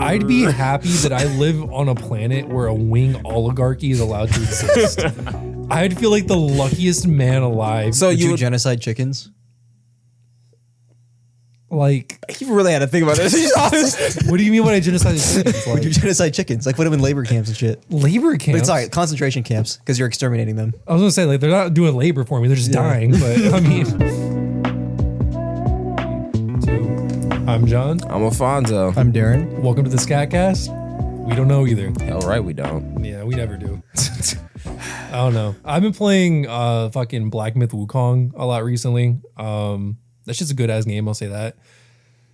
I'd be happy that I live on a planet where a wing oligarchy is allowed to exist. I'd feel like the luckiest man alive. So Would you you would, genocide chickens? Like, you really had to think about this. what do you mean when I genocide chickens? Would you Like, genocide chickens? Like put them in labor camps and shit. labor camps? But sorry, concentration camps because you're exterminating them. I was gonna say, like, they're not doing labor for me, they're just dying, but I mean. I'm John. I'm Alfonso. I'm Darren. Welcome to the Scat Cast. We don't know either. Hell right, we don't. Yeah, we never do. I don't know. I've been playing fucking Black Myth Wukong a lot recently. That's just a good ass game, I'll say that.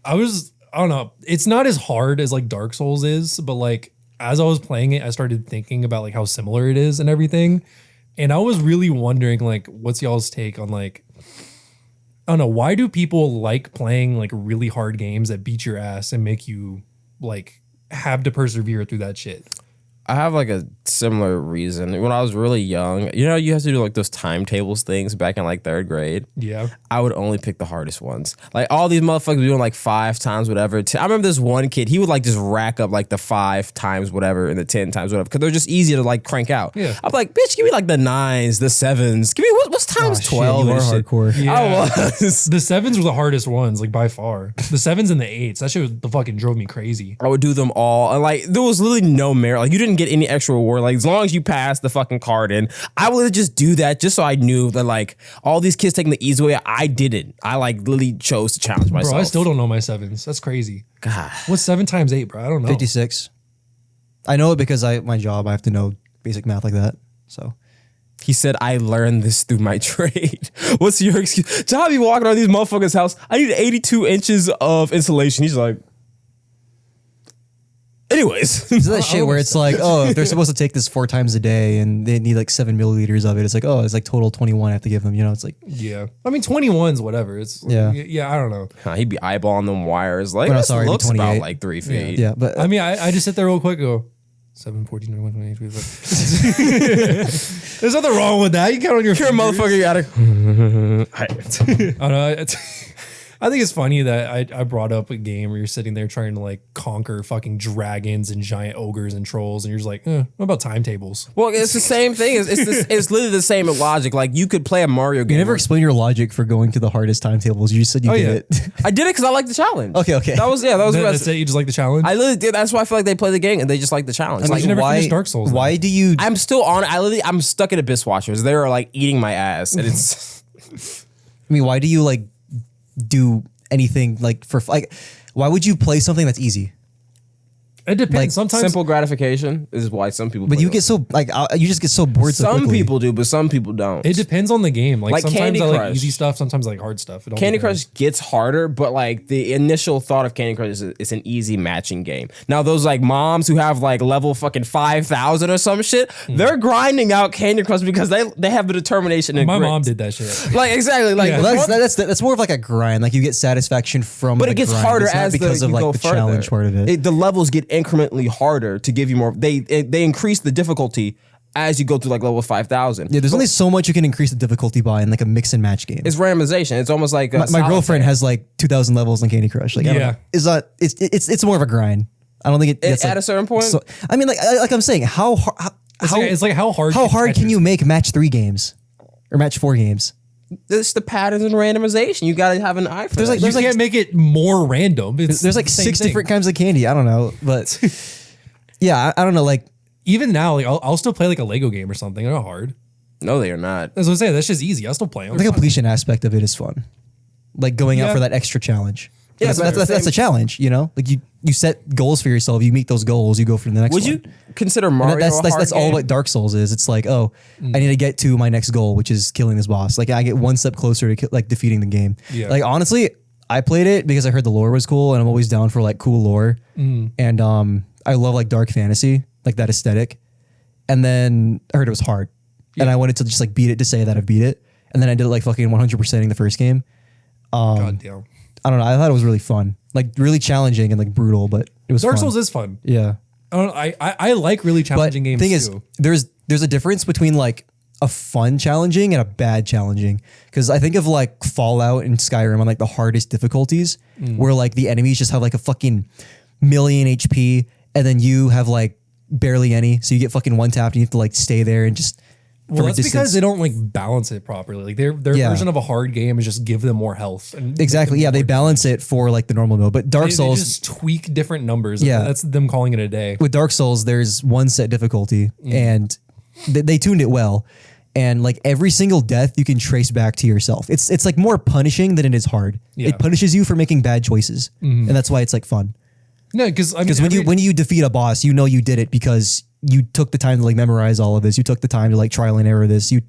I don't know. It's not as hard as like Dark Souls is, but like as I was playing it, I started thinking about like how similar it is and everything. And I was really wondering like what's y'all's take on like, I don't know, why do people like playing like really hard games that beat your ass and make you like have to persevere through that shit? I have like a similar reason. When I was really young, you know, you have to do like those timetables things back in like 3rd grade. Yeah. I would only pick the hardest ones. Like all these motherfuckers doing like 5 times whatever. I remember this one kid, he would like just rack up like the 5 times whatever and the 10 times whatever because they're just easy to like crank out. Yeah. I'm like, bitch, give me like the 9s, the 7s. Give me what's times 12 You are and shit. hardcore. Yeah. I was. The 7s were the hardest ones, like by far. The 7s and the 8s, that shit was, the fucking drove me crazy. I would do them all. And like there was literally no merit. Like you didn't get any extra reward. Like as long as you passed the fucking card in, I would just do that just so I knew that like all these kids taking the easy way, I didn't. I like literally chose to challenge myself. Bro, I still don't know my 7s. That's crazy. God. What's 7 times 8, bro? I don't know. 56. I know it because my job, I have to know basic math like that. So He said, I learned this through my trade. What's your excuse? John be walking around these motherfuckers' house. I need 82 inches of insulation. He's like, anyways. is that shit where it's like, oh, if they're supposed to take this 4 times a day and they need like 7 milliliters of it, it's like, oh, it's like total 21 I have to give them. You know, it's like, Yeah. I mean, 21's whatever. It's yeah, I don't know. He'd be eyeballing them wires. Like, But I'm this sorry, it'd be looks about 28. like 3 feet. yeah, but I mean, I just sit there real quick and go, 7, 14, 21, 28, 25. There's nothing wrong with that. You count on your You're a fingers. motherfucker, you gotta. I don't know. I think it's funny that I brought up a game where you're sitting there trying to like conquer fucking dragons and giant ogres and trolls, and you're just like, what about timetables? Well, it's the same thing. It's literally the same logic. Like, you could play a Mario game. you never explained your logic for going to the hardest timetables. You just said you did it. I did it because I like the challenge. Okay. That was That's it. You just like the challenge. I literally did. That's why I feel like they play the game and they just like the challenge. mean, Like, you never finished Dark Souls, though. Why do you? I'm still on. I'm stuck at Abyss Watchers. They're like eating my ass, and it's. I mean, why do you like do anything like for like? Why would you play something that's easy? It depends. like, Sometimes Simple gratification is why some people. But play you those. get so like you just get so bored. So Some quickly. people do, but some people don't. it depends on the game. Like Like sometimes Candy I like Crush. easy stuff. Sometimes I like hard stuff. It all Candy depends. Crush gets harder, but like the initial thought of Candy Crush is it's an easy matching game. Now those like moms who have like level fucking 5,000 or some shit, they're grinding out Candy Crush because they have the determination. And My grit. mom did that shit. Like exactly like. Yeah. Well, that's more of like a grind. Like you get satisfaction from. But the it gets grind. harder It's not as because you of like go the further. challenge part of it. The levels get incrementally harder to give you more. They increase the difficulty as you go through like level 5,000. Yeah, there's only so much you can increase the difficulty by in like a mix and match game. It's randomization. It's almost like My girlfriend has like 2,000 levels in Candy Crush. Like, I don't Yeah. know. It's more of a grind. I don't think it gets at a certain point. So, I mean, like I'm saying, how It's like how hard. can you make match 3 games or match 4 games? It's the patterns and randomization. You got to have an eye for that. You can't make it more random. It's There's like the same 6 thing. different kinds of candy. I don't know, but yeah, I don't know. Like Even now, like I'll still play like a Lego game or something. They're not hard. No, they are not. That's what I'm saying. That's just easy. I'll still play them. the completion aspect of it is fun. Like going out Yeah. for that extra challenge. Yeah, That's a challenge, you know? Like you set goals for yourself, you meet those goals, you go for the next Would one. you consider And Mario that's a hard all game? what Dark Souls is. It's like, oh, I need to get to my next goal, which is killing this boss. Like I get one step closer to like defeating the game. Yeah. Like honestly, I played it because I heard the lore was cool, and I'm always down for like cool lore. And I love like dark fantasy, like that aesthetic. And then I heard it was hard, and I wanted to just like beat it to say that I've beat it. And then I did it like fucking 100%ing the first game. God damn. I don't know. I thought it was really fun, like really challenging and like brutal, but it was Dark fun. Souls is fun. Yeah. I like really But challenging games thing too. is, there's a difference between like a fun challenging and a bad challenging. Because I think of like Fallout and Skyrim on like the hardest difficulties, where like the enemies just have like a fucking million HP, and then you have like barely any, so you get fucking one tapped and you have to like stay there and just. Well, that's because they don't like balance it properly. Like their version of a hard game is just give them more health. And exactly. Yeah, they balance it for like the normal mode. But Dark Souls they just tweak different numbers. Yeah, that's them calling it a day. With Dark Souls, there's one set difficulty, and they tuned it well. And like every single death, you can trace back to yourself. It's like more punishing than it is hard. Yeah. It punishes you for making bad choices, and that's why it's like fun. No, because when you defeat a boss, you know you did it because you took the time to like memorize all of this. You took the time to like trial and error this. You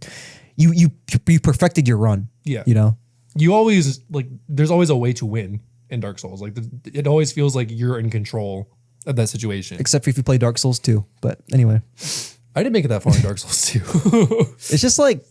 perfected your run. Yeah, you know. You always like. There's always a way to win in Dark Souls. Like it always feels like you're in control of that situation. Except for if you play Dark Souls 2. But anyway, I didn't make it that far in Dark Souls 2. It's just like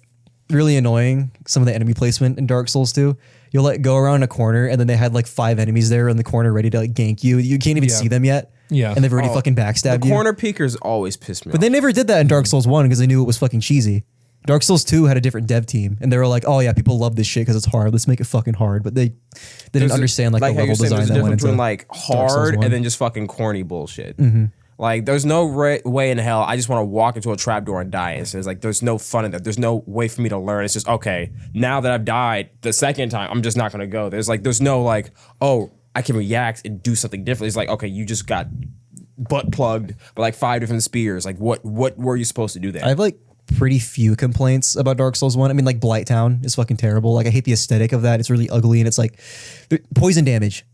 really annoying. Some of the enemy placement in Dark Souls 2. You'll like go around a corner and then they had like 5 enemies there in the corner ready to like gank you. You can't even see them yet. Yeah. And they've already fucking backstabbed The you. corner peekers always piss me off. But they never did that in Dark Souls 1 because they knew it was fucking cheesy. Dark Souls 2 had a different dev team and they were like, oh yeah, people love this shit because it's hard. Let's make it fucking hard. But they didn't understand like the how level you're saying design there's a that went difference into between like Dark Souls hard 1. and then just fucking corny bullshit. Like there's no way in hell I just want to walk into a trapdoor and die. And so it's like there's no fun in that. There's no way for me to learn. It's just okay. Now that I've died the second time, I'm just not gonna go. There's no like, oh, I can react and do something different. It's like, okay, you just got butt plugged by like 5 different spears. Like what were you supposed to do there? I have like pretty few complaints about Dark Souls 1. I mean, like Blighttown is fucking terrible. Like I hate the aesthetic of that. It's really ugly and it's like poison damage.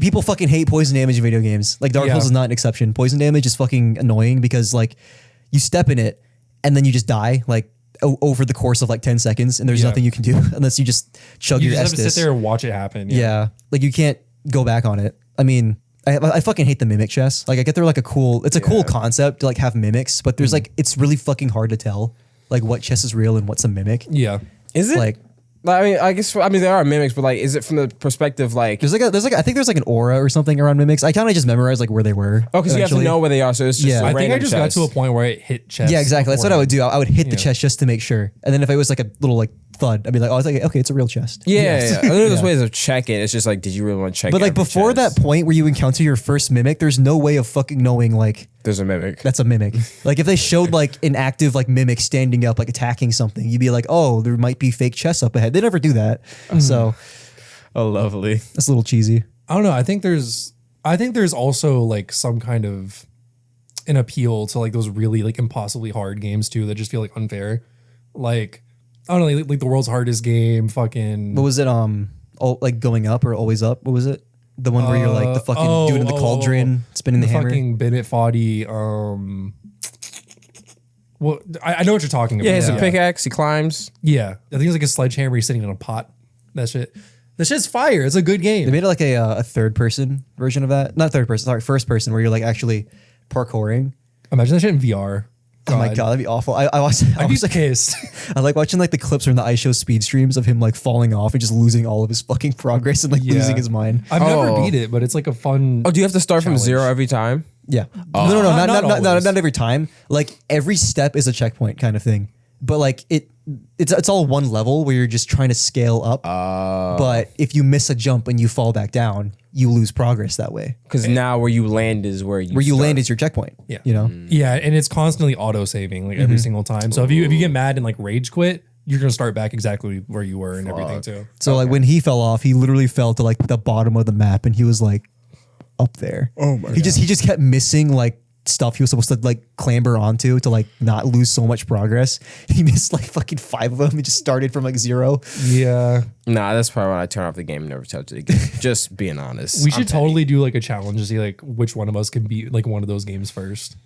People fucking hate poison damage in video games. Like Dark Souls is not an exception. Poison damage is fucking annoying because like you step in it and then you just die like over the course of like 10 seconds and there's nothing you can do unless you just chug You your just have to Estus. sit there and watch it happen. Yeah. Like you can't go back on it. I mean, I fucking hate the mimic chess. Like I get they're like cool concept to like have mimics, but there's like, it's really fucking hard to tell like what chess is real and what's a mimic. Yeah. Is it? Like, I mean, I guess there are mimics, but like, is it from the perspective like? I think there's like an aura or something around mimics. I kind of just memorized like where they were. Oh, because you have to know where they are, so it's just. Yeah. a I think I random just chest. got to a point where I hit chest. Yeah, exactly. That's what I would do. I would hit the Yeah. chest just to make sure. And then if it was like a little like thud, I'd be like, oh, it's like, okay, it's a real chest. Yeah. I know there's ways of checking. It's just like, did you really want to check? But like every before chest? that point where you encounter your first mimic, there's no way of fucking knowing like there's a mimic. that's a mimic. Like if they showed like an active like mimic standing up, like attacking something, you'd be like, oh, there might be fake chests up ahead. They never do that. So Oh, lovely. that's a little cheesy. I don't know. I think there's also like some kind of an appeal to like those really like impossibly hard games too that just feel like unfair. Like I don't know, like the world's hardest game, fucking. What was it? Like going up or always up? What was it? The one where you're like the fucking dude in the cauldron spinning the hammer. Fucking Bennett Foddy. Well, I know what you're talking about. Yeah, it's a pickaxe. He climbs. Yeah, I think it's like a sledgehammer. He's sitting in a pot. That shit's fire. It's a good game. They made it like a third person version of that. Not third person, sorry, first person where you're like actually parkouring. Imagine that shit in VR. Oh my god, that'd be awful. I was like pissed. I like watching like the clips from the iShow speed streams of him like falling off and just losing all of his fucking progress and like losing his mind. I've never beat it, but it's like a fun. Oh, do you have to start challenge. from 0 every time? Yeah. No, Not always. not every time. Like every step is a checkpoint kind of thing. But like it's all one level where you're just trying to scale up. But if you miss a jump and you fall back down, you lose progress that way. Because now where you land is where you land is your checkpoint. Yeah. You know? Yeah, and it's constantly auto saving like every single time. So if you get mad and like rage quit, you're gonna start back exactly where you were and everything too. So like when he fell off, he literally fell to like the bottom of the map and he was like up there. Oh my god. He just kept missing like stuff he was supposed to like clamber onto to like not lose so much progress. He missed like fucking 5 of them and just started from like 0. Yeah, Nah, that's probably when I turn off the game and never touch it again. Just being honest. we should totally do like a challenge to see like which one of us can beat like one of those games first.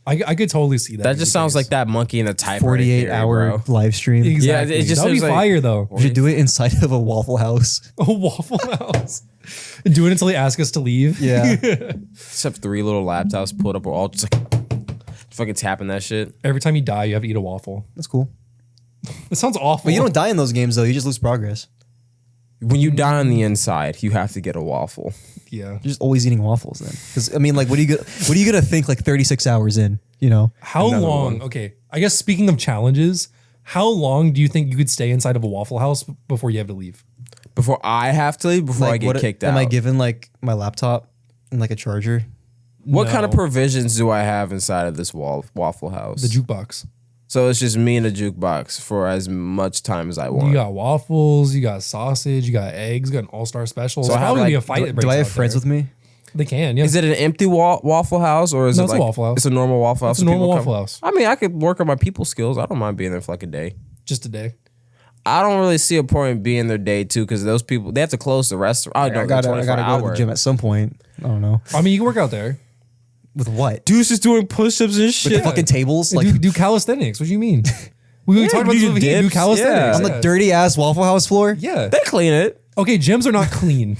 I could totally see that. That just sounds like that monkey in the typewriter. 48 theory, hour bro. live stream. Exactly. Yeah, it just that'd be seems like- fire though. We should do it inside of a Waffle House. A Waffle House. Do it until they ask us to leave. Yeah. Just have 3 little laptops pulled up, we're all just like fucking tapping that shit. Every time you die, you have to eat a waffle. That's cool. It sounds awful. But you don't die in those games though. You just lose progress. When you die on the inside, you have to get a waffle. Yeah. You're just always eating waffles then. Because I mean, like, what are you gonna think like 36 hours in? You know? How Another long? one. Okay. I guess speaking of challenges, how long do you think you could stay inside of a Waffle House before you have to leave? Before I have to leave, before I Like, get kicked out. am I given like my laptop and like a charger. What kind of No. provisions do I have inside of this Waffle House? The jukebox. So it's just me and the jukebox for as much time as I want. You got waffles, you got sausage, you got eggs, you got an all-star special. So So I have, probably gonna be a like, fight. that Do I breaks have out friends there. with me? They can, yeah. Is it an empty Waffle House or is No, it it's a like Waffle House. It's a normal Waffle House. It's a normal people Waffle come- House. I mean, I could work on my people skills. I don't mind being there for like a day. Just a day. I don't really see a point in being there day two because those people they have to close the restaurant. Oh, no, I gotta go to the hour. gym at some point. I don't know. I mean, you can work out there. With what? Dude's just doing push-ups and With shit. the fucking tables? Like do calisthenics. What do you mean? We Yeah, talked about do this your over here. Do dips, calisthenics. yeah. on the dirty ass Waffle House floor? Yeah. They clean it. Okay, gyms are not clean.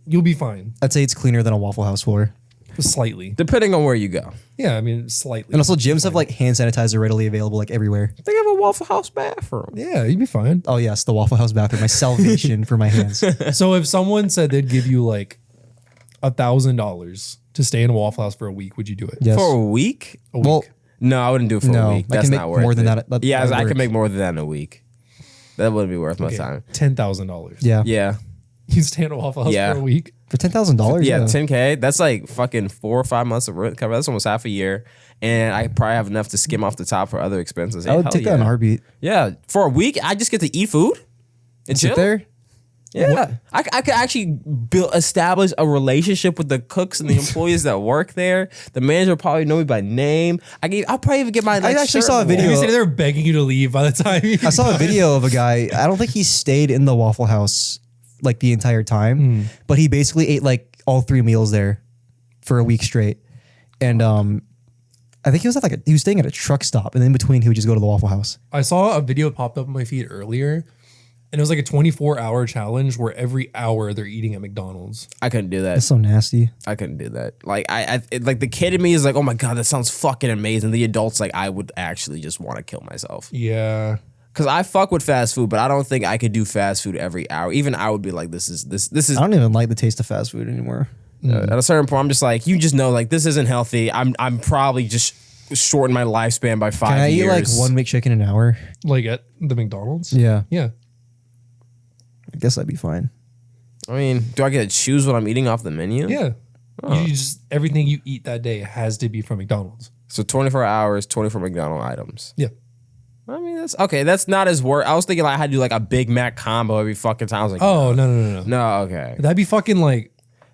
You'll be fine. I'd say it's cleaner than a Waffle House floor. Slightly. Depending on where you go. Yeah, I mean, slightly. And also gyms have like hand sanitizer readily available like everywhere. They have a Waffle House bathroom. Yeah, you'd be fine. Oh yes, the Waffle House bathroom, my salvation for my hands. So if someone said they'd give you like $1,000 to stay in a Waffle House for a week, would you do it? Yes. For a week? A week. Well, No, I wouldn't do it for No, a week. I That's can not make worth more than it. that Yeah, at I work. can make more than that in a week. That wouldn't be worth my Okay, time. $10,000. yeah. Yeah. You stay in a Waffle House Yeah. for a week. For $10,000? Yeah, 10K. That's like fucking 4 or 5 months of rent cover. That's almost half a year. And I probably have enough to skim off the top for other expenses. I would Hell take that in a heartbeat. Yeah. For a week, I just get to eat food and Sit chill. there. Yeah. I could actually establish a relationship with the cooks and the employees that work there. The manager will probably know me by name. I'll probably even get my I actually shirt saw a worn. video. You say they're begging you to leave by the time you I saw a video of a guy. I don't think he stayed in the Waffle House like the entire time, but he basically ate like all 3 meals there for a week straight. And I think he was at he was staying at a truck stop, and in between he would just go to the Waffle House. I saw a video pop up on my feed earlier, and it was like a 24-hour challenge where every hour they're eating at McDonald's. I couldn't do that. That's so nasty. I couldn't do that. Like like the kid in me is like, oh my god, that sounds fucking amazing. The adult's like, I would actually just want to kill myself Yeah. because I fuck with fast food, but I don't think I could do fast food every hour. Even I would be like, this is. I don't even like the taste of fast food anymore. At a certain point, I'm just like, you just know, like this isn't healthy. I'm probably just shorten my lifespan by 5 Can I years. eat like one McChicken an hour? Like at the McDonald's? Yeah, Yeah. I guess that'd be fine. I mean, do I get to choose what I'm eating off the menu? Yeah. You just everything you eat that day has to be from McDonald's. So 24 hours, 24 McDonald's items. Yeah. I mean, that's okay. That's not as worth. I was thinking like I had to do like a Big Mac combo every fucking time. I was like, Oh, no. no, okay. That'd be fucking like,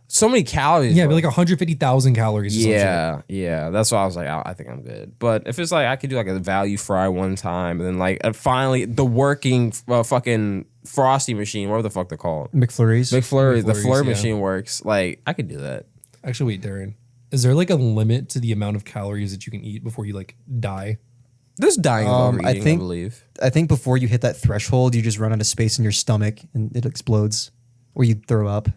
So many calories. yeah, it'd bro. be like 150,000 calories or some shit. Yeah. That's why I was like, I think I'm good. But if it's like I could do like a value fry one time, and then like finally the working fucking frosty machine, whatever the fuck they're called, McFlurries. McFlurry, the McFlurries, Flurry yeah. machine works. Like I could do that. Actually, wait, Darren. Is there like a limit to the amount of calories that you can eat before you like die? This dying of overeating, I believe. I think before you hit that threshold, you just run out of space in your stomach and it explodes, or you throw up,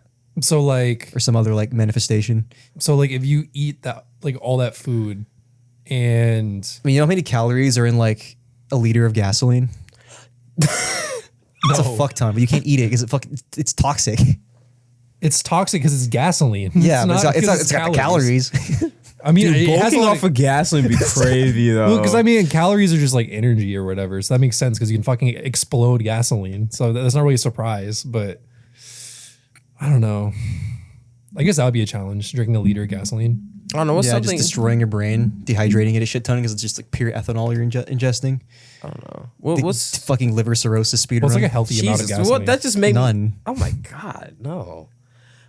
So like, or some other like manifestation. if you eat that, like all that food and I mean, you know how many calories are in like a liter of gasoline? It's a fuck ton, but you can't eat it because it's toxic. it's toxic because it's gasoline. Yeah, but it's 'cause got the calories. I mean, Dude, it has a bulking lot off of gasoline be crazy though. because I mean, calories are just like energy or whatever. So that makes sense because you can fucking explode gasoline. So that's not really a surprise, but I don't know. I guess that would be a challenge, drinking a liter of gasoline. I don't know what's Yeah, something. just destroying your brain, dehydrating it a shit ton because it's just like pure ethanol you're ingesting. I don't know. The What's fucking liver cirrhosis speed Well, it's run? like a healthy amount of Jesus? gasoline. What that just made None. Me, oh my god, no.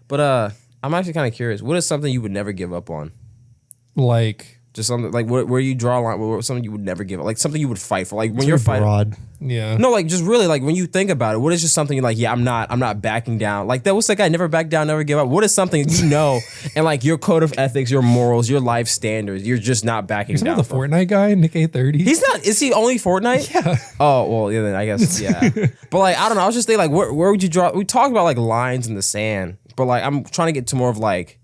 But I'm actually kind of curious. What is something you would never give up on? like, Just something like where you draw a line. What something you would never give up? Like something you would fight for. Like when It's you're very fighting. broad. yeah. No, like just really like when you think about it, what is just something you're like, yeah, I'm not backing down. Like that was that guy, never back down, never give up. What is something you know and like your code of ethics, your morals, your life standards, you're just not backing Isn't down. that the for? Fortnite guy, Nick A30? He's not. Is he only Fortnite? yeah. Oh well, yeah. Then I guess yeah. But like I don't know. I was just thinking like where would you draw? We talked about like lines in the sand, but like I'm trying to get to more of like.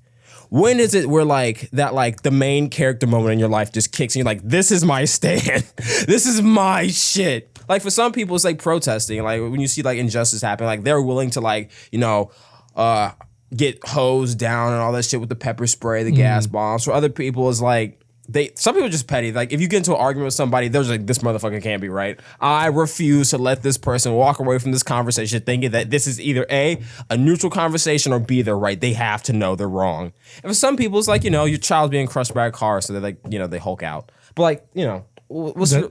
When is it where like that like the main character moment in your life just kicks and you're like, this is my stand. This is my shit. Like for some people it's like protesting. Like when you see like injustice happen, like they're willing to like, you know, get hosed down and all that shit with the pepper spray, the gas bombs. For other people it's like some people are just petty. Like if you get into an argument with somebody, they're just like, this motherfucker can't be right. I refuse to let this person walk away from this conversation thinking that this is either A, a neutral conversation, or B, they're right. They have to know they're wrong. And for some people, it's like, your child's being crushed by a car, so they're like, they Hulk out. But like,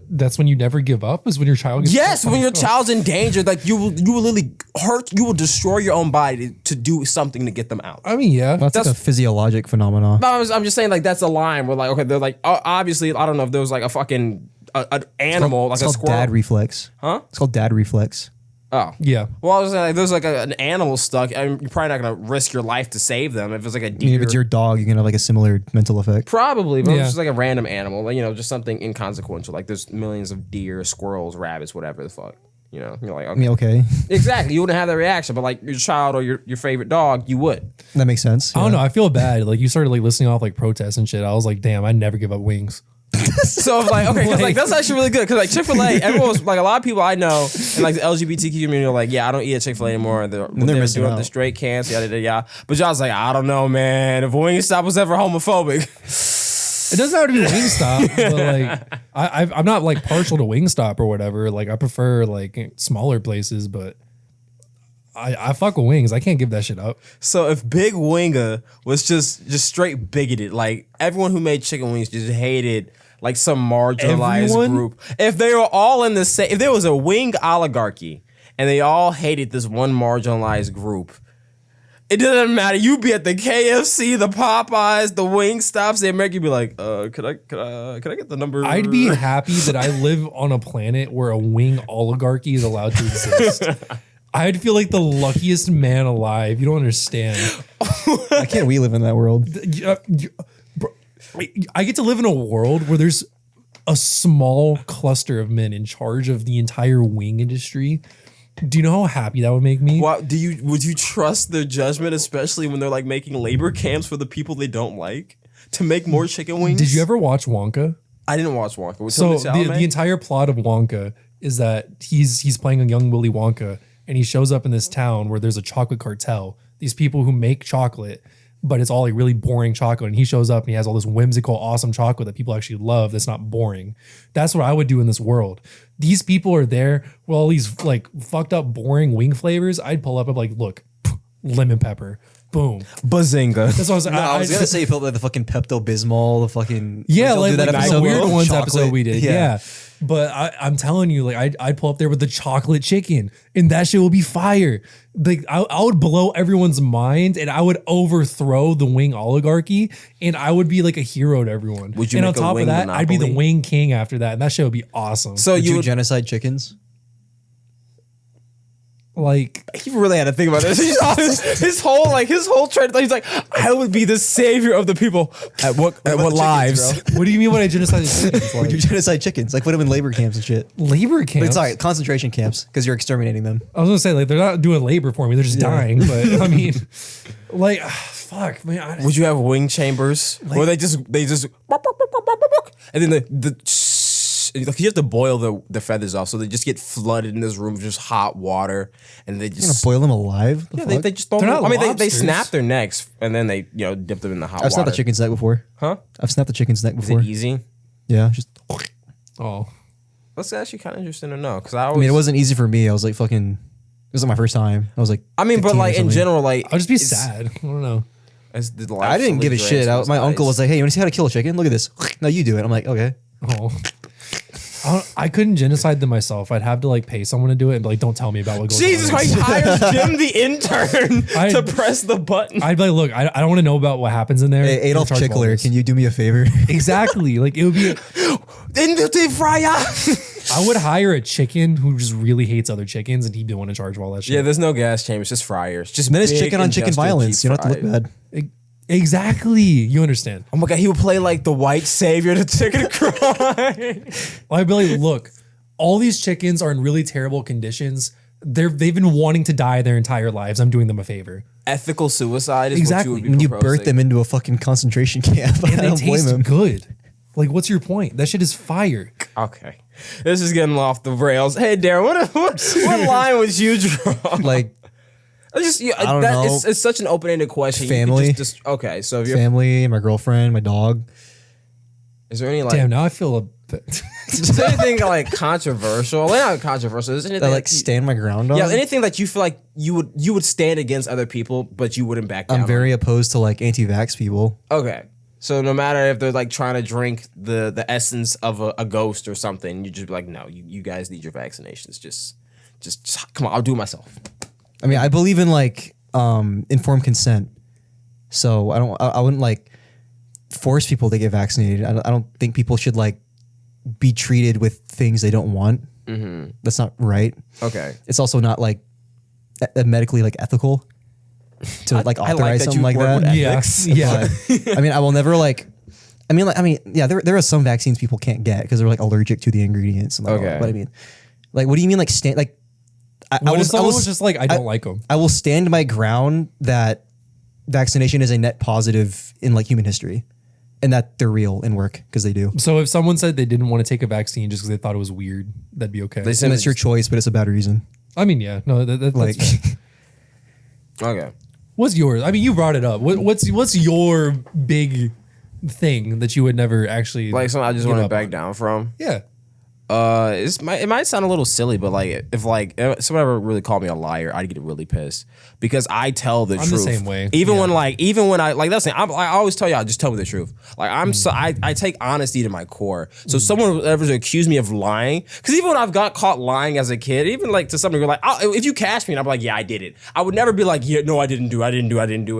that's when you never give up, is when your child gets yes, when your child's in danger, like you will literally destroy your own body to do something to get them out. I mean, yeah. That's like a physiologic phenomenon. But I'm just saying, like, that's a line where, like, okay, they're like, obviously, I don't know if there was like a fucking an animal, like a squirrel. Dad reflex. Huh? It's called dad reflex. Oh. Yeah. Well, I was saying, like, there's like an animal stuck, and you're probably not going to risk your life to save them. If it's like a deer. If it's your dog, you're going to have like a similar mental effect. Probably, but it's just like a random animal, like, just something inconsequential. Like there's millions of deer, squirrels, rabbits, whatever the fuck. You're like, okay. I mean, okay. Exactly. You wouldn't have that reaction, but like your child or your favorite dog, you would. That makes sense. I don't know. I feel bad. Like you started like listing off like protests and shit. I was like, damn, I never give up wings. So I was like, okay, because like that's actually really good. Because like Chick-fil-A, everyone was like, a lot of people I know in like the LGBTQ community are like, yeah, I don't eat at Chick-fil-A anymore. They're missing doing out. the straight cans, yada yada yada. But y'all was like, I don't know, man. If Wingstop was ever homophobic, it doesn't have to be Wingstop, but like I'm not like partial to Wingstop or whatever. Like I prefer like smaller places, but I fuck with wings. I can't give that shit up. So if Big Winga was just straight bigoted, like everyone who made chicken wings just hated like some marginalized group. If they were all in the same, if there was a wing oligarchy and they all hated this one marginalized group, it doesn't matter. You'd be at the KFC, the Popeyes, the Wingstops, the American. You'd be like, could I get the number? I'd be happy that I live on a planet where a wing oligarchy is allowed to exist. I'd feel like the luckiest man alive. You don't understand. Why can't we live in that world? I get to live in a world where there's a small cluster of men in charge of the entire wing industry. Do you know how happy that would make me? Would you trust their judgment, especially when they're like making labor camps for the people they don't like to make more chicken wings? Did you ever watch Wonka? I didn't watch Wonka. So the entire plot of Wonka is that he's playing a young Willy Wonka, and he shows up in this town where there's a chocolate cartel. These people who make chocolate, but it's all like really boring chocolate. And he shows up and he has all this whimsical, awesome chocolate that people actually love that's not boring. That's what I would do in this world. These people are there with all these like fucked up, boring wing flavors. I'd pull up and be like, look, lemon pepper. Boom. Bazinga. That's what I was I was gonna say you felt like the fucking Pepto-Bismol, the fucking like that the episode Weird with Ones chocolate. episode we did. Yeah. But I'm telling you, like I'd pull up there with the chocolate chicken, and that shit would be fire. Like I would blow everyone's mind, and I would overthrow the wing oligarchy, and I would be like a hero to everyone. Would you and make on a top wing of that, I'd be the monopoly? wing king after that, and that shit would be awesome. So Would you would genocide chickens? like he really had to think about this. His whole trend. He's like, I would be the savior of the people. At what lives? Chickens, what do you mean when I genocide chickens? Would you Like, genocide chickens? Like put them in labor camps and shit. labor camps? But sorry, concentration camps because you're exterminating them. I was gonna say like they're not doing labor for me; they're just dying. But I mean, like, fuck, man. Would you have wing chambers where they just and then you have to boil the feathers off, so they just get flooded in this room with just hot water, and they You're gonna just boil them alive? The yeah, fuck? they just throw They're them. not I mean, they lobsters. snap their necks and then they dip them in the hot I've water. snapped the chicken's neck before. Huh? I've snapped the chicken's neck Is before. it easy? Yeah, just. Oh, That's actually kind of interesting to know because I mean, it wasn't easy for me. I was like fucking. It was like my first time. I was like. I mean, but 15 or like in something. general, like I'll just be it's- sad. I don't know. it's the I didn't give a shit. My uncle was like, "Hey, you want to see how to kill a chicken? Look at this. No, you do it." I'm like, "Okay." Oh. I couldn't genocide them myself. I'd have to like pay someone to do it and be like, don't tell me about what goes Jesus on. Christ, hires Jim the intern to press the button. I'd be like, look, I don't want to know about what happens in there. Hey, Adolf Charge Chickler, bonus. can you do me a favor? Exactly. Like it would be. In the deep fryer. I would hire a chicken who just really hates other chickens, and he'd be the one in charge of all that shit. Yeah, there's no gas chambers, just fryers. Just Then it's big chicken on chicken industrial violence. You deep don't have to look fried. bad. Exactly. You understand? Oh my god, he would play like the white savior to chicken crime. I'd be like, look, all these chickens are in really terrible conditions. They've been wanting to die their entire lives. I'm doing them a favor. Ethical suicide is Exactly. what you would be When you proposing. birth them into a fucking concentration camp, I And they don't blame taste them. good. Like, what's your point? That shit is fire. Okay. This is getting off the rails. Hey Darren, what line would you draw? Like I don't know. It's such an open-ended question. You could Family. okay, so if you're family, my girlfriend, my dog. Is there any like? Damn, now I feel a bit. Is there anything like controversial? Well, not controversial. Is there anything That like stand my ground on. yeah, anything that you feel like you would stand against other people, but you wouldn't back down? I'm very opposed to like anti-vax people. Okay. So no matter if they're like trying to drink the essence of a ghost or something, you just be like, no, you guys need your vaccinations. Just come on, I'll do it myself. I mean, I believe in like informed consent, so I wouldn't like force people to get vaccinated. I don't think people should like be treated with things they don't want. Mm-hmm. That's not right. Okay. It's also not like medically like ethical to like authorize something like that. Yeah. But, I mean, I will never like. Yeah. There are some vaccines people can't get because they're like allergic to the ingredients. And, like, Okay. but I mean, like, what do you mean like stand like? What if someone was just like, I don't like them? I will stand my ground that vaccination is a net positive in like human history, and that they're real and work because they do. So if someone said they didn't want to take a vaccine just because they thought it was weird, that'd be okay. And that's your choice, but it's a bad reason. I mean, yeah, no, that's Like, fair. Okay. What's yours? I mean, you brought it up. What's your big thing that you would never actually Like something I just give want to up back on? down from. Yeah. It might sound a little silly, but like if someone ever really called me a liar, I'd get really pissed because I tell the I'm truth. the same way. Even Yeah. when I like that's the thing. I always tell y'all, just tell me the truth. Like I take honesty to my core. So someone ever accuse me of lying, because even when I've got caught lying as a kid, even like to some degree, like if you catch me and I'm like, yeah, I did it. I would never be like, yeah, no, I didn't do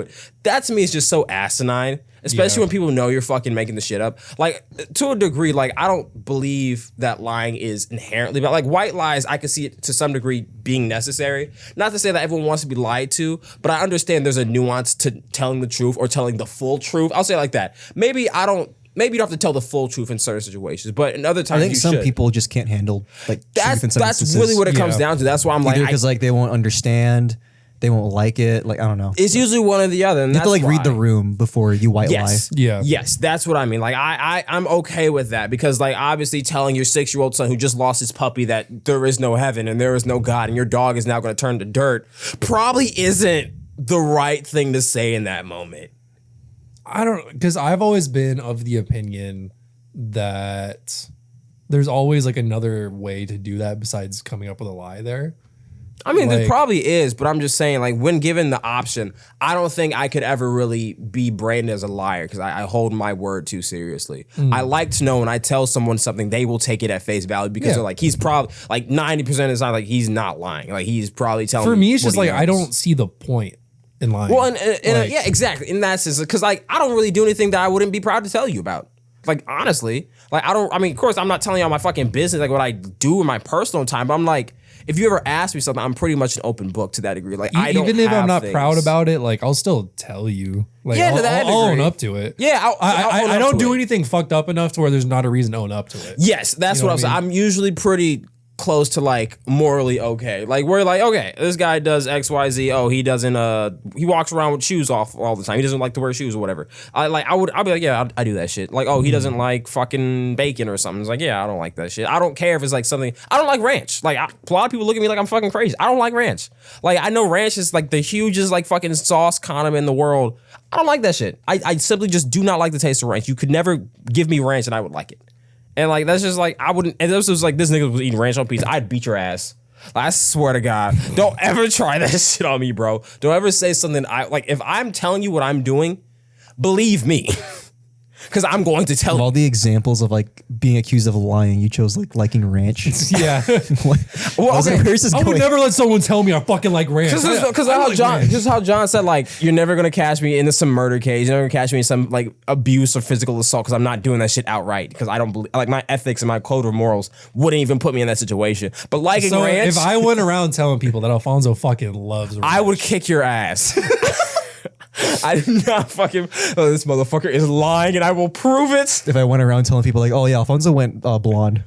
it. That to me is just so asinine. Especially Yeah. when people know you're fucking making the shit up. Like, to a degree, like, I don't believe that lying is inherently bad. Like, white lies, I can see it to some degree being necessary. Not to say that everyone wants to be lied to, but I understand there's a nuance to telling the truth or telling the full truth. I'll say it like that. Maybe you don't have to tell the full truth in certain situations, but in other times I think you some should. people just can't handle like truth in some That's instances. really what it comes Yeah. down to. That's why I'm like, because like they won't understand, they won't like it. Like, I don't know. it's usually one or the other. And You have to that's like read the why. room before you white Yes. lie. Yeah. Yes, that's what I mean. Like I'm okay with that because like obviously telling your 6-year-old son who just lost his puppy that there is no heaven and there is no God and your dog is now going to turn to dirt probably isn't the right thing to say in that moment. I don't, because I've always been of the opinion that there's always like another way to do that besides coming up with a lie there. I mean, there Like- probably is, but I'm just saying, like, when given the option, I don't think I could ever really be branded as a liar because I hold my word too seriously. I like to know when I tell someone something, they will take it at face value because Yeah. they're like, he's probably, like, 90% of the time, like, he's not lying. Like, he's probably telling For me, it's what just he like, I knows. don't see the point in lying. Well, Like- yeah, exactly. In that sense, because, like, I don't really do anything that I wouldn't be proud to tell you about. Like, honestly, like, I mean, of course, I'm not telling y'all my fucking business, like, what I do in my personal time, but I'm like, if you ever ask me something, I'm pretty much an open book to that degree. Like, I don't Even if I'm have not things. proud about it, like I'll still tell you. Like, Yeah, to that I'll own degree. up to it. Yeah, I'll own I up don't to do it. anything fucked up enough to where there's not a reason to own up to it. Yes, that's You know what I'm saying. what I I'm usually pretty close to like morally okay. Like we're like, okay, this guy does XYZ. Oh, he doesn't he walks around with shoes off all the time. He doesn't like to wear shoes or whatever. I'll be like, yeah, I do that shit. Like, oh, he doesn't like fucking bacon or something. It's like, yeah, I don't like that shit. I don't care if it's like something. I don't like ranch. Like a lot of people look at me like I'm fucking crazy. I don't like ranch. Like I know ranch is like the hugest like fucking sauce condiment in the world. I don't like that shit. I simply just do not like the taste of ranch. You could never give me ranch and I would like it. And like that's just like I wouldn't. And this was like this nigga was eating ranch on pizza. I'd beat your ass. Like, I swear to God, don't ever try that shit on me, bro. Don't ever say something. If I'm telling you what I'm doing, believe me, because I'm going to tell Of you. all the examples of like being accused of lying, you chose like liking ranch. Yeah. What? Well, I was okay. like, where's this I would going? never let someone tell me I fucking like ranch. Because I how like John, ranch. this is how John said, like, you're never gonna catch me in some murder case. You're never gonna catch me in some like abuse or physical assault because I'm not doing that shit outright. Because I don't believe, like, my ethics and my code of morals wouldn't even put me in that situation. But liking So ranch, if I went around telling people that Alfonso fucking loves ranch, I would kick your ass. I did not fucking. Oh, this motherfucker is lying, and I will prove it. If I went around telling people like, oh yeah, Alfonso went blonde.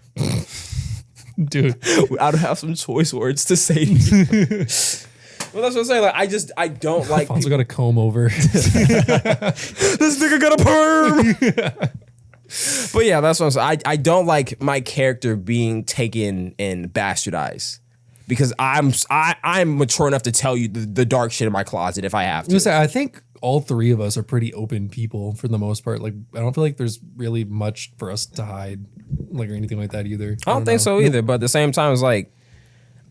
dude. I'd have some choice words to say to you. Well, that's what I'm saying. Like, I don't like. Alfonso got a comb over. This nigga got a perm. But yeah, that's what I'm saying. I don't like my character being taken and bastardized because I'm mature enough to tell you the dark shit in my closet if I have I was to. gonna say, I think all three of us are pretty open people for the most part. Like, I don't feel like there's really much for us to hide, like, or anything like that either. I don't think so either. But at the same time, it's like,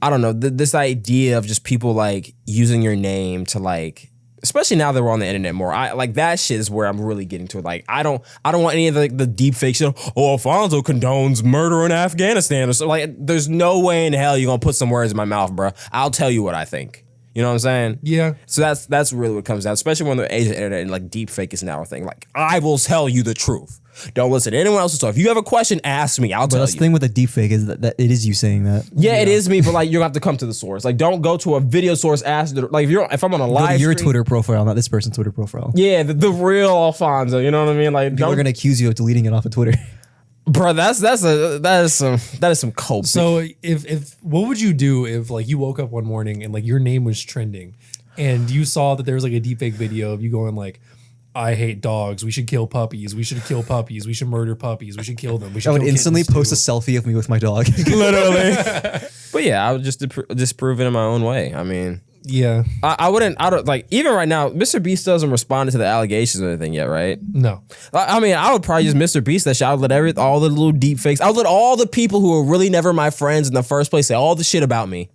I don't know, this idea of just people like using your name to like, especially now that we're on the internet more, I like that shit is where I'm really getting to it. Like, I don't want any of the deep fake shit. Oh, Alfonso condones murder in Afghanistan or so. Like, there's no way in hell you're gonna put some words in my mouth, bro. I'll tell you what I think. You know what I'm saying? Yeah. So that's really what comes down, especially when the age of the internet and like deep fake is now a thing. Like, I will tell you the truth. Don't listen to anyone else's stuff. If you have a question, ask me. I'll tell you. But the thing with the deepfake is that it is you saying that. Yeah, it is me, but like you have to come to the source. Like, don't go to a video source. Ask like if I'm on a Go live to your stream, Twitter profile, not this person's Twitter profile. yeah, the real Alfonso. You know what I mean? Like, People are gonna accuse you of deleting it off of Twitter. bro, that is some cope. So if what would you do if like you woke up one morning and like your name was trending and you saw that there was like a deepfake video of you going like, I hate dogs. We should kill puppies. We should kill puppies. We should murder puppies. We should kill them. We should I would kill instantly kittens post too. a selfie of me with my dog. Literally. But yeah, I would just disprove it in my own way. I mean, Yeah. I don't like, even right now, Mr. Beast doesn't respond to the allegations or anything yet, right? No. I mean, I would probably just Mr. Beast that shit. I would let all the little deep fakes. I would let all the people who were really never my friends in the first place say all the shit about me.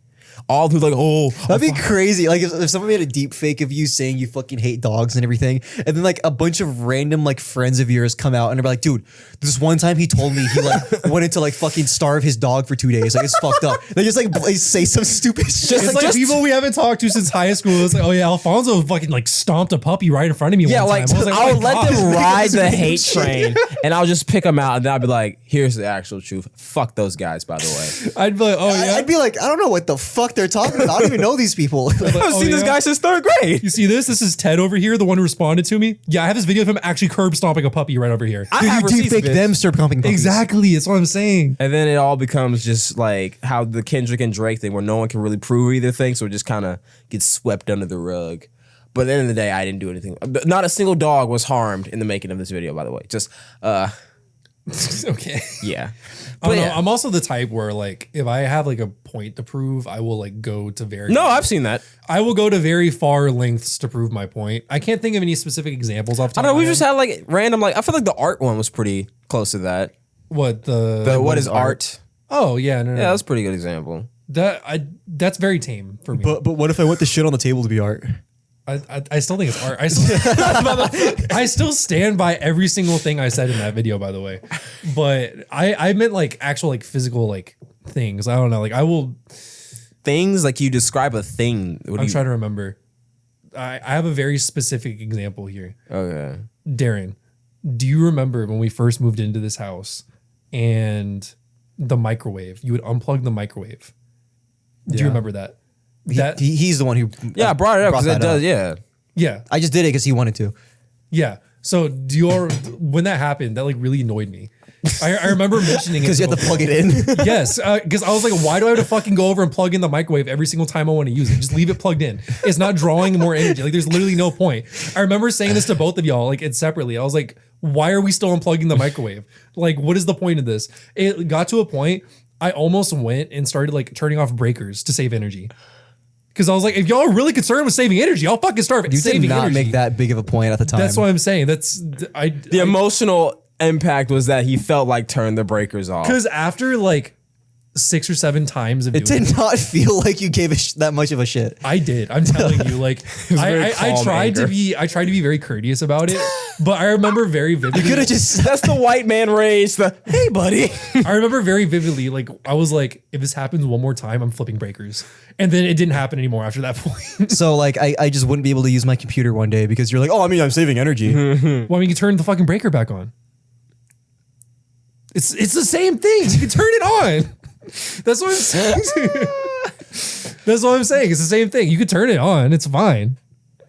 All who like, oh, That'd be crazy. Like if someone made a deep fake of you saying you fucking hate dogs and everything, and then like a bunch of random like friends of yours come out and they're like, dude, this one time he told me he like wanted to like fucking starve his dog for 2 days. Like, it's fucked up. They just like say some stupid shit. It's like people we haven't talked to since high school. It's like, oh yeah, Alfonso fucking like stomped a puppy right in front of me yeah, one like, time. I was like, I oh would my let God. them ride the hate train, and I'll just pick them out, and then I'll be like, here's the actual truth. Fuck those guys, by the way. I'd be like, oh yeah. I'd be like, I don't know what the fuck they're talking about. I don't even know these people. I've seen this guy since 3rd grade. You see this? This is Ted over here, the one who responded to me. Yeah, I have this video of him actually curb stomping a puppy right over here. I have you receipts, deep fake bitch. them start pumping puppies. Exactly. That's what I'm saying. And then it all becomes just like how the Kendrick and Drake thing, where no one can really prove either thing, so it just kind of gets swept under the rug. But at the end of the day, I didn't do anything. Not a single dog was harmed in the making of this video, by the way. Just, Okay. yeah. I don't know. yeah. I'm also the type where like if I have like a point to prove, I will like go to very No, I've seen that. I will go to very far lengths to prove my point. I can't think of any specific examples off the I top don't know. of We my just head. had like random, like, I feel like the art one was pretty close to that. What the The what is art? Oh yeah, no. Yeah, that's a pretty good example. That's very tame for me. But what if I want the shit on the table to be art? I still think it's art. I still stand by every single thing I said in that video, by the way. But I meant like actual like physical like things. I don't know. Like I will. Things like you describe a thing. I'm trying to remember. I have a very specific example here. Okay. Darren, do you remember when we first moved into this house and the microwave? You would unplug the microwave. Do you remember that? He's the one who Yeah, I brought it up because that it does. up. Yeah. Yeah. I just did it because he wanted to. Yeah. So when that happened, that like really annoyed me. I remember mentioning it Because you have to plug it in. Yes, because I was like, why do I have to fucking go over and plug in the microwave every single time I want to use it? Just leave it plugged in. It's not drawing more energy. Like there's literally no point. I remember saying this to both of y'all, like it separately. I was like, why are we still unplugging the microwave? Like, what is the point of this? It got to a point I almost went and started like turning off breakers to save energy. Because I was like, if y'all are really concerned with saving energy, I'll fucking start You saving did not energy. make that big of a point at the time. That's what I'm saying. The emotional impact was that he felt like turn the breakers off. Because after like 6 or 7 times of It doing did not feel like you gave that much of a shit. I did. I'm telling you, like very I calm tried anger. I tried to be very courteous about it, but I remember very vividly. You could have just. That's the white man rage. The hey, buddy. I remember very vividly, like I was like, if this happens one more time, I'm flipping breakers, and then it didn't happen anymore after that point. So like I just wouldn't be able to use my computer one day because you're like, oh, I mean, I'm saving energy. Well, I mean, you can turn the fucking breaker back on. It's the same thing. You can turn it on. That's what I'm saying. That's what I'm saying. It's the same thing. You could turn it on. It's fine.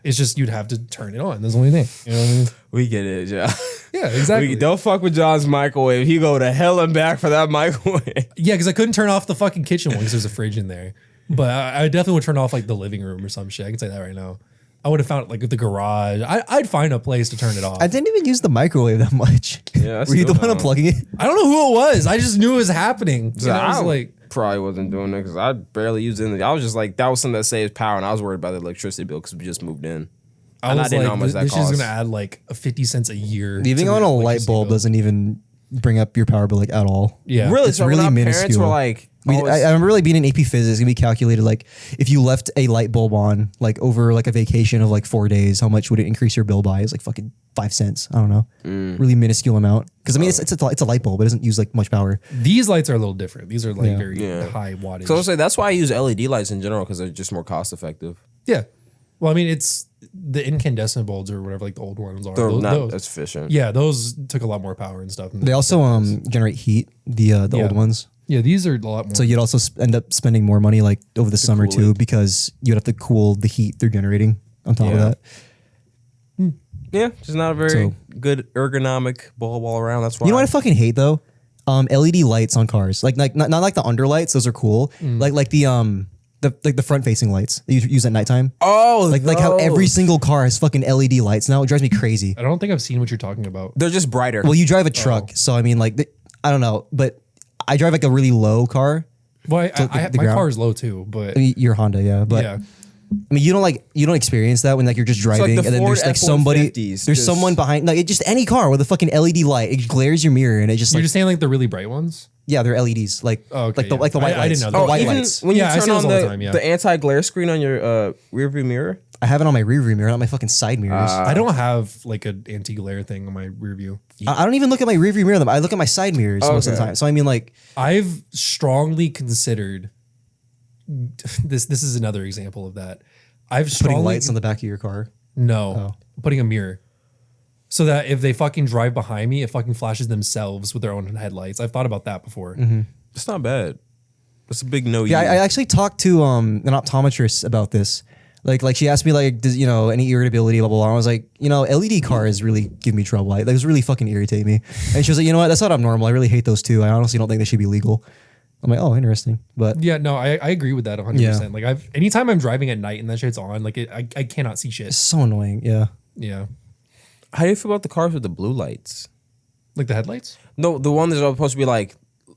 It's just you'd have to turn it on. That's the only thing. You know what I mean? We get it, John. Yeah, exactly. Don't fuck with John's microwave. He go to hell and back for that microwave. Yeah, because I couldn't turn off the fucking kitchen one because there's a fridge in there. But I definitely would turn off like the living room or some shit. I can say that right now. I would have found it like the garage. I'd find a place to turn it off. I didn't even use the microwave that much. Yeah, I Were you the still one don't. unplugging it? I don't know who it was. I just knew it was happening. So You know, I was I like, probably wasn't doing it because I barely used it. I was just like, that was something that saves power, and I was worried about the electricity bill because we just moved in. I And I was didn't know like, how much that this is costs. gonna add like 50 cents a year. Leaving to on the a light electricity bulb bill. doesn't even bring up your power bill like at all. Yeah, Really? It's So really when our parents minuscule. were like, I always- remember like being in AP Physics and we calculated like if you left a light bulb on like over like a vacation of like 4 days, how much would it increase your bill by? It's like fucking 5 cents. I don't know, really minuscule amount. Because I mean it's a light bulb. It doesn't use like much power. these lights are a little different. These are like Yeah. very Yeah. high wattage. so I was like, that's why I use LED lights in general because they're just more cost effective. yeah. Well, I mean, it's the incandescent bulbs or whatever, like the old ones are. They're Those, not those- as efficient. yeah, those took a lot more power and stuff. They also generate heat. The old ones. Yeah, these are a lot more. So you'd also end up spending more money like over the summer cool too it. because you'd have to cool the heat they're generating on top of Yeah. that. Yeah, just not a very So- good ergonomic bulb all around. That's why. You know what I fucking hate though? LED lights on cars. Like not like the underlights, those are cool. Like the front facing lights that you use at nighttime. Oh, Like how every those. single car has fucking LED lights now. It drives me crazy. I don't think I've seen what you're talking about. They're just brighter. Well, you drive a truck, so I mean like I don't know, but I drive like a really low car. Well, the my ground- car is low too, but I mean, your Honda, yeah, but yeah. I mean, you don't experience that when like you're just driving the and then Ford there's like somebody, F-150s, there's just- someone behind, like it just any car with a fucking LED light, it glares your mirror and it just You're like just saying like the really bright ones. yeah, they're LEDs like Oh, okay, like the yeah. white I didn't lights. know The that. white even lights. when you Yeah, I turn see those on all the time, yeah. the anti-glare screen on your rearview mirror. I have it on my rear view mirror, not my fucking side mirrors. I don't have like an anti-glare thing on my rear view. I don't even look at my rear view mirror. I look at my side mirrors most of the Okay. time. So I mean, like, I've strongly considered this. This is another example of that. I've putting strongly lights on the back of your car. no putting a mirror so that if they fucking drive behind me, it fucking flashes themselves with their own headlights. I've thought about that before. It's not bad. It's a big no. Yeah, I actually talked to an optometrist about this. Like she asked me like, does any irritability, blah blah blah. I was like, LED cars really give me trouble. Like, those really fucking irritate me. And she was like, you know what? That's not abnormal. I really hate those too. I honestly don't think they should be legal. I'm like, oh, interesting. But Yeah, no, I agree with that 100%. Yeah. Like anytime I'm driving at night and that shit's on, like I cannot see shit. it's so annoying. Yeah. Yeah. How do you feel about the cars with the blue lights? Like the headlights? No, the one that's supposed to be like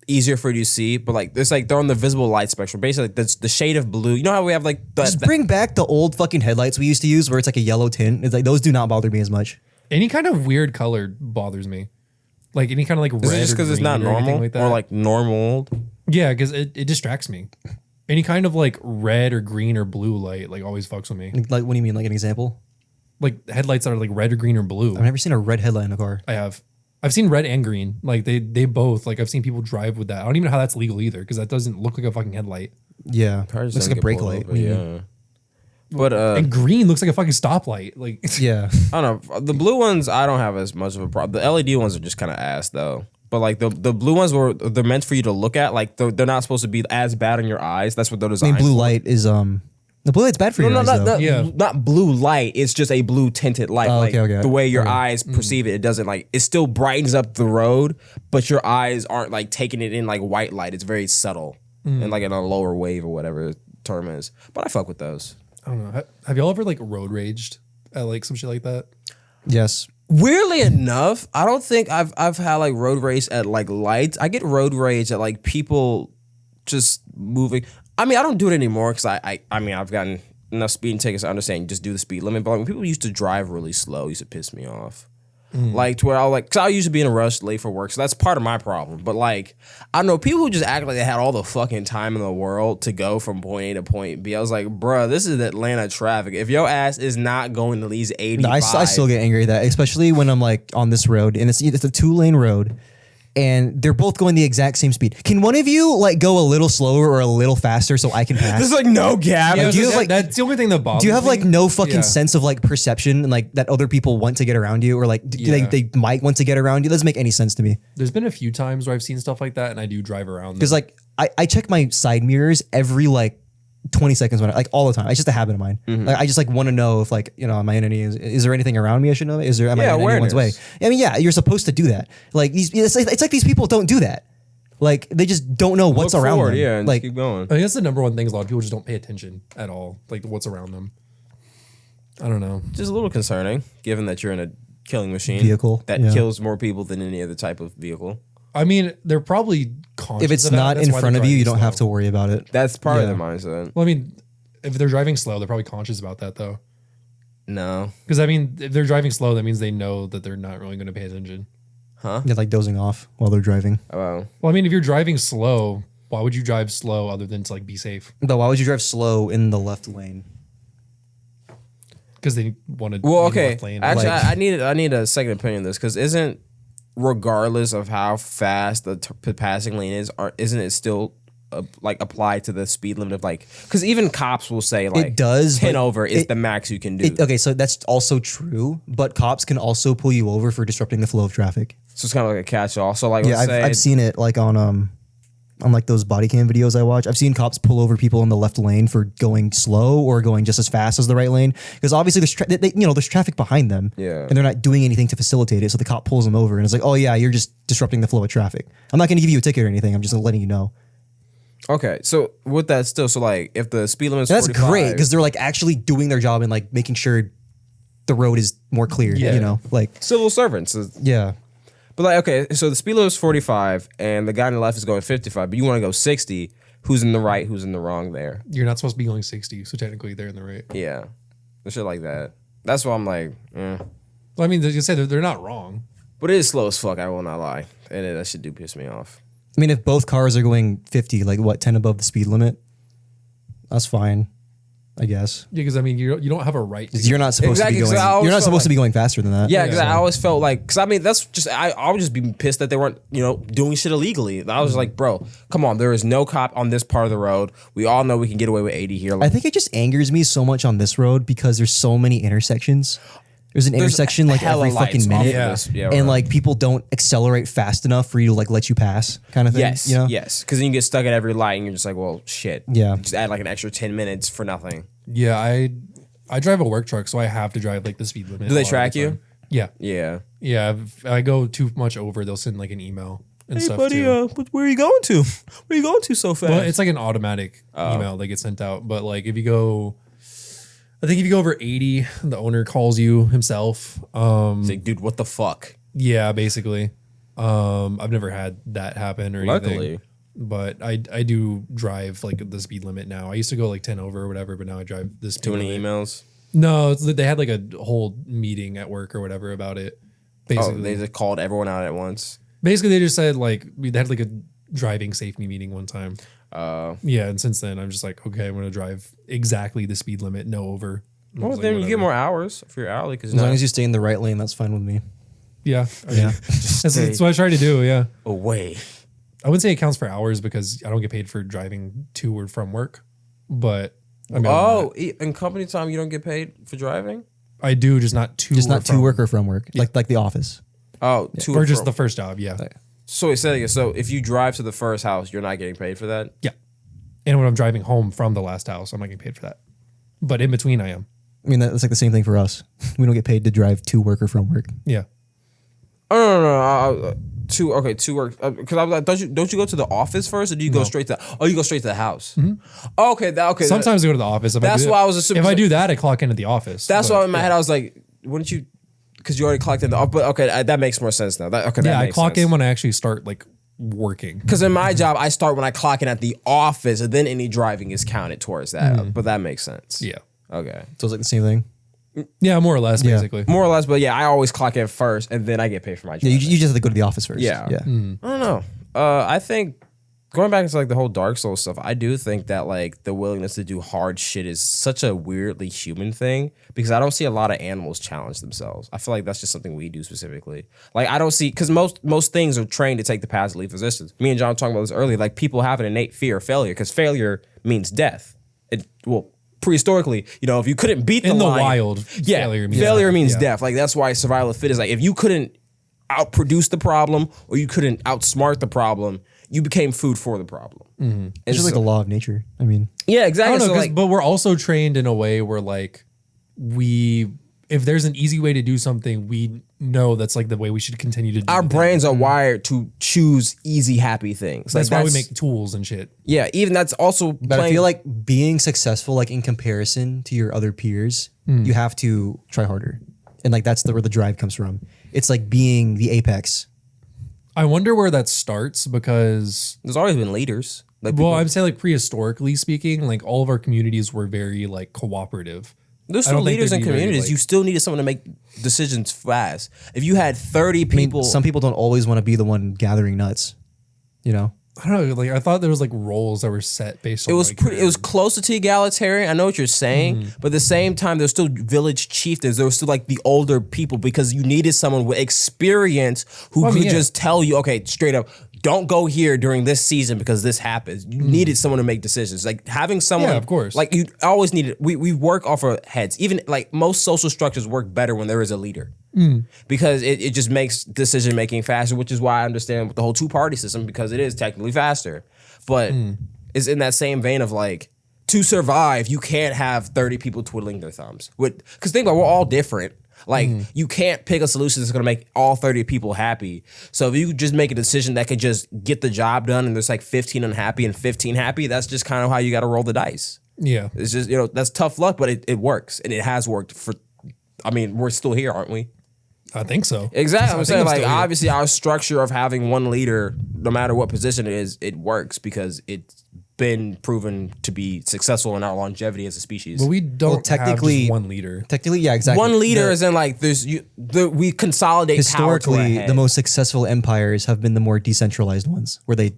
easier for you to see, but like it's like they're on the visible light spectrum. Basically, like that's the shade of blue. You know how we have like Just bring back the old fucking headlights we used to use where it's like a yellow tint. It's like those do not bother me as much. Any kind of weird color bothers me. Like any kind of like red Is it just or because it's green not or anything normal like that. or like normal? Yeah, because it distracts me. Any kind of like red or green or blue light like always fucks with me. Like, what do you mean? Like an example? Like headlights that are like red or green or blue. I've never seen a red headlight in a car. I have. I've seen red and green. Like they both. Like I've seen people drive with that. I don't even know how that's legal either because that doesn't look like a fucking headlight. Yeah. Cars Looks don't like a get brake pulled light. over, yeah. But And green looks like a fucking stoplight. Like Yeah. I don't know. The blue ones I don't have as much of a problem. The LED ones are just kind of ass though. But like the blue ones they're meant for you to look at. Like they're not supposed to be as bad on your eyes. That's what they're I designed. mean, blue for. light is the blue light's bad for your eyes though. Yeah. Not blue light. It's just a blue tinted light. Oh, like okay. the way your eyes perceive it, it doesn't like it still brightens up the road, but your eyes aren't like taking it in like white light. It's very subtle and like in a lower wave or whatever the term is. But I fuck with those. I don't know. Have y'all ever like road raged at like some shit like that? Yes. Weirdly enough, I don't think I've had like road rage at like lights. I get road rage at like people just moving. I mean, I don't do it anymore because I mean I've gotten enough speeding tickets to understand you just do the speed limit. But like, when people used to drive really slow, it used to piss me off. Like to where I like, cause I used to be in a rush, late for work, so that's part of my problem. But like, I don't know, people who just act like they had all the fucking time in the world to go from point A to point B. I was like, bruh, this is Atlanta traffic. If your ass is not going at least 85, No, I still get angry at that, especially when I'm like on this road and it's a 2-lane road and they're both going the exact same speed. Can one of you like go a little slower or a little faster so I can pass? There's like no gap. Yeah, do you have, like- that's the only thing that bothers me. Do you have like no fucking Yeah. sense of like perception and like that other people want to get around you or like do Yeah. they might want to get around you? Doesn't make any sense to me. There's been a few times where I've seen stuff like that and I do drive around them. Because like I check my side mirrors every like 20 seconds when like all the time. It's just a habit of mine. Like I just like want to know if like am I in any is there anything around me I should know? Am I in anyone's way? awareness. I mean, yeah, you're supposed to do that. Like it's like these people don't do that. Like they just don't know what's Look around forward, them. yeah, and like just keep going. I think that's the number one thing is a lot of people just don't pay attention at all, like what's around them. I don't know. Just a little concerning, given that you're in a killing machine Vehicle, that yeah. kills more people than any other type of vehicle. I mean, they're probably conscious if it's of that. not That's in why front they're of you, you driving don't have to slow. worry about it. That's part of Yeah. their mindset. Well, I mean, if they're driving slow, they're probably conscious about that though. No. Because I mean, if they're driving slow, that means they know that they're not really going to pay attention. Huh? They're like dozing off while they're driving. Oh. Well, I mean, if you're driving slow, why would you drive slow other than to like be safe? But why would you drive slow in the left lane? Because they want to. Well, okay. Lane. Actually, Like- I need a second opinion on this because isn't regardless of how fast the passing lane is, isn't it still like applied to the speed limit of like? Because even cops will say like It does, 10 but over is it- the max you can do. Okay, so that's also true, but cops can also pull you over for disrupting the flow of traffic. So it's kind of like a catch-all. So like, Yeah, let's say I've seen it like on like those body cam videos I watch. I've seen cops pull over people in the left lane for going slow or going just as fast as the right lane because obviously there's traffic behind them. Yeah. And they're not doing anything to facilitate it. So the cop pulls them over and it's like, oh yeah, you're just disrupting the flow of traffic. I'm not going to give you a ticket or anything. I'm just letting you know. Okay, so with that still, so like if the speed limit is And that's 45, great because they're like actually doing their job and like making sure the road is more clear. Yeah. You know, like civil servants. yeah. But like, okay, so the speed limit is 45 and the guy on the left is going 55, but you want to go 60. Who's in the right? Who's in the wrong there? You're not supposed to be going 60, so technically they're in the right. Yeah, the shit like that. That's why I'm like, Well, I mean, like you said, they're not wrong. but it is slow as fuck. I will not lie, and that shit do piss me off. I mean, if both cars are going 50, like what, 10 above the speed limit, that's fine, I guess. Yeah, because I mean, you don't have a right. To You're not supposed Exactly, to 'cause be I going. always You're not felt supposed to like- be going faster than that. Yeah, because Yeah. I always felt like, because I mean, that's just, I would just be pissed that they weren't, doing shit illegally. I was like, bro, come on, there is no cop on this part of the road. We all know we can get away with 80 here. I think it just angers me so much on this road because there's so many intersections. There's an intersection like hella every lights fucking off minute, of this. Yeah, and right. like people don't accelerate fast enough for you to like let you pass, kind of thing. Yes, you know? yes, because then you get stuck at every light and you're just like, well, shit. Yeah. Just add like an extra 10 minutes for nothing. Yeah, I drive a work truck, so I have to drive like the speed limit. Do they a lot of track the you? time. Yeah, Yeah. yeah. If I go too much over, they'll send like an email and stuff too. Where are you going to? Where are you going to so fast? Well, it's like an automatic email that gets sent out. But like if you go, I think if you go over 80, the owner calls you himself. It's like, dude, what the fuck? Yeah, basically. I've never had that happen or anything. Luckily. But I do drive like the speed limit now. I used to go like 10 over or whatever, but now I drive the speed Too many limit. emails? No, it's, they had like a whole meeting at work or whatever about it. Oh, Basically, they just called everyone out at once. basically they just said like we had like a driving safety meeting one time. Yeah, and since then I'm just like, okay, I'm gonna drive exactly the speed limit, no over. And I Well, was like, then you get whatever. more hours for your hourly. Because As long as you stay in the right lane, that's fine with me. Yeah, I mean, Yeah. that's what I try to do. Yeah, away. I wouldn't say it counts for hours because I don't get paid for driving to or from work, but I mean, In company time, you don't get paid for driving? I do, just not to Just or not to from. work or from work, like the office. Oh, to or and just from. the first job. Yeah, So it said, so if you drive to the first house, you're not getting paid for that? yeah. And when I'm driving home from the last house, I'm not getting paid for that. But in between, I am. I mean, that's like the same thing for us. We don't get paid to drive to work or from work. Yeah. Oh, no. To work. Because I was like, don't you go to the office first, or do you go straight to? Oh, you go straight to the house. Oh, okay, okay. Sometimes I go to the office. If That's I do why that- I was assuming- If I do that, I clock in at the office. That's But, why in my head I was like, wouldn't you? Because you already clocked in the. But okay, that makes more sense now. That Yeah, I makes clock sense. in when I actually start like working. Because in my job, I start when I clock in at the office, and then any driving is counted towards that. But that makes sense. Yeah. Okay. So it's like the same thing. Yeah, more or less, Yeah. basically. More or less, but yeah, I always clock in first, and then I get paid for my job. Yeah, you just have to go to the office first. Yeah. Yeah. I don't know. I think going back to like the whole Dark Souls stuff, I do think that like the willingness to do hard shit is such a weirdly human thing because I don't see a lot of animals challenge themselves. I feel like that's just something we do specifically. Like I don't see because most things are trained to take the path of least resistance. Me and John were talking about this earlier. Like people have an innate fear of failure because failure means death. Prehistorically, if you couldn't beat In the lion- wild, failure means death. death. Like that's why survival of the fittest. Like if you couldn't outproduce the problem or you couldn't outsmart the problem, you became food for the problem. And It's just like so- the law of nature. I mean, yeah, I exactly. don't know, So, 'cause- like, but we're also trained in a way where like if there's an easy way to do something, we know that's like the way we should continue to do our it. brains are wired to choose easy, happy things. That's Like, why we make tools and shit. Yeah, even that's also. but I feel like being successful, like in comparison to your other peers, you have to try harder, and like that's where the drive comes from. It's like being the apex. I wonder where that starts because there's always been leaders. Like well, people- I'd say like prehistorically speaking, like all of our communities were very like cooperative. There's I still don't think leaders they'd in be very, communities. like- You still needed someone to make decisions fast. If you had 30 I mean, people, some people don't always want to be the one gathering nuts. You know, I don't know. Like I thought there was like roles that were set based on. it was like, pretty. It was closer to egalitarian. I know what you're saying, Mm-hmm. but at the same time, there's still village chieftains. There was still like the older people because you needed someone with experience who Well, I mean, could yeah. just tell you, okay, straight up, don't go here during this season because this happens. You needed someone to make decisions. Like having someone, Mm. Yeah, of course. Like you always needed. We work off of heads. Even like most social structures work better when there is a leader. Because it just makes decision making faster, which is why I understand the whole 2-party system because it is technically faster. But it's in that same vein of like, to survive, you can't have 30 people twiddling their thumbs. Because think about it, we're all different. Like you can't pick a solution that's gonna make all 30 people happy. So if you just make a decision that could just get the job done and there's like 15 unhappy and 15 happy, that's just kind of how you gotta roll the dice. Yeah. It's just, that's tough luck, but it works. And it has worked for, I mean, we're still here, aren't we? I think so. Exactly. I'm think saying, I'm like, still here. obviously, our structure of having one leader, no matter what position it is, it works because it's been proven to be successful in our longevity as a species. But we don't technically- have just one leader. technically, yeah, exactly. One leader The- is in like we consolidate power to our historically, head. the most successful empires have been the more decentralized ones, where they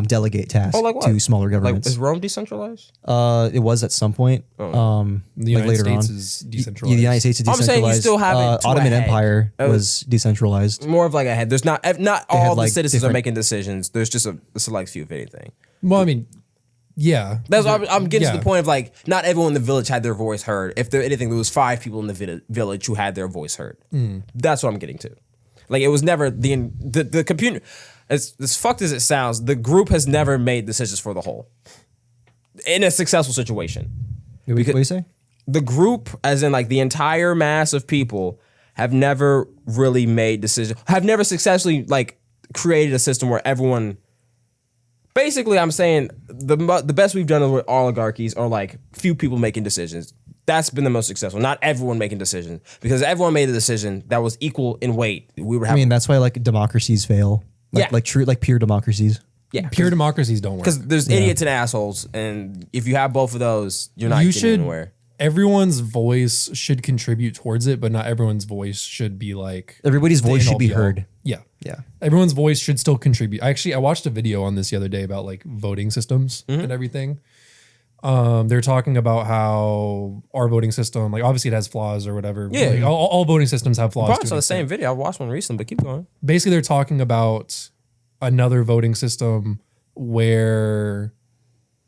delegate tasks Oh, like what? to smaller Like, governments. is Rome decentralized? It was at some point. The like United later States on. is Yeah, decentralized. the United States is I'm decentralized. saying you still have it to a Ottoman head. Empire was decentralized. More of like a head. There's not all had, the like, citizens are different- making decisions. There's just a select few, if anything. Well, I mean, yeah. That's what I'm getting to Yeah. the point of like, not everyone in the village had their voice heard. If there anything, there was 5 people in the village who had their voice heard. That's what I'm getting to. Like it was never the computer. As fucked as it sounds, the group has never made decisions for the whole in a successful situation. What do you say? The group, as in like the entire mass of people, have never really made decisions. Have never successfully like created a system where everyone. Basically, I'm saying the best we've done with oligarchies are like few people making decisions. That's been the most successful. Not everyone making decisions, because if everyone made a decision that was equal in weight, we would have. I mean, that's why like democracies fail. Like, Yeah. like true, like pure democracies. yeah, Pure democracies don't work. because there's idiots and assholes, and if you have both of those, you're not You getting should. anywhere. Everyone's voice should contribute towards it, but not everyone's voice should be like. Everybody's the voice end all should be be all. heard. Yeah. Yeah. Everyone's voice should still contribute. I watched a video on this the other day about like voting systems and everything. They're talking about how our voting system, like obviously it has flaws or whatever. Yeah. Like, all voting systems have flaws. Probably to saw an the extent. same video. I watched one recently, but keep going. Basically, they're talking about another voting system where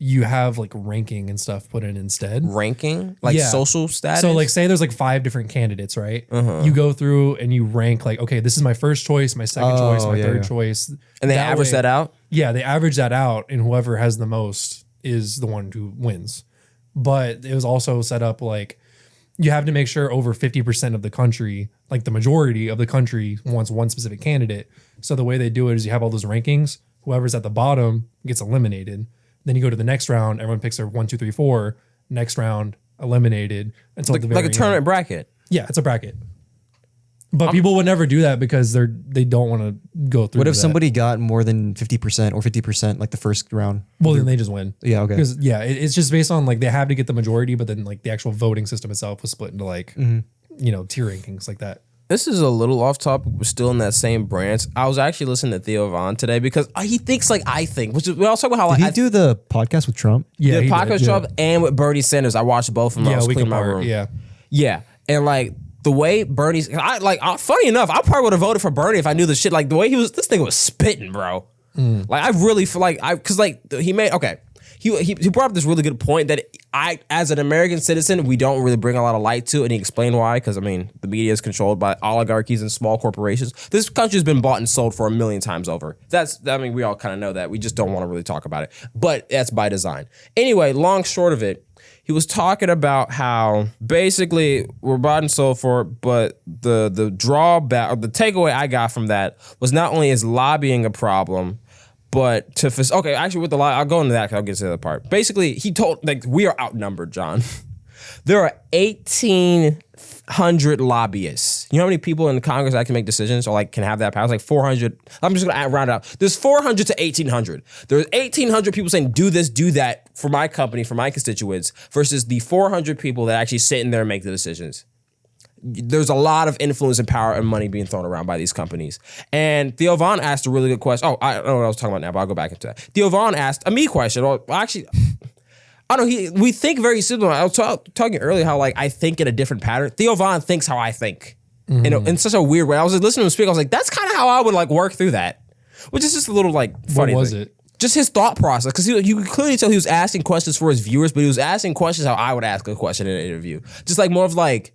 you have like ranking and stuff put in instead. Ranking, like Yeah. social status. So like say there's like 5 different candidates, right? You go through and you rank like, okay, this is my first choice, my second choice, my yeah, third yeah. choice. and they average way- that out. Yeah, they average that out, and whoever has the most is the one who wins. But it was also set up like you have to make sure over 50% of the country, like the majority of the country, wants one specific candidate. So the way they do it is you have all those rankings. Whoever's at the bottom gets eliminated. Then you go to the next round. Everyone picks their 1, 2, 3, 4. Next round eliminated until the very Like a end. tournament bracket. Yeah, it's a bracket. But people would never do that because they don't want to go through. What if that. somebody got more than 50% or 50% like the first round? Well, then they just win. Yeah, okay. Because it's just based on like they have to get the majority, but then like the actual voting system itself was split into like tier rankings like that. This is a little off topic, but still in that same branch. I was actually listening to Theo Von today because he thinks like I think, which is we also talk about how Did like he do the podcast with Trump? Yeah, the he podcast did, Trump and with Bernie Sanders. I watched both of them. I Yeah, was we cleaning my compare. room. Yeah, Yeah, and like the way Bernie's, funny enough, I probably would have voted for Bernie if I knew the shit. Like the way this thing was spitting, bro. Like I really feel like because like he made He brought up this really good point that I, as an American citizen, we don't really bring a lot of light to, and he explained why. Because I mean, the media is controlled by oligarchies and small corporations. This country has been bought and sold for 1 million times over. We all kind of know that. We just don't want to really talk about it, but that's by design. Anyway, long short of it, he was talking about how basically we're bought and sold for, but the drawback or the takeaway I got from that was not only is lobbying a problem, but actually with the lie, I'll go into that because I'll get to the other part. Basically, he told, like, we are outnumbered, John. There are 18 400 lobbyists. You know how many people in Congress that can make decisions or like can have that power? It's like 400. I'm just gonna round it out. There's 400 to 1,800. There's 1,800 people saying do this, do that for my company, for my constituents, versus the 400 people that actually sit in there and make the decisions. There's a lot of influence and power and money being thrown around by these companies. And Theo Von asked a really good question. Oh, I don't know what I was talking about now, but I'll go back into that. Theo Von asked a me question. Well, actually, I don't know. We think very similar. I was talking earlier how like I think in a different pattern. Theo Von thinks how I think in such a weird way. I was like, listening to him speak. I was like, that's kind of how I would like work through that, which is just a little like funny. What was thing. it? Just his thought process, because you could clearly tell he was asking questions for his viewers, but he was asking questions how I would ask a question in an interview. Just like more of like,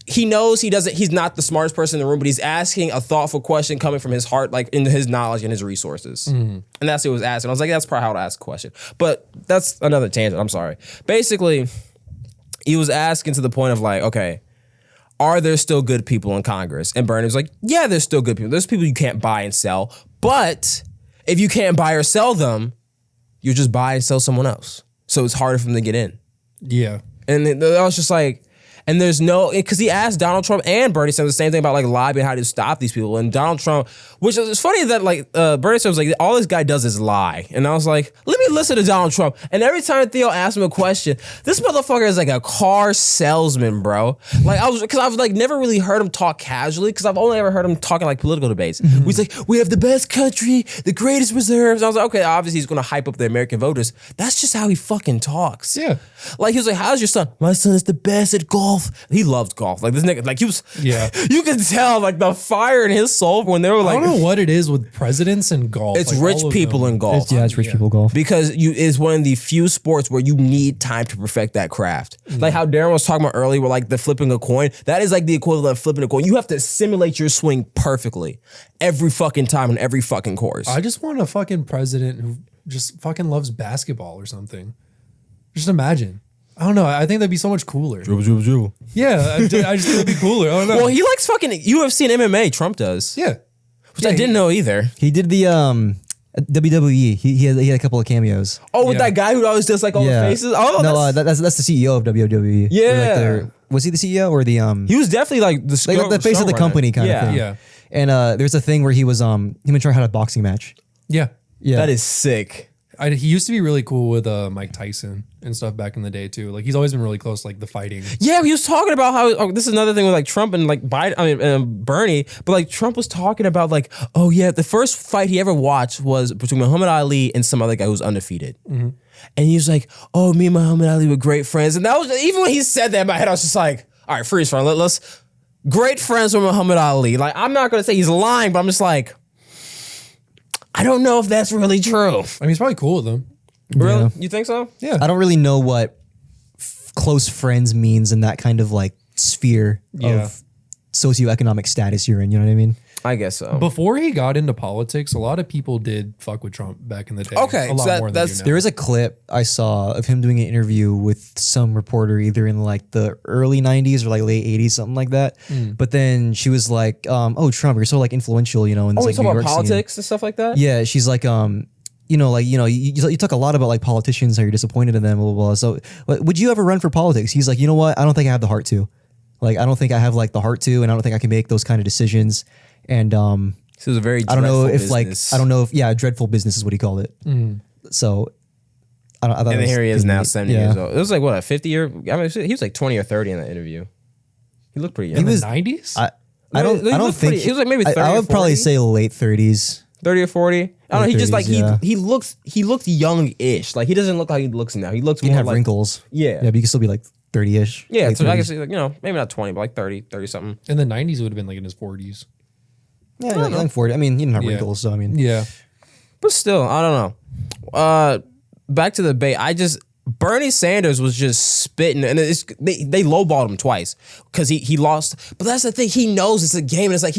he knows he's not the smartest person in the room, but he's asking a thoughtful question coming from his heart, like into his knowledge and his resources. And that's what he was asking. I was like, that's probably how to ask a question. But that's another tangent. I'm sorry. Basically, he was asking to the point of like, okay, are there still good people in Congress? And Bernie was like, yeah, there's still good people. There's people you can't buy and sell. But if you can't buy or sell them, you just buy and sell someone else. So it's harder for them to get in. Yeah. And I was just like, and there's no, because he asked Donald Trump and Bernie Sanders the same thing about like lobbying, how to stop these people. And Donald Trump, which is funny that like Bernie Sanders was like, all this guy does is lie. And I was like, let me listen to Donald Trump. And every time Theo asked him a question, this motherfucker is like a car salesman, bro. Like because I've like never really heard him talk casually, because I've only ever heard him talking like political debates. He's like, we have the best country, the greatest reserves. I was like, okay, obviously he's gonna hype up the American voters. That's just how he fucking talks. Yeah. Like he was like, how's your son? My son is the best at golf. He loved golf. Like this nigga, like he was, Yeah. You could tell like the fire in his soul when they were like, I don't know what it is with presidents and golf. it's like, rich all of people them. in golf. It's rich people golf. Because it's one of the few sports where you need time to perfect that craft. Like how Darren was talking about earlier, where like the flipping a coin, that is like the equivalent of flipping a coin. You have to simulate your swing perfectly every fucking time on every fucking course. I just want a fucking president who just fucking loves basketball or something. Just imagine. I don't know. I think that'd be so much cooler. Yeah, I just think it'd be cooler. I don't know. Well, he likes fucking UFC and MMA. Trump does. Yeah. Which I didn't know either. He did the WWE. He had a couple of cameos. Oh, with Yeah. that guy who always does like all the faces. Oh, no, that's the CEO of WWE. Yeah. Was he the CEO or the he was definitely like the the face of the showrunner. company kind of thing? Yeah. And there's a thing where he was him and Trump had a boxing match. Yeah. Yeah, That is sick. He used to be really cool with Mike Tyson and stuff back in the day too. Like he's always been really close, like the fighting. Yeah, he was talking about how this is another thing with like Trump and like Biden. I mean Bernie, but like Trump was talking about like, oh yeah, the first fight he ever watched was between Muhammad Ali and some other guy who was undefeated. And he was like, oh, me and Muhammad Ali were great friends. And that was even when he said that in my head, I was just like, all right, freeze front. Let's great friends with Muhammad Ali. Like I'm not gonna say he's lying, but I'm just like, I don't know if that's really true. I mean, he's probably cool with them. Really? Yeah. You think so? Yeah. I don't really know what close friends means in that kind of like sphere Yeah. of socioeconomic status you're in. You know what I mean? I guess so. Before he got into politics, a lot of people did fuck with Trump back in the day. Okay, a lot so more than that's- they do now. There is a clip I saw of him doing an interview with some reporter either in like the early 90s or like late 80s, something like that. But then she was like, oh, Trump, you're so like influential, you know, in this oh, like you talking New about York scene." politics and stuff like that? Yeah, she's like, you talk a lot about like politicians, how you're disappointed in them, blah, blah, blah. So would you ever run for politics? He's like, you know what? I don't think I have the heart to. Like, I don't think I have like the heart to, and I don't think I can make those kind of decisions. And So it was a very I don't know if business. dreadful business is what he called it. So I thought And then it was here he is pretty now, neat. 70 years old. It was like what, a 50-year? I mean, he was like 20 or 30 in that interview. He looked pretty young. in the was- 90s? I don't He think looked pretty- he was like maybe 30 I or would probably 40. say late 30s. 30 or 40. I don't know. He just like 30s, yeah. he looks young-ish. Like he doesn't look how he looks now. He looks You more can have like wrinkles. Yeah. but you can still be like 30-ish. yeah. late So I 30s. guess like, maybe not 20, but like 30 something. in the 90s, it would have been like in his 40s. Yeah, young 40. I mean, he didn't have Yeah. wrinkles, so I mean, Yeah. But still, I don't know. Back to the debate. Bernie Sanders was just spitting, and they lowballed him twice because he lost. But that's the thing. He knows it's a game, and it's like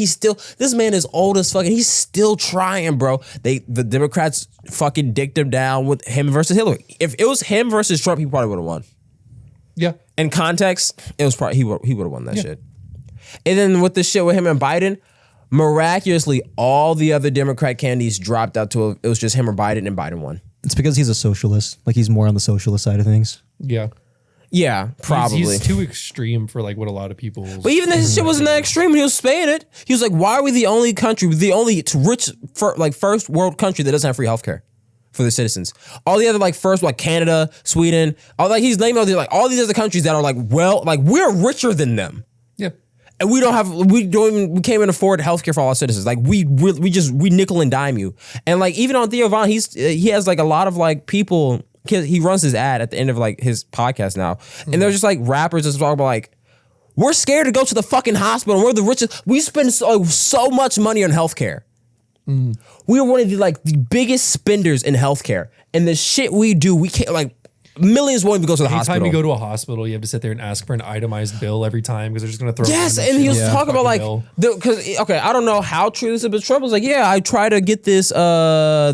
this man is old as fucking. He's still trying, bro. The Democrats fucking dicked him down with him versus Hillary. If it was him versus Trump, he probably would have won. Yeah. In context, it was probably he would have won that shit. And then with the shit with him and Biden, miraculously, all the other Democrat candidates dropped out to it was just him or Biden, and Biden won. it's because he's a socialist. Like he's more on the socialist side of things. Yeah. Yeah, probably. He's too extreme for like what a lot of people. But even this shit wasn't that extreme when he was saying it. He was like, why are we the only country, the only rich, first world country that doesn't have free healthcare for their citizens? All the other like first, like Canada, Sweden, he's naming all these other countries that are like, well, like we're richer than them. Yeah. And we can't even afford healthcare for all our citizens. Like we nickel and dime you. And like even on Theo Von, he has like a lot of like people. He runs his ad at the end of like his podcast now, and they're just like rappers just talking about like, we're scared to go to the fucking hospital. We're the richest. We spend so much money on healthcare. We are one of the biggest spenders in healthcare, and the shit we do, we can't like. Millions won't even go to the hospital. Anytime you go to a hospital, you have to sit there and ask for an itemized bill every time because they're just going to throw. Yes, and he was talking about like because I don't know how true this is, but Trump was like, yeah, I try to get this the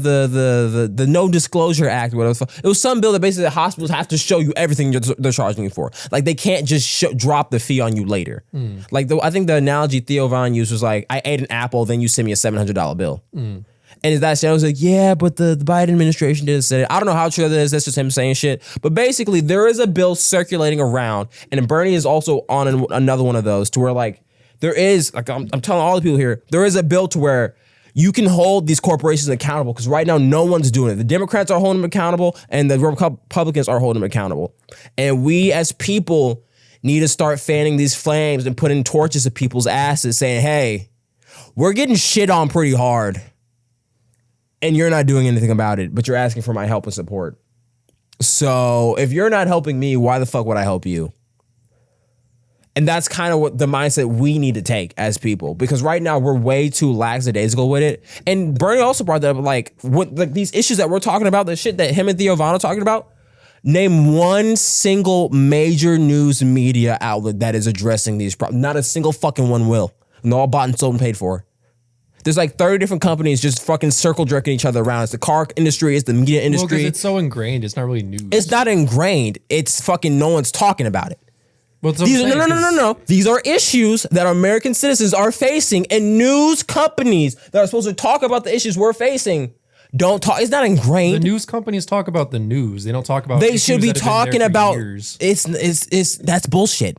No Disclosure Act, whatever. It was some bill that basically the hospitals have to show you everything they're charging you for. Like they can't just drop the fee on you later. Like I think the analogy Theo Von used was like, I ate an apple, then you send me a $700 bill. And that shit, I was like, yeah, but the Biden administration didn't say it. I don't know how true that is. That's just him saying shit. But basically, there is a bill circulating around, and Bernie is also on another one of those to where like there is like I'm telling all the people here, there is a bill to where you can hold these corporations accountable because right now no one's doing it. The Democrats are holding them accountable, and the Republicans are holding them accountable. And we as people need to start fanning these flames and putting torches at people's asses, saying, "Hey, we're getting shit on pretty hard." And you're not doing anything about it, but you're asking for my help and support. So if you're not helping me, why the fuck would I help you? And that's kind of what the mindset we need to take as people, because right now we're way too lackadaisical with it. And Bernie also brought that up, like these issues that we're talking about, the shit that him and Theo Von are talking about. Name one single major news media outlet that is addressing these problems. Not a single fucking one will. And they're all bought and sold and paid for. There's like 30 different companies just fucking circle jerking each other around. It's the car industry, it's the media industry. Well, because it's so ingrained, it's not really news. It's not ingrained. It's fucking no one's talking about it. Well, no. These are issues that American citizens are facing, and news companies that are supposed to talk about the issues we're facing don't talk. It's not ingrained. The news companies talk about the news. They don't talk about. They should be talking about. Years. It's that's bullshit.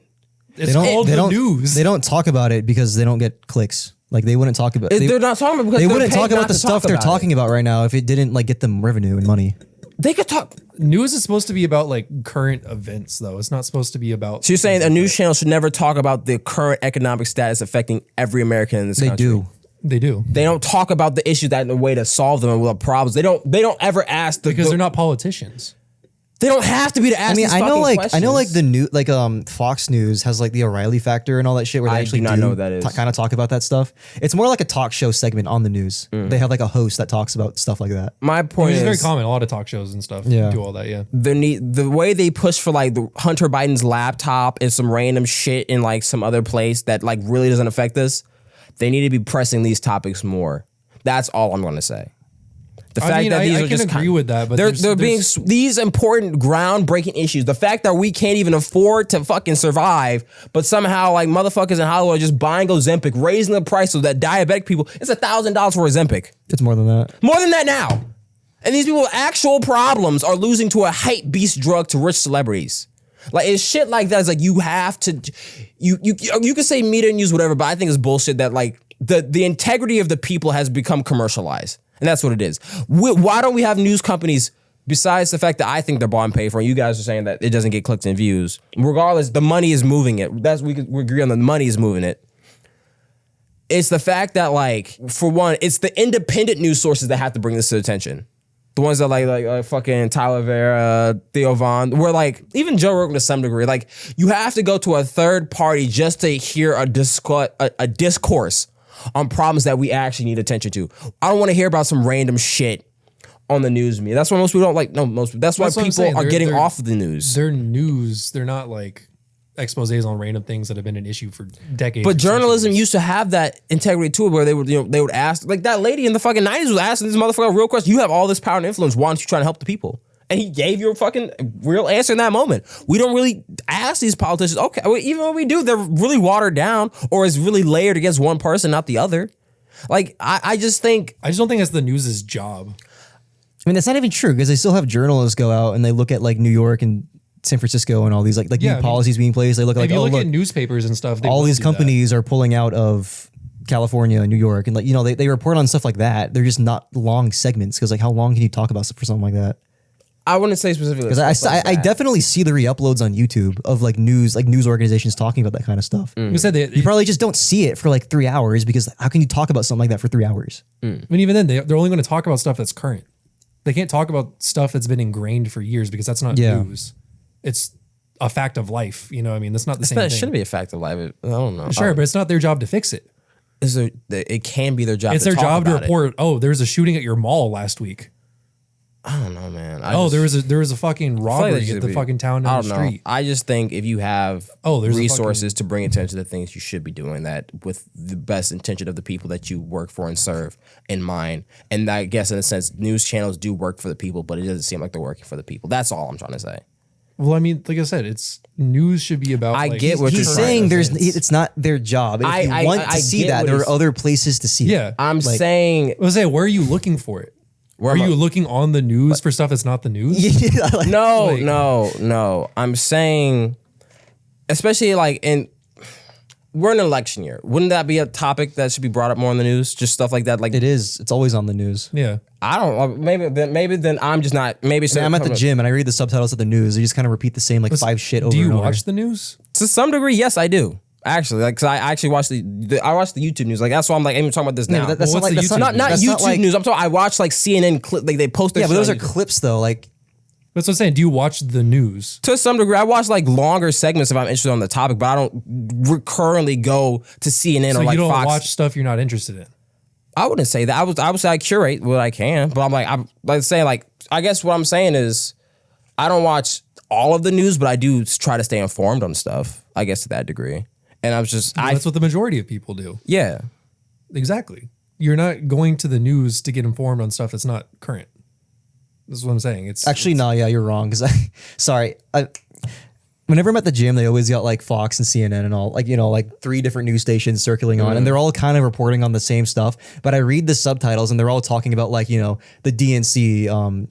It's all the news. They don't talk about it because they don't get clicks. Like they wouldn't talk about. They're not talking about because they wouldn't talk about the stuff they're talking about right now if it didn't like get them revenue and money. They could talk. News is supposed to be about like current events, though. It's not supposed to be about. So you're saying a news channel should never talk about the current economic status affecting every American in this country? They do. They don't talk about the issues that in a way to solve them and the problems. They don't ever ask because they're not politicians. They don't have to be to ask. I know the new Fox News has like the O'Reilly factor and all that shit where they actually know what that is. Kind of talk about that stuff. It's more like a talk show segment on the news. They have like a host that talks about stuff like that. My point is very common. A lot of talk shows and stuff do all that. Yeah. The way they push for like the Hunter Biden's laptop and some random shit in like some other place that like really doesn't affect us. They need to be pressing these topics more. That's all I'm going to say. The fact that these I are can just agree with that, but they're being these important groundbreaking issues. The fact that we can't even afford to fucking survive, but somehow like motherfuckers in Hollywood are just buying Ozempic, raising the price so that diabetic people, it's $1,000 for Ozempic. It's more than that. More than that now. And these people with actual problems are losing to a hype beast drug to rich celebrities. Like it's shit like that. It's like you have to, you can say media news, whatever, but I think it's bullshit that like the integrity of the people has become commercialized. And that's what it is. Why don't we have news companies, besides the fact that I think they're bought and paid for, and you guys are saying that it doesn't get clicks and views. Regardless, the money is moving it. We agree on the money is moving it. It's the fact that, like, for one, it's the independent news sources that have to bring this to attention. The ones that like fucking Tyler Vera, Theo Von, where like, even Joe Rogan to some degree, like, you have to go to a third party just to hear a discourse on problems that we actually need attention to. I don't want to hear about some random shit on the news media. That's why most people don't like. That's why people are getting off of the news. They're news. They're not like exposés on random things that have been an issue for decades. But journalism used to have that integrity to it, where they would ask, like that lady in the fucking 90s was asking this motherfucker a real question. You have all this power and influence. Why aren't you trying to help the people? And he gave you a fucking real answer in that moment. We don't really ask these politicians, okay, even when we do, they're really watered down or is really layered against one person, not the other. Like, I just don't think that's the news's job. I mean, that's not even true because they still have journalists go out and they look at like New York and San Francisco and all these like Yeah, I new mean, policies being placed. They look like, if you oh, look look, at newspapers and stuff, they all will these do companies are pulling out of California and New York, and like, you know, they report on stuff like that. They're just not long segments, because like, how long can you talk about for something like that? I wouldn't say specifically. Because I definitely see the re-uploads on YouTube of like news organizations talking about that kind of stuff. that. You said You probably just don't see it for like 3 hours, because how can you talk about something like that for 3 hours? I mean, even then, they're only going to talk about stuff that's current. They can't talk about stuff that's been ingrained for years, because that's not news. It's a fact of life. You know what I mean? That's not the same thing. It shouldn't be a fact of life. I don't know. Sure, but it's not their job to fix it. It can be their job. It's to their talk job to about report, oh, there was a shooting at your mall last week. I don't know, man. There was a fucking robbery at the fucking town down the street. I just think if you have there's a resources to bring attention to things, you should be doing that with the best intention of the people that you work for and serve in mind. And I guess in a sense, news channels do work for the people, but it doesn't seem like they're working for the people. That's all I'm trying to say. Well, I mean, like I said, it's news should be about. I like, get what He's you're saying trying it's not their job. And if you want to see get that, what there he's- are other places to see it. Yeah, I'm saying, I was saying, where are you looking for it? Where Are am I- you looking on the news for stuff that's not the news? Yeah, like, no, Like- no. I'm saying, especially like we're in an election year. Wouldn't that be a topic that should be brought up more in the news? Just stuff like that. Like it is. It's always on the news. Yeah. I don't. Maybe then I'm just not. Maybe I mean, I'm at the gym and I read the subtitles of the news. They just kind of repeat the same like 5 shit over Do you and over. watch the news? To some degree, yes, I do. Actually, like, cause I actually watch I watch the YouTube news. Like, that's why I'm like, I'm even talking about this now. That's Well, not like what's the that's YouTube not, not that's YouTube like, news. I'm talking. I watch like CNN clip. Like they post their Yeah, but shit those on are YouTube. clips though. Like That's what I'm saying. Do you watch the news? To some degree, I watch like longer segments if I'm interested on the topic, but I don't currently go to CNN So or like you don't Fox. watch stuff you're not interested in. I wouldn't say that. I would say I curate what I can, but I'm saying like I guess what I'm saying is I don't watch all of the news, but I do try to stay informed on stuff. I guess to that degree, and That's what the majority of people do. yeah. Exactly. You're not going to the news to get informed on stuff that's not current. This is what I'm saying. It's actually, no, yeah, you're wrong. Because whenever I'm at the gym, they always got like Fox and CNN and all, like, you know, like 3 different news stations circling on, and they're all kind of reporting on the same stuff. But I read the subtitles and they're all talking about like, you know, the DNC,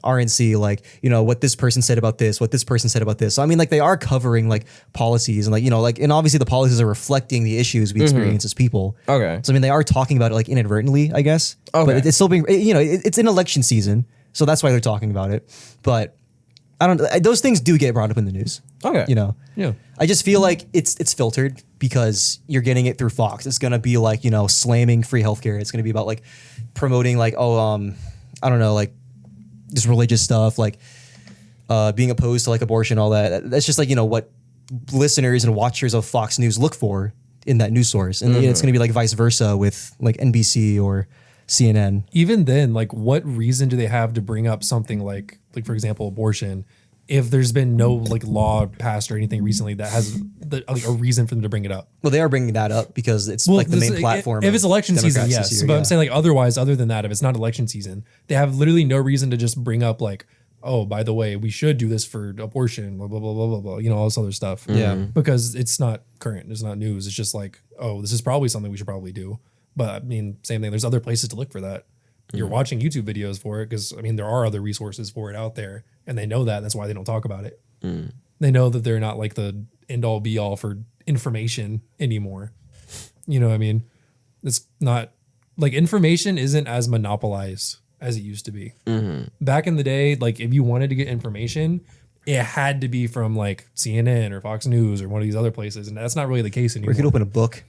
RNC, like, you know, what this person said about this, what this person said about this. So I mean, like they are covering like policies and like, you know, like, and obviously the policies are reflecting the issues we experience as people. Okay. So I mean, they are talking about it like inadvertently, I guess. Okay. But it's still being, you know, it's an election season, so that's why they're talking about it. But I don't. Those things do get brought up in the news. Okay. You know. Yeah. I just feel like it's filtered because you're getting it through Fox. It's gonna be like, you know, slamming free healthcare. It's gonna be about like promoting like I don't know, like just religious stuff, like being opposed to like abortion, all that. That's just like, you know, what listeners and watchers of Fox News look for in that news source, and it's gonna be like vice versa with like NBC or CNN. Even then, like, what reason do they have to bring up something like for example, abortion, if there's been no like law passed or anything recently that has a reason for them to bring it up? Well, they are bringing that up because it's like the main platform. If it's election season, Democrats yes. this year, But yeah. I'm saying like otherwise, other than that, if it's not election season, they have literally no reason to just bring up like, oh, by the way, we should do this for abortion, blah, blah, blah, blah, blah, blah, you know, all this other stuff. Yeah. Because it's not current. It's not news. It's just like, oh, this is probably something we should probably do. But I mean, same thing. There's other places to look for that. You're watching YouTube videos for it because, I mean, there are other resources for it out there, and they know that. That's why they don't talk about it. They know that they're not like the end all be all for information anymore. You know what I mean? It's not like information isn't as monopolized as it used to be. Back in the day, like if you wanted to get information, it had to be from like CNN or Fox News or one of these other places, and that's not really the case anymore. Or you could open a book.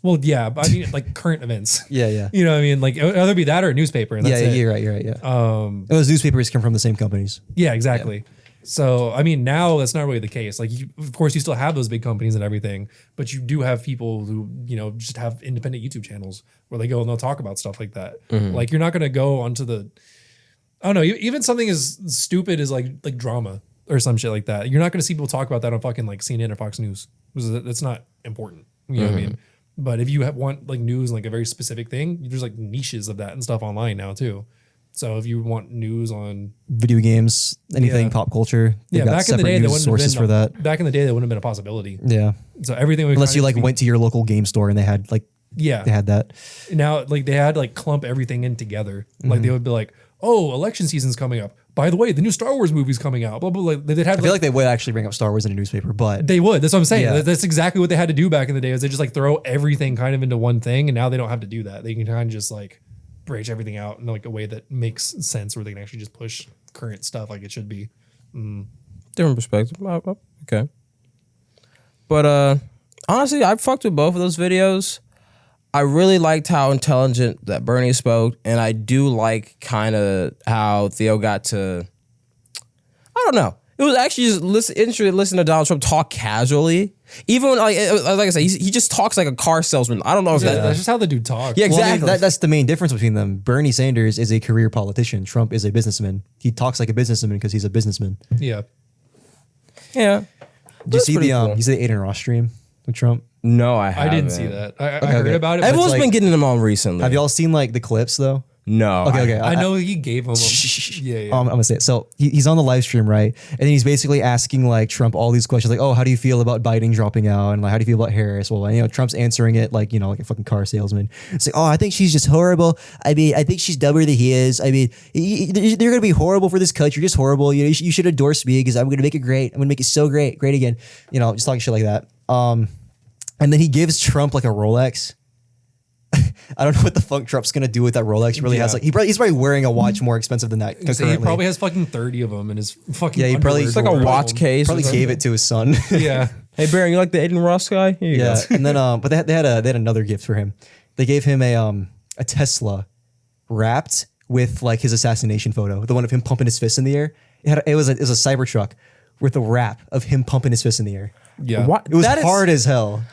Well, yeah, but I mean like current events. Yeah. You know what I mean? Like it would either be that or a newspaper. And that's Yeah, it. you're right. Yeah. Those newspapers come from the same companies. Yeah, exactly. So, I mean, now that's not really the case. Like, of course, you still have those big companies and everything, but you do have people who, you know, just have independent YouTube channels where they go and they'll talk about stuff like that. Like, you're not going to go onto I don't know, even something as stupid as like drama or some shit like that. You're not going to see people talk about that on fucking like CNN or Fox News. That's not important. You know what I mean? But if you want like news, like a very specific thing, there's like niches of that and stuff online now too. So if you want news on Video games, anything Yeah. pop culture, they've got back in the separate day, news sources for that. Back in the day, that wouldn't have been a possibility. Yeah. So everything would Unless you kind like of went to your local game store and they had like Yeah. They had that. Now, like they had to like clump everything in together. Like they would be like, oh, election season's coming up. By the way, the new Star Wars movie's coming out. Blah, blah, blah. They'd have I feel like they would actually bring up Star Wars in a newspaper, but they would. That's what I'm saying. Yeah. That's exactly what they had to do back in the day. Is they just like throw everything kind of into one thing, and now they don't have to do that. They can kind of just like branch everything out in like a way that makes sense, where they can actually just push current stuff like it should be. Different perspective. Okay. But honestly, I fucked with both of those videos. I really liked how intelligent that Bernie spoke, and I do like kind of how Theo got to. I don't know. It was actually just interesting to listen to Donald Trump talk casually. Even when, like I said, he just talks like a car salesman. I don't know if That's just how the dude talks. Yeah, well, I mean, exactly. that's the main difference between them. Bernie Sanders is a career politician. Trump is a businessman. He talks like a businessman because he's a businessman. Yeah. Yeah. Did you see the cool. you see the Aiden Ross stream with Trump? No, I I haven't. didn't see that. I heard about it. But Everyone's like- been getting them on recently. Have y'all seen like the clips though? No. Okay. I know he gave him. Yeah. I'm gonna say it. So he's on the live stream, right? And then he's basically asking like Trump all these questions, like, "Oh, how do you feel about Biden dropping out?" And like, "How do you feel about Harris?" Well, you know, Trump's answering it like, you know, like a fucking car salesman. It's like, "Oh, I think she's just horrible. I mean, I think she's dumber than he is. I mean, they're gonna be horrible for this country, just horrible. You know, you should endorse me because I'm gonna make it great. I'm gonna make it so great again. You know, just talking shit like that." And then he gives Trump like a Rolex. I don't know what the fuck Trump's gonna do with that Rolex. He really has like he's probably wearing a watch more expensive than that. So he currently. probably has fucking 30 of them in his fucking. Yeah, he probably- underwear It's like a drawer at watch home. case. Probably gave it to his son. Yeah. Hey, Baron, you like the Aiden Ross guy? Here you Yeah, go. and then but they had another gift for him. They gave him a Tesla wrapped with like his assassination photo, the one of him pumping his fist in the air. It was a Cybertruck with a wrap of him pumping his fist in the air. Yeah. What? It was That is- hard as hell.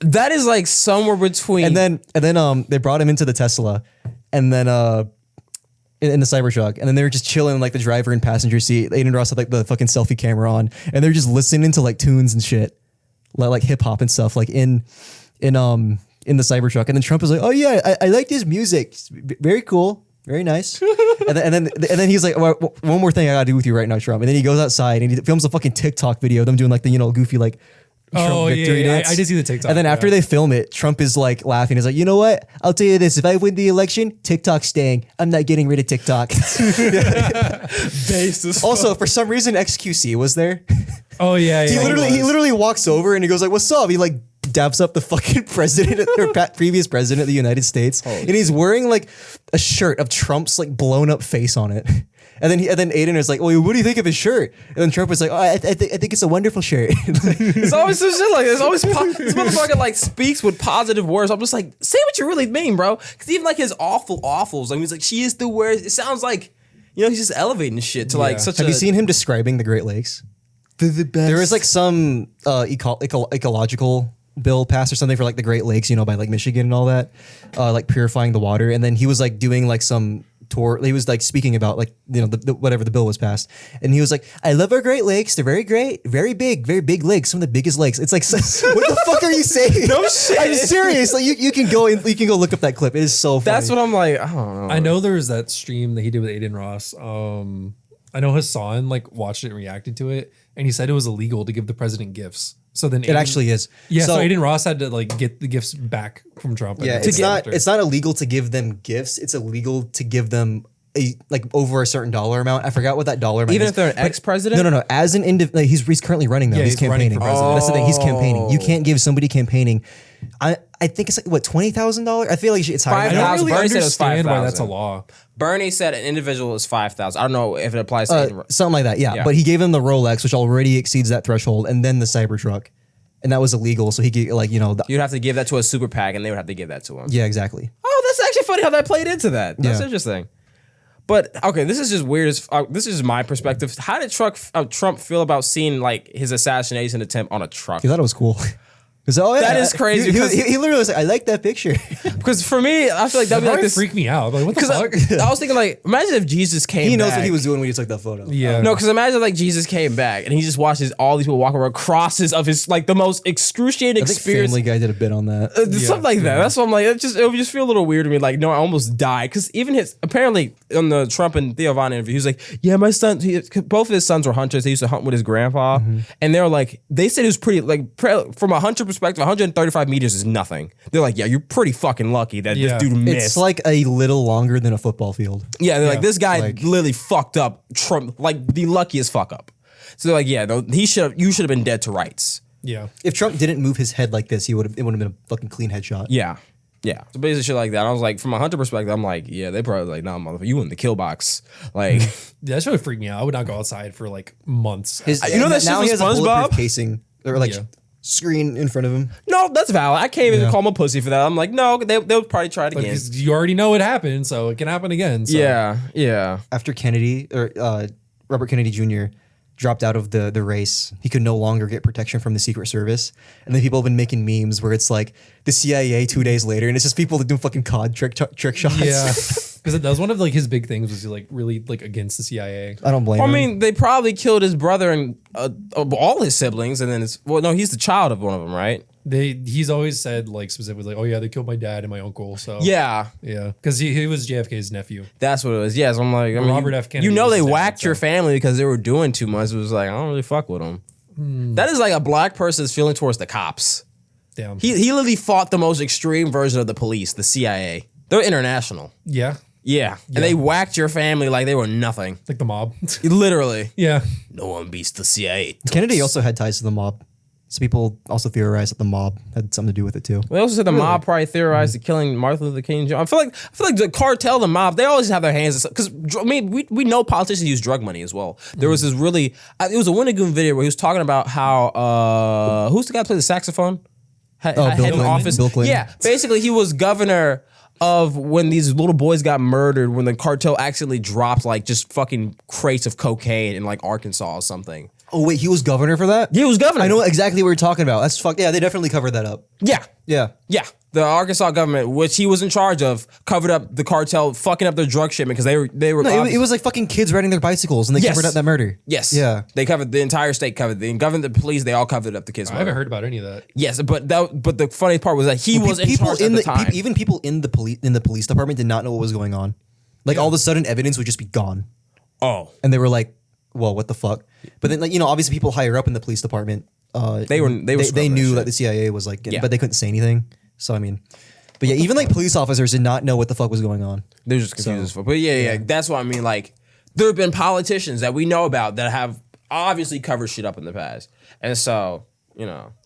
That is like somewhere between. And then they brought him into the Tesla, and then in the Cybertruck, and then they were just chilling like the driver and passenger seat. Aiden Ross had like the fucking selfie camera on, and they're just listening to like tunes and shit, like hip hop and stuff, like in the Cybertruck. And then Trump was like, "Oh yeah, I like this music. It's very cool, very nice." and then he's like, well, "One more thing I gotta do with you right now, Trump." And then he goes outside and he films a fucking TikTok video of them doing like the goofy like. Trump Oh victory yeah, dance. I did see the TikTok. And then after they film it, Trump is like laughing. He's like, "You know what? I'll tell you this. If I win the election, TikTok's staying. I'm not getting rid of TikTok." Also, for some reason, XQC was there. Oh yeah, He yeah. literally walks over and he goes like, "What's up?" He like dabs up the fucking president or previous president of the United States. And he's wearing like a shirt of Trump's like blown up face on it. And then Aiden is like, "Well, what do you think of his shirt?" And then Trump was like, "Oh, I think it's a wonderful shirt." it's always some shit like this. Always this motherfucker like speaks with positive words. I'm just like, say what you really mean, bro. Because even like his awfuls, I mean, he's like, "She is the worst." It sounds like, he's just elevating shit to like such. Have you seen him describing the Great Lakes? the best? There was like some ecological bill passed or something for like the Great Lakes, by like Michigan and all that, like purifying the water. And then he was like doing like some tour. He was like speaking about like, whatever the bill was passed. And he was like, "I love our Great Lakes. They're very great, very big lakes, some of the biggest lakes." It's like, what the fuck are you saying? No shit. I'm serious. Like you can go look up that clip. It is so funny. That's what I'm like. I don't know. I know there was that stream that he did with Aiden Ross. I know Hassan like watched it and reacted to it, and he said it was illegal to give the president gifts. So then It actually is. Yeah, so Aiden Ross had to like get the gifts back from Trump. Yeah, it's not illegal to give them gifts. It's illegal to give them over a certain dollar amount. I forgot what that dollar amount Even is. if they're an ex-president? No. As an individual, he's currently running though. Yeah, he's he's running campaigning. for president. That's the thing. He's campaigning. You can't give somebody campaigning. I think it's like what, $20,000. I feel like it's higher. I than don't that. $5,000. really Bernie said it was understand why 5,000. that's a law. Bernie said an individual is 5,000. I don't know if it applies to Aiden Ross. Something like that. Yeah. Yeah. But he gave him the Rolex, which already exceeds that threshold, and then the Cybertruck, and that was illegal. So he gave You'd have to give that to a super PAC, and they would have to give that to him. yeah, exactly. Oh, that's actually funny how that played into that. That's Yeah. interesting. But okay, this is just weird. This is my perspective. How did Trump feel about seeing like his assassination attempt on a truck? He thought it was cool. That is crazy, He because- literally was like, "I like that picture." Because for me, I feel like that'd be like this. freak me out. Like, what the Because fuck? I was thinking like, imagine if Jesus came. He knows back. what he was doing when he took that photo. Yeah. No, because imagine like Jesus came back and he just watches all these people walk around crosses of his like the most excruciating I think experience. Family Guy did a bit on that. Something like that. That's what I'm like. It would just feel a little weird to me. Like, no, I almost died. Because even apparently on the Trump and Theo Von interview, he was like, "Yeah, my son." Both of his sons were hunters. They used to hunt with his grandpa, and they were like, they said it was pretty like from a hunter perspective, 135 meters is nothing. They're like, yeah, you're pretty fucking lucky that this dude missed. It's like a little longer than a football field. Yeah, they're like, this guy like- literally fucked up Trump, like the luckiest fuck up. So they're like, yeah, you should have been dead to rights. Yeah. If Trump didn't move his head like this, it would have been a fucking clean headshot. Yeah. Yeah. So basically shit like that. I was like, from a hunter perspective, I'm like, yeah, they probably like, nah, motherfucker, you in the kill box. Like, Yeah, that should freak me out. I would not go outside for like months. You know that shit now from he has a SpongeBob? bulletproof casing or like Yeah. screen in front of him. no, that's valid. I can't even call him a pussy for that. I'm like, no, they'll probably try it again. Because you already know it happened, so it can happen again. So. Yeah. After Kennedy or Robert Kennedy Jr. dropped out of the race, he could no longer get protection from the Secret Service. And then people have been making memes where it's like the CIA 2 days later, and it's just people that do fucking COD trick shots. Yeah. Because that was one of like his big things, was he like really like against the CIA. I don't blame I him. mean, they probably killed his brother and all his siblings, and then he's the child of one of them, right? He's always said like specifically like, oh yeah, they killed my dad and my uncle. So Yeah. because he was JFK's nephew. That's what it was. Yes, I'm like, I mean, Robert F. Kennedy you know was they his dad, whacked your so- family because they were doing too much. It was like, I don't really fuck with them. That is like a black person's feeling towards the cops. Damn. He literally fought the most extreme version of the police, the CIA. They're international. Yeah. Yeah. And they whacked your family like they were nothing. Like the mob. Literally. Yeah. No one beats the CIA. Kennedy also had ties to the mob. So people also theorize that the mob had something to do with it too. They also said the mob probably theorized the killing Martin Luther King Jr. I feel like the cartel, the mob, they always have their hands because I mean we know politicians use drug money as well. There was this really it was a Winnegoon video where he was talking about how who's the guy who played the saxophone? Bill Head of Clinton. office. Bill Clinton. Yeah, basically he was governor of when these little boys got murdered when the cartel accidentally dropped like just fucking crates of cocaine in like Arkansas or something. Oh wait, he was governor for that? He was governor. I know exactly what you're talking about. That's fucked. Yeah, they definitely covered that up. Yeah. Yeah. Yeah, the Arkansas government, which he was in charge of, covered up the cartel fucking up their drug shipment because they were. No, it was like fucking kids riding their bicycles and they Yes. covered up that murder. Yes. Yeah. They covered the entire state. Covered the government, the police. They all covered up the kids. I haven't heard about any of that. Yes, but the funny part was that he was in charge at the time. Even people in the police department did not know what was going on. Like all of a sudden, evidence would just be gone, Oh, and they were like, "Well, what the fuck?" But then, like obviously, people higher up in the police department, they they scrubbing knew that that shit. the CIA was like, Yeah. but they couldn't say anything. So I mean, but yeah, even like police officers did not know what the fuck was going on. They're just confused as fuck. But yeah, that's what I mean. Like, there have been politicians that we know about that have obviously covered shit up in the past, and so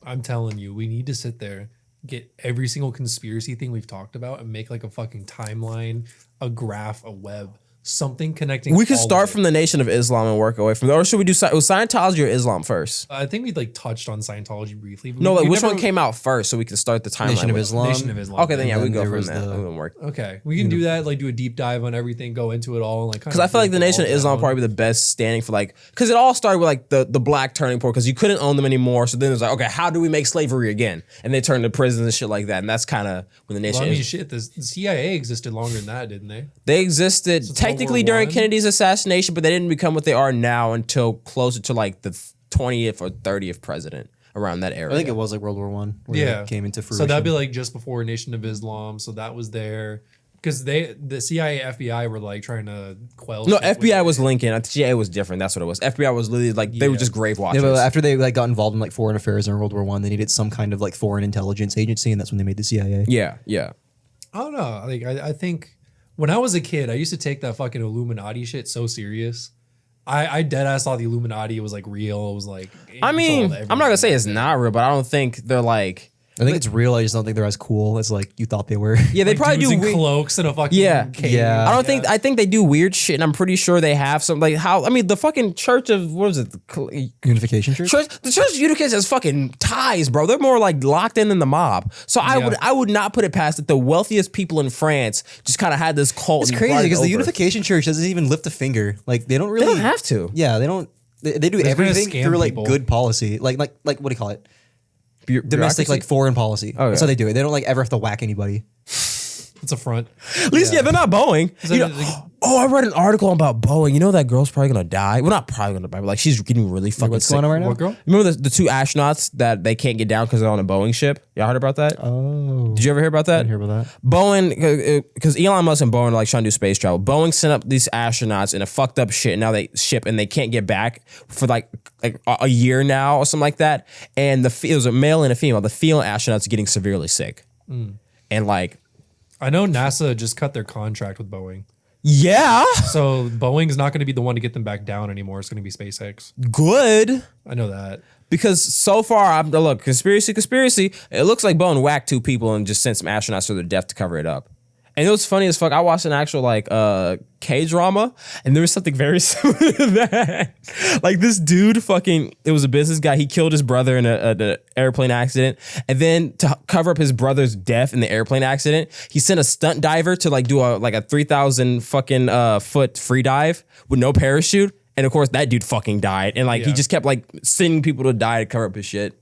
I'm telling you, we need to sit there, get every single conspiracy thing we've talked about, and make like a fucking timeline, a graph, a web, something connecting. we could all start of it. from the Nation of Islam and work away from there. Or should we do was Scientology or Islam first? I think we like touched on Scientology briefly. But No, like we which never- one came out first so we can start the timeline? Nation of with- Islam. Nation of Islam. Okay, then yeah, And we then go there from was that. the- That wouldn't work. Okay, we can do that. Like do a deep dive on everything, go into it all, and like. Because I feel like the Nation of Islam probably be the best standing for like, because it all started with like the black turning point because you couldn't own them anymore. So then it was like, okay, how do we make slavery again? And they turned to prisons and shit like that. And that's kind of when the Nation. Well, I mean, is, shit. The CIA existed longer than that, didn't they? they existed World technically War during I? Kennedy's assassination, but they didn't become what they are now until closer to like the 20th or 30th president around that era. I think it was like World War One. Yeah, it came into fruition. So that'd be like just before Nation of Islam. So that was there because the CIA, FBI were like trying to quell. No, shit FBI with was it. CIA was CIA was different. That's what it was. FBI was literally like they were Yeah. just grave Yeah, watchers. but after they like got involved in like foreign affairs in World War One, they needed some kind of like foreign intelligence agency, and that's when they made the CIA. yeah, yeah. I don't know. Like I think when I was a kid, I used to take that fucking Illuminati shit so serious. I dead ass thought the Illuminati was like real. It was like. I mean, controlled I'm not gonna say it's everything. not real, but I don't think they're like. I think it's real. I just don't think they're as cool as like you thought they were. Yeah, they Like probably dudes do. in Weird, cloaks and a fucking Yeah. cave. Yeah. I don't think. I think they do weird shit, and I'm pretty sure they have some like how. I mean, the fucking Church of what was it? Unification Church. The Church of Unicans has fucking ties, bro. They're more like locked in than the mob. So Yeah. I would not put it past that the wealthiest people in France just kind of had this cult. It's and crazy brought it because the over. Unification Church doesn't even lift a finger. Like they don't really. They don't have to. Yeah, they don't. They do gonna everything scam through like people. good policy. Like what do you call it? Domestic Bureaucracy? like foreign policy. Oh, That's yeah. how they do it. They don't like ever have to whack anybody. It's a front. At least, yeah, they're not Boeing. You know, I read an article about Boeing. You know that girl's probably gonna die. Well, not probably gonna die, but like she's getting really fucking What's sick. going on right now? What girl? Remember the two astronauts that they can't get down because they're on a Boeing ship? Y'all heard about that? Oh. Did you ever hear about that? I didn't hear about that. Boeing, because Elon Musk and Boeing are like trying to do space travel. Boeing sent up these astronauts in a fucked up shit, and now they ship and they can't get back for like a year now or something like that. And it was a male and a female. The female astronauts are getting severely sick, and like. I know NASA just cut their contract with Boeing. Yeah. So Boeing's not going to be the one to get them back down anymore. It's going to be SpaceX. Good. I know that. Because so far, look, conspiracy. It looks like Boeing whacked 2 people and just sent some astronauts to their death to cover it up. And it was funny as fuck. I watched an actual like K-drama, and there was something very similar to that. Like this dude it was a business guy. He killed his brother in an airplane accident. And then to cover up his brother's death in the airplane accident, he sent a stunt diver to like do a 3,000 fucking foot free dive with no parachute. And of course that dude fucking died. And like he just kept like sending people to die to cover up his shit.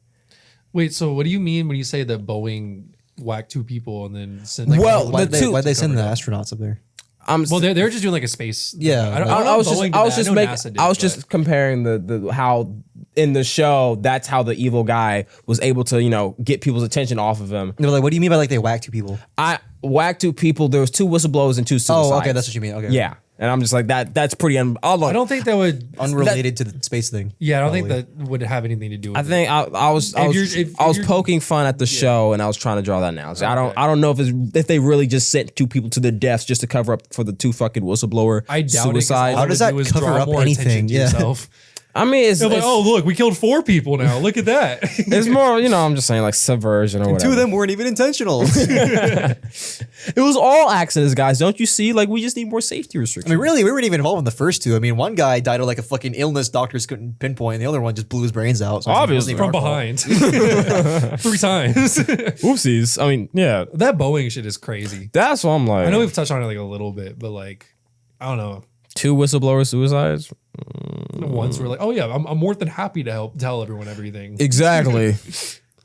Wait, so what do you mean when you say that Boeing whacked 2 people and then sent Why'd they send the astronauts up there? Well, they're just doing like a space. Yeah, I was just comparing the how in the show that's how the evil guy was able to get people's attention off of him. They're like, what do you mean by like they whacked 2 people? I whacked 2 people. There was 2 whistleblowers and 2 suicides. Oh, okay, that's what you mean. Okay, yeah. And I'm just like that's pretty. I don't think that would unrelated to the space thing. Yeah, I don't think that would have anything to do with it. I think I was poking fun at the show, and I was trying to draw that analogy. Okay. I don't know if they really just sent 2 people to their deaths just to cover up for the 2 fucking whistleblower I doubt suicides. It, how does that cover up anything? Yeah. Yourself. I mean, it's like, oh look, we killed 4 people now. Look at that. It's more, I'm just saying like subversion or whatever. 2 of them weren't even intentional. It was all accidents, guys. Don't you see? Like we just need more safety restrictions. I mean, really, we weren't even involved in the first 2. I mean, one guy died of like a fucking illness doctors couldn't pinpoint, and the other one just blew his brains out. So obviously from behind 3 times. Oopsies. I mean, yeah, that Boeing shit is crazy. That's what I'm like. I know we've touched on it like a little bit, but like, I don't know. 2 whistleblower suicides. Once we're like, oh yeah, I'm more than happy to help tell everyone everything. Exactly.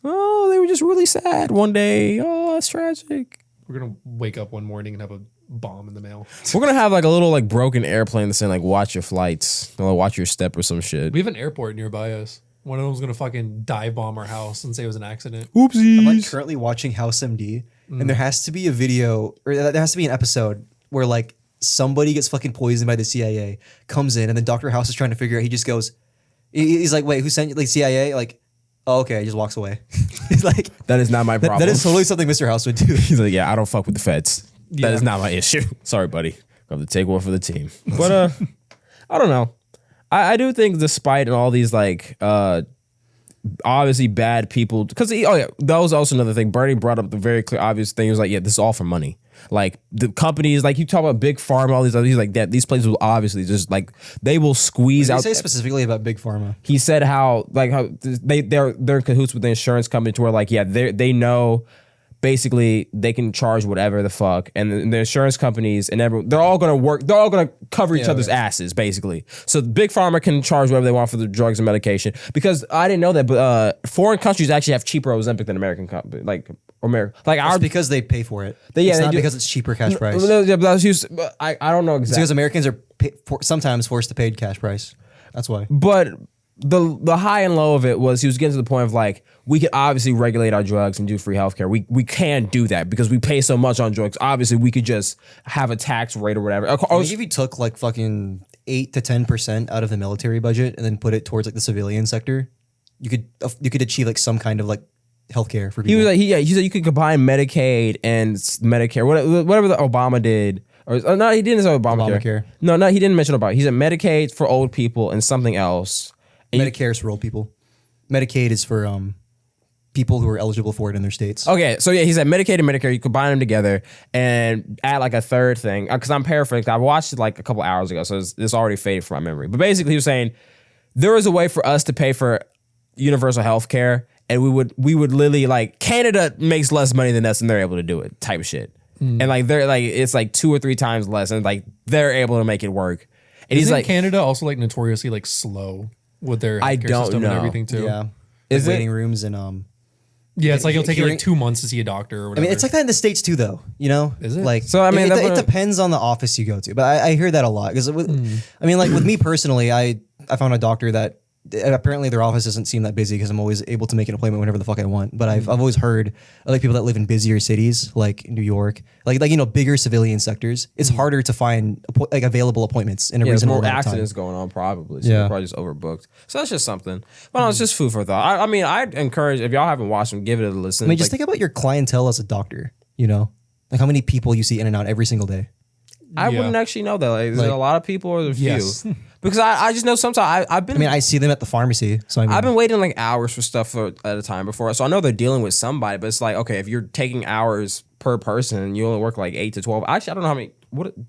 Oh, they were just really sad one day. Oh, that's tragic. We're gonna wake up one morning and have a bomb in the mail. We're gonna have like a little like broken airplane that's saying like watch your flights, or, like, watch your step or some shit. We have an airport nearby us. One of them's gonna fucking dive bomb our house and say it was an accident. Oopsies. I'm like currently watching House MD, and there has to be a video, or there has to be an episode where like somebody gets fucking poisoned by the CIA, comes in, and then Dr. House is trying to figure out. He just goes, he's like, wait, who sent you? Like CIA? Like, oh, okay, he just walks away. He's like, that is not my problem. That is totally something Mr. House would do. He's like, yeah, I don't fuck with the feds. Yeah. That is not my issue. Sorry, buddy. I have to take one for the team. But I don't know. I do think despite all these like obviously bad people, because that was also another thing. Bernie brought up the very clear obvious thing. He was like, yeah, this is all for money. Like the companies, like you talk about Big Pharma, all these other, he's like that. These places will obviously just like they will squeeze out. What did he say specifically about Big Pharma? He said how they're in cahoots with the insurance company to where like they know basically they can charge whatever the fuck, and the insurance companies and everyone they're all gonna cover each other's asses basically. So Big Pharma can charge whatever they want for the drugs and medication, because I didn't know that, but foreign countries actually have cheaper Ozempic than American companies, like America. Like it's because they pay for it. It's not because it's cheaper cash price. Yeah, but I don't know exactly. It's because Americans are sometimes forced to pay cash price. That's why. But the high and low of it was he was getting to the point of like, we could obviously regulate our drugs and do free healthcare. We can't do that because we pay so much on drugs. Obviously, we could just have a tax rate or whatever. If you took like fucking 8 to 10% out of the military budget and then put it towards like the civilian sector, you could achieve like some kind of like healthcare for people. He was like, he said you could combine Medicaid and Medicare, whatever the Obama did. Or no, he didn't say Obamacare. No, he didn't mention Obama. He said Medicaid for old people and something else. And Medicare is for old people. Medicaid is for people who are eligible for it in their states. Okay, so yeah, he said Medicaid and Medicare, you combine them together and add like a third thing. Because I'm paraphrasing. I watched it like a couple hours ago, so it's already faded from my memory. But basically, he was saying there is a way for us to pay for universal health care, and we would literally, like, Canada makes less money than us and they're able to do it, type of shit. And like they're like, it's like 2 or 3 times less, and like they're able to make it work. And Isn't he's like, Canada also like notoriously like slow with their healthcare system and everything too? Yeah. Is waiting rooms and Yeah, it's like it'll take you hearing- like 2 months to see a doctor or I whatever. mean, it's like that in the States too, though. You know, Is it? Like, So, I mean, it depends on the office you go to, but I hear that a lot because, I mean, like with me personally, I found a doctor that apparently their office doesn't seem that busy because I'm always able to make an appointment whenever the fuck I want. But I've always heard of like people that live in busier cities like New York, like bigger civilian sectors. It's harder to find like available appointments in a There's reasonable more amount of time. accidents going on probably. So Yeah. they're probably just overbooked. So that's just something. But no, it's just food for thought. I mean, I'd encourage, if y'all haven't watched them, give it a listen. I mean, just Like, think about your clientele as a doctor. You know, like how many people you see in and out every single day. I Yeah. wouldn't actually know that. Like, is it a lot of people or a few? Yes. Because I just know sometimes I've been. I mean, I see them at the pharmacy, so I mean, I've been waiting like hours for stuff at a time before, so I know they're dealing with somebody. But it's like, okay, if you're taking hours per person, and you only work like 8 to 12. Actually, I don't know how many.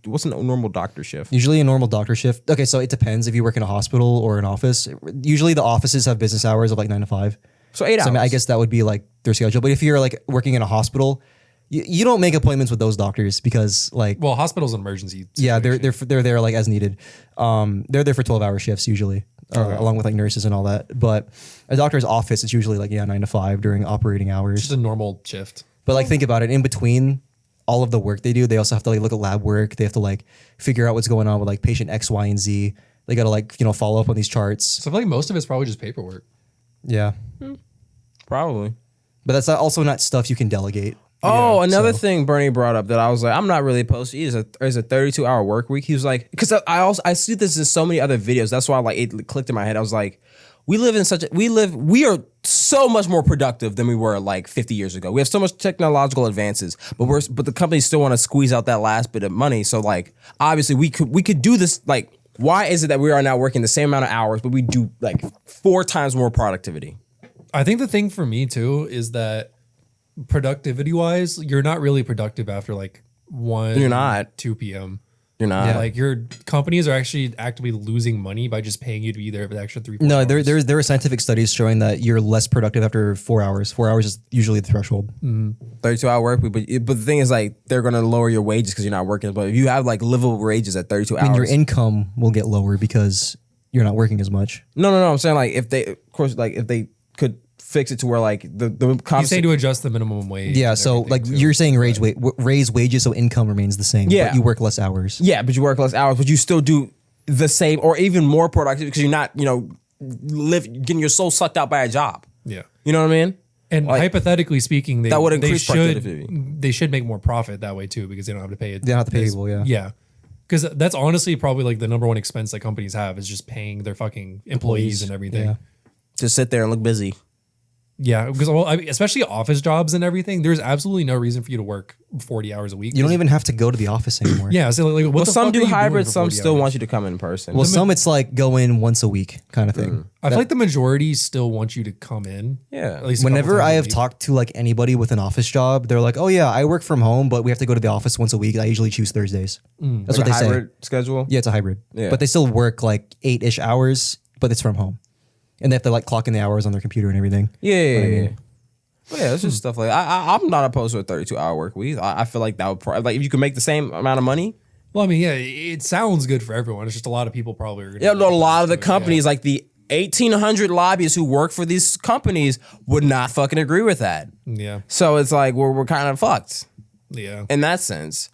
What's a normal doctor shift? usually a normal doctor shift. Okay, so it depends if you work in a hospital or an office. Usually the offices have business hours of like 9 to 5. So 8 hours. So I mean, I guess that would be like their schedule. But if you're like working in a hospital, you don't make appointments with those doctors because like well, hospital's an emergency. yeah, situation. they're there like as needed. They're there for 12-hour shifts usually, along with like nurses and all that. But a doctor's office is usually like 9 to 5 during operating hours. just a normal shift. But like think about it, in between all of the work they do, they also have to like look at lab work. They have to like figure out what's going on with like patient X, Y, and Z. They got to like follow up on these charts. So I feel like most of it's probably just paperwork. Yeah, Probably. but that's also not stuff you can delegate. Oh, another so- thing Bernie brought up that I was like, I'm not really opposed to is a 32-hour work week. He was like, because I see this in so many other videos. That's why like it clicked in my head. I was like, we are so much more productive than we were like 50 years ago. We have so much technological advances, but the companies still want to squeeze out that last bit of money. So like, obviously we could do this. Like, why is it that we are now working the same amount of hours, but we do like 4 times more productivity? I think the thing for me too is that productivity wise, you're not really productive after like 1 You're not. 2 p.m. You're not. Like your companies are actually actively losing money by just paying you to be there for the extra 3 4 No, hours. there are scientific studies showing that you're less productive after 4 hours. 4 hours is usually the threshold. 32-hour work week, but the thing is like they're gonna lower your wages because you're not working. But if you have like livable wages at 32 And hours, your income will get lower because you're not working as much. no. I'm saying like if they, of course, like if they could fix it to where like the You say to adjust the minimum wage. Yeah, and so everything, like too. you're saying raise wages so income remains the same. Yeah. But you work less hours. yeah, but you work less hours, but you still do the same or even more productive because you're not getting your soul sucked out by a job. Yeah. You know what I mean? And Like, hypothetically speaking, that would increase productivity. they should make more profit that way too because they don't have to pay it. They don't have to pay people, yeah. Yeah. Because that's honestly probably like the number one expense that companies have is just paying their fucking employees and everything. Yeah. Just sit there and look busy. Yeah, because I mean, especially office jobs and everything, there's absolutely no reason for you to work 40 hours a week. You don't even have to go to the office anymore. Yeah, so like, what Well, the some fuck are do you doing hybrid, for some 40 still hours? want you to come in person. Well, some it's like go in once a week kind of thing. I feel like the majority still want you to come in. Yeah. At least a couple Whenever times I a have week. talked to like anybody with an office job, they're like, "Oh yeah, I work from home, but we have to go to the office once a week. I usually choose Thursdays." That's what Like they a say. hybrid schedule. Yeah, it's a hybrid. Yeah. But they still work like 8-ish hours, but it's from home, and they have to like clock in the hours on their computer and everything. Yeah. But yeah, it's just stuff like I'm not opposed to a 32-hour work week. I feel like that would probably, like if you could make the same amount of money. Well, I mean, yeah, it sounds good for everyone. It's just a lot of people probably are going to. Yeah, no, a lot of the companies, like the 1,800 lobbyists who work for these companies, would not fucking agree with that. Yeah. So it's like we're kind of fucked Yeah. in that sense.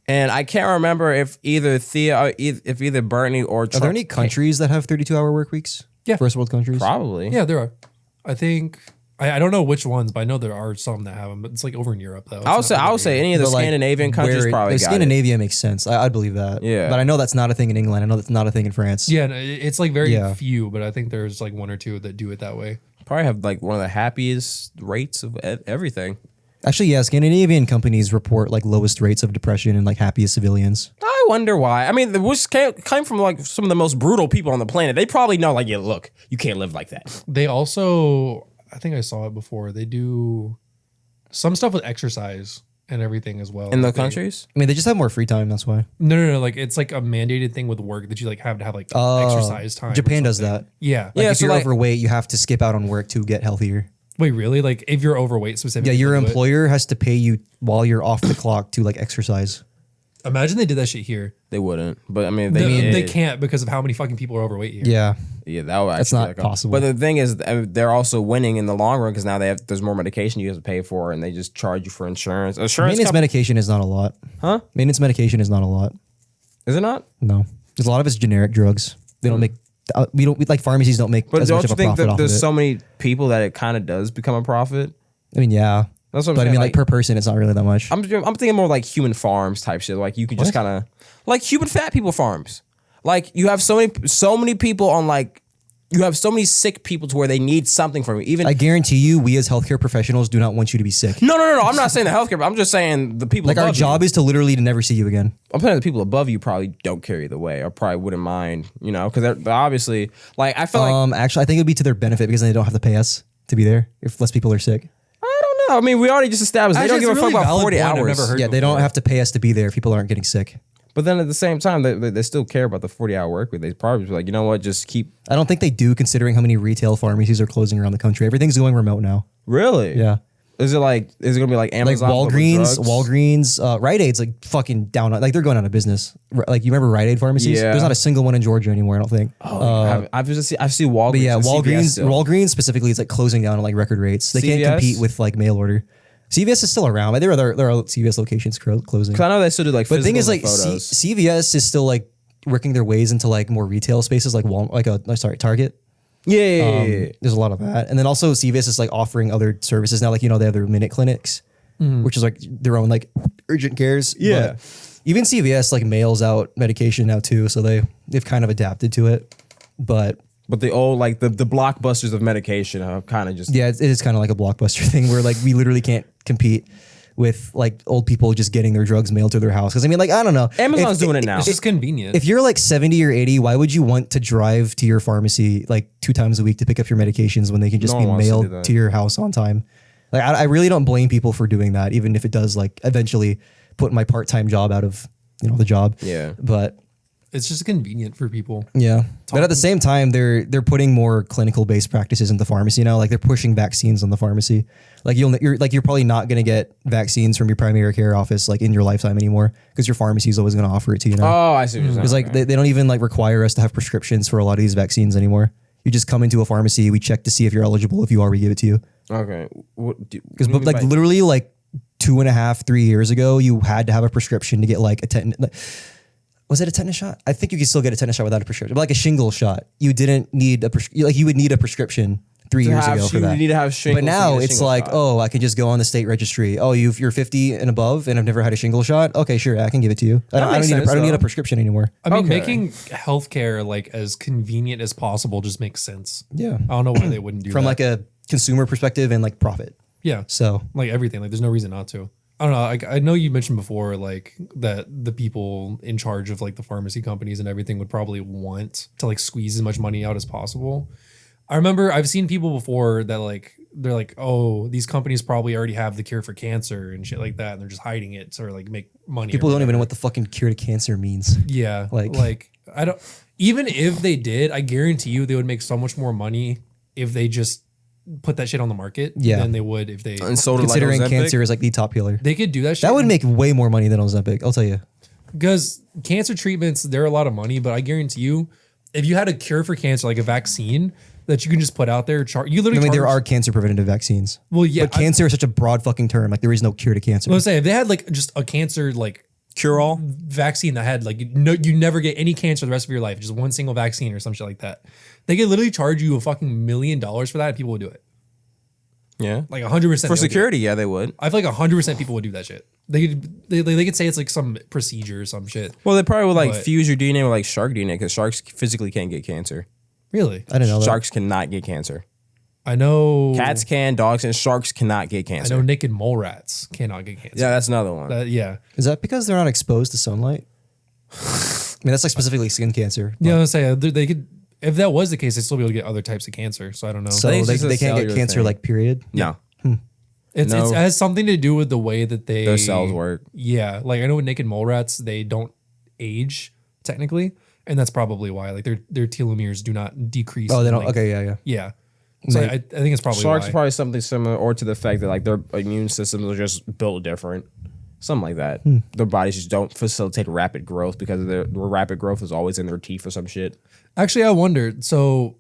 And I can't remember if either Bernie or Trump. Are there any countries that have 32-hour work weeks? Yeah. First world countries. Probably. Yeah, there are. I think. I don't know which ones, but I know there are some that have them. But it's like over in Europe though. I would say any of the But, like, Scandinavian countries where probably got it. Scandinavia makes sense. I'd believe that. Yeah. But I know that's not a thing in England. I know that's not a thing in France. Yeah, no, it's like very Yeah. few, but I think there's like 1 or 2 that do it that way. Probably have like one of the happiest rates of everything. Actually, yeah, Scandinavian companies report like lowest rates of depression and like happiest civilians. I wonder why. I mean, the Bush came from like some of the most brutal people on the planet. They probably know, like, yeah, look, you can't live like that. They also, I think I saw it before. They do some stuff with exercise and everything as well. In the They- countries? I mean, they just have more free time. That's why. No. Like it's like a mandated thing with work that you like have to have like exercise time. or Japan does something. that. Yeah. Like Yeah, if so, you're like- overweight, you have to skip out on work to get healthier. Wait, really? Like if you're overweight Yeah, specifically? your they'll do it? employer has to pay you while you're off the clock to like exercise. Imagine they did that shit here. They wouldn't, but I mean, They can't because of how many fucking people are overweight here. Yeah. Yeah, that would That's actually not be possible. But the thing is, they're also winning in the long run because now there's more medication you have to pay for, and they just charge you for insurance. Maintenance medication is not a lot. Huh? Maintenance medication is not a lot. Is it not? No. Because a lot of it's generic drugs. They don't make, like pharmacies don't make But as don't much you of a think profit that off of there's it. so many people that it kind of does become a profit? I mean, yeah. That's what I'm But I saying. mean, like per person, it's not really that much. I'm thinking more like human farms type shit. Like you could just kind of like human fat people farms. Like you have so many people on like you have so many sick people to where they need something from you. Even I guarantee you, we as healthcare professionals do not want you to be sick. no. I'm not saying the healthcare. But I'm just saying the people. Like our above job is to literally to never see you again. I'm saying the people above you probably don't care either way, or probably wouldn't mind. You know, because they're obviously like I feel like Actually, I think it would be to their benefit because then they don't have to pay us to be there if less people are sick. I don't know. I mean, we already just established they don't Actually, give a it's fuck a really about valid 40 point I've hours. never heard Yeah, they before. don't have to pay us to be there if people aren't getting sick. But then at the same time, they still care about the 40-hour work week. They probably be like, you know what, just keep. I don't think they do, considering how many retail pharmacies are closing around the country. Everything's going remote now. Really? Yeah. Is it gonna be like Like Amazon? but with drugs? Walgreens, Rite Aid's like fucking down. Like they're going out of business. Like you remember Rite Aid pharmacies? Yeah. There's not a single one in Georgia anymore. I don't think. I've seen Walgreens. But yeah, and CVS still. Walgreens specifically is like closing down at like record rates. They can't CVS? compete with like mail order. CVS is still around. But there are CVS locations closing. 'Cause I know they still do like. But the thing is, like photos. CVS is still like working their ways into like more retail spaces, like Target. yeah. There's a lot of that, and then also CVS is like offering other services now. Like they have their minute clinics, which is like their own like urgent cares. Yeah. But even CVS like mails out medication now too, so they've kind of adapted to it. But the old like the blockbusters of medication have kind of just. yeah, it is kind of like a Blockbuster thing where like we literally can't compete with like old people just getting their drugs mailed to their house. Because I mean, like I don't know, Amazon's doing it now. It's just convenient. If you're like 70 or 80, why would you want to drive to your pharmacy like 2 times a week to pick up your medications when they can just No be one wants to do mailed that. to your house on time? Like I really don't blame people for doing that, even if it does like eventually put my part-time job out of the job. Yeah. But it's just convenient for people. yeah. But at the same time, they're putting more clinical based practices into pharmacy now. Like they're pushing vaccines on the pharmacy. Like you're probably not gonna get vaccines from your primary care office like in your lifetime anymore because your pharmacy is always gonna offer it to you now. Oh, I see what you're saying. Because like they don't even like require us to have prescriptions for a lot of these vaccines anymore. You just come into a pharmacy, we check to see if you're eligible. If you are, we give it to you. Okay. Because like literally like 2.5, 3 years ago, you had to have a prescription to get like a tetanus. Was it a tetanus shot? I think you could still get a tetanus shot without a prescription. But like a shingle shot, you didn't need you would need a prescription 3 years ago for that. You need to have shingles. But now it's like, oh, I can just go on the state registry. Oh, you're 50 and above and I've never had a shingle shot. Okay, sure, I can give it to you. I don't need a prescription anymore. I mean, Okay. making healthcare like as convenient as possible just makes sense. Yeah. I don't know why they wouldn't do From that. like a consumer perspective and like profit. Yeah. So Like everything. Like there's no reason not to. I don't know. Like I know you mentioned before, like that the people in charge of like the pharmacy companies and everything would probably want to like squeeze as much money out as possible. I remember I've seen people before that like they're like, oh, these companies probably already have the cure for cancer and shit like that, and they're just hiding it to like make money. people or don't even know whatever. what the fucking cure to cancer means. Yeah, Like- I don't. Even if they did, I guarantee you they would make so much more money if they just put that shit on the market. Yeah. Than they would if they. and sold it Considering like Ozempic? cancer is like the top killer. They could do that shit. That would make way more money than Ozempic, I'll tell you. Because cancer treatments, they're a lot of money, but I guarantee you, if you had a cure for cancer, like a vaccine that you can just put out there, you literally. I mean, there charge- are cancer preventative vaccines. Well, yeah, But cancer is such a broad fucking term. Like there is no cure to cancer. I was saying if they had like just a cancer like Cure all. vaccine that had like you never get any cancer the rest of your life, just one single vaccine or some shit like that, they could literally charge you a fucking $1 million for that, and people would do it. Yeah. Like 100% For security, yeah, they would. I feel like 100% people would do that shit. They could say it's like some procedure or some shit. Well, they probably would like But- fuse your DNA with like shark DNA because sharks physically can't get cancer. Really, I didn't know that. Sharks cannot get cancer. I know Cats can, dogs and sharks cannot get I cancer. know naked mole rats cannot get cancer. Yeah, that's another one. Yeah. Is that because they're not exposed to sunlight? I mean, that's like specifically skin cancer. Yeah, I was saying they could. If that was the case, they'd still be able to get other types of cancer. So I don't know. So I think they it's just a can't get cellular cancer thing. like period. No, It has something to do with the way that their cells work. Yeah, like I know with naked mole rats, they don't age technically, and that's probably why. Like their telomeres do not decrease. Oh, they in don't. length. Okay, yeah. Yeah. So I think it's probably Sharks why. are probably something similar, or to the fact that like their immune systems are just built different. Something like that. Their bodies just don't facilitate rapid growth because their rapid growth is always in their teeth or some shit. Actually, I wondered. So,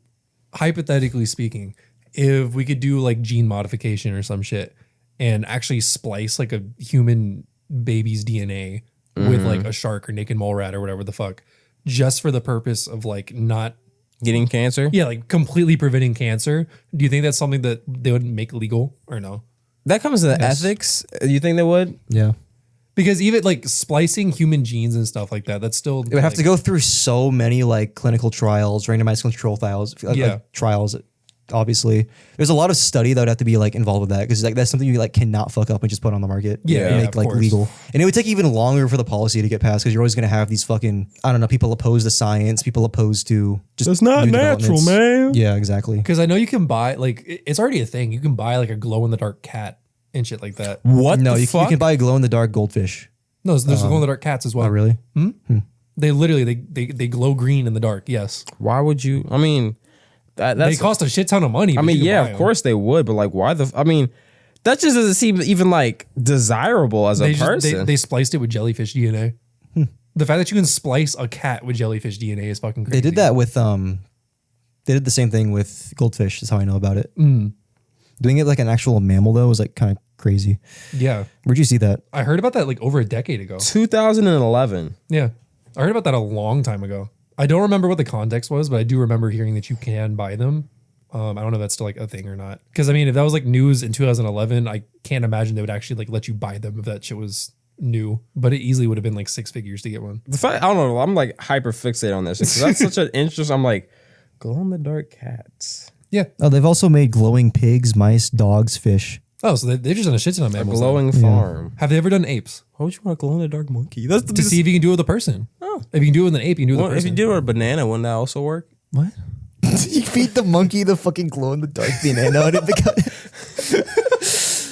hypothetically speaking, if we could do like gene modification or some shit and actually splice like a human baby's DNA with like a shark or naked mole rat or whatever the fuck, just for the purpose of like not Getting cancer? yeah, like completely preventing cancer. Do you think that's something that they would make legal or no? That comes to the ethics. You think they would? Yeah. Because even like splicing human genes and stuff like that, that's still It would have to go through so many like clinical trials, randomized control trials, trials. Obviously, there's a lot of study that would have to be like involved with that because like that's something you like cannot fuck up and just put on the market. Yeah, make like legal, and it would take even longer for the policy to get passed because you're always gonna have these fucking people opposed to science, people opposed to just It's not new natural, developments. man. Yeah, exactly. Because I know you can buy like it's already a thing. You can buy like a glow in the dark cat and shit like that. What No, the you fuck? can buy glow in the dark goldfish. No, there's glow in the dark cats as well. Oh, really? They literally they glow green in the dark. Yes, Why would you? I mean, that's... they cost a shit ton of money. I but mean, you can yeah, buy of 'em. course they would, but like, why the... I mean, that just doesn't seem even like desirable as a person. They spliced it with jellyfish DNA. The fact that you can splice a cat with jellyfish DNA is fucking crazy. They did that with They did the same thing with goldfish. Is how I know about it. Doing it like an actual mammal though was like kind of crazy. Yeah, Where'd you see that? I heard about that like over a decade ago. 2011. Yeah, I heard about that a long time ago. I don't remember what the context was, but I do remember hearing that you can buy them. I don't know if that's still like a thing or not. Because I mean, if that was like news in 2011, I can't imagine they would actually like let you buy them if that shit was new. But it easily would have been like 6 figures to get one. The fact, I don't know. I'm like hyper fixated on this because that's such an interest. I'm like, glow in the dark cats. Yeah. Oh, they've also made glowing pigs, mice, dogs, fish. Oh, so they've just done a shit ton of A mammals. glowing farm. Have they ever done apes? Why would you want a glow in the dark monkey? That's To see if you can do it with a person. Oh. If you can do it with an ape, you can do it with a If person. you do it with a banana, wouldn't that also work? What? You feed the monkey the fucking glow in the dark banana and it becomes.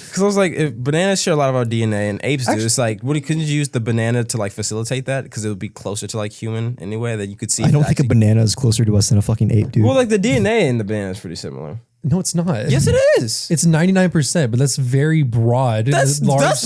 Because I was like, if bananas share a lot of our DNA and apes do, it's like, couldn't you use the banana to like facilitate that? Because it would be closer to like human anyway, that you could see. I don't think a banana is closer to us than a fucking ape, dude. Well, like the DNA in the banana is pretty similar. No, it's not. Yes, it is. It's 99%, but that's very broad. That's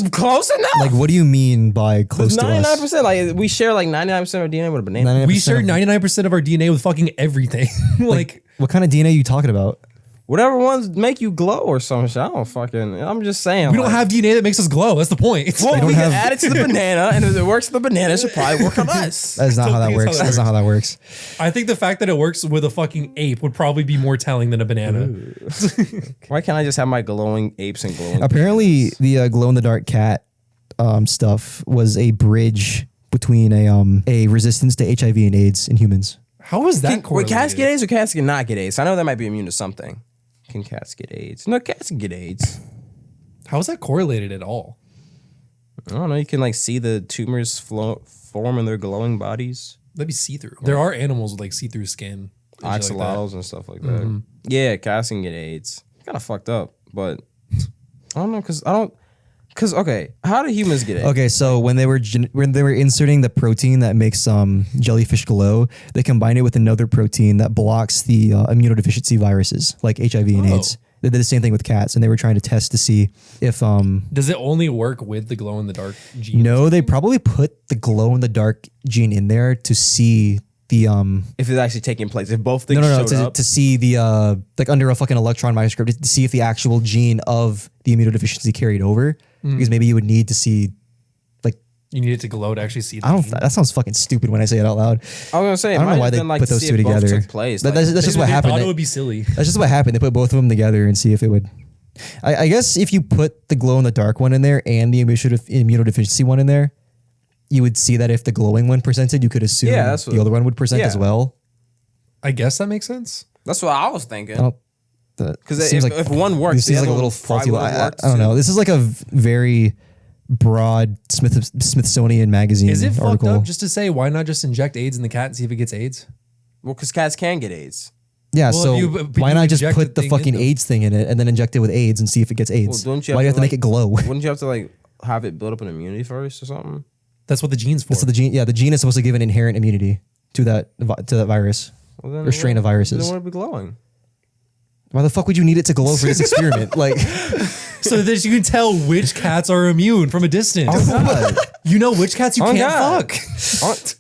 close enough. like, what do you mean by close to us? 99%. Like we share like 99% of DNA with a banana. 99% we share of- 99% of our DNA with fucking everything. like What kind of DNA are you talking about? Whatever ones make you glow or some shit. I don't fucking. I'm just saying. we don't have DNA that makes us glow. That's the point. Well, don't we can have- add it to the banana, and if it works with the banana, it should probably work on us. That's not how that think it's works. how that That's not how that works. I think the fact that it works with a fucking ape would probably be more telling than a banana. Why can't I just have my glowing apes and glowing? Apparently, the glow in the dark cat stuff was a bridge between a resistance to HIV and AIDS in humans. How is that Wait, correlated? cats get AIDS or cats can not get AIDS? I know that might be immune to something. Can cats get AIDS? No, cats can get AIDS. How is that correlated at all? I don't know. You can like see the tumors form in their glowing bodies. That'd be see-through. There are animals with like see-through skin. and shit like that. Axolotls and stuff like that. Yeah, cats can get AIDS. Kind of fucked up, but I don't know because okay, how do humans get AIDS? Okay, so when they were inserting the protein that makes jellyfish glow, they combined it with another protein that blocks the immunodeficiency viruses like HIV and AIDS. They did the same thing with cats, and they were trying to test to see if Does it only work with the glow-in-the-dark gene? no, they probably put the glow in the dark gene in there to see the If it's actually taking place, if both things no showed up. to see the like under a fucking electron microscope to see if the actual gene of the immunodeficiency carried over, because maybe you would need to see like You need it to glow to actually see the I don't. gene. That sounds fucking stupid when I say it out loud. I was gonna say, I don't know why they put those two together. Took place. But Like, that's just what They happened. thought it would be silly. That's just what happened. They put both of them together and see if it would. I guess if you put the glow in the dark one in there and the immunodeficiency one in there, you would see that if the glowing one presented, you could assume that's the what- other one would present as well. I guess that makes sense. that's what I was thinking. I don't. Because seems if one works, this seems the like a other little one faulty. probably would've I worked don't know. too. This is like a very broad Smithsonian magazine Is it fucked article. up just to say why not just inject AIDS in the cat and see if it gets AIDS? Well, because cats can get AIDS. Yeah, Well, so if you- why you not just inject put the the thing fucking in them. AIDS thing in it and then inject it with AIDS and see if it gets AIDS? Well, don't you why do you have to make like- it glow? Wouldn't you have to like have it build up an immunity first or something? That's what the gene's for. So the gene, the gene is supposed to give an inherent immunity to that virus Well, then or strain of Then viruses. it would be glowing. Why the fuck would you need it to glow for this experiment? Like, so that you can tell which cats are immune from a distance. Oh, God. You know which cats you Oh, can't God. fuck.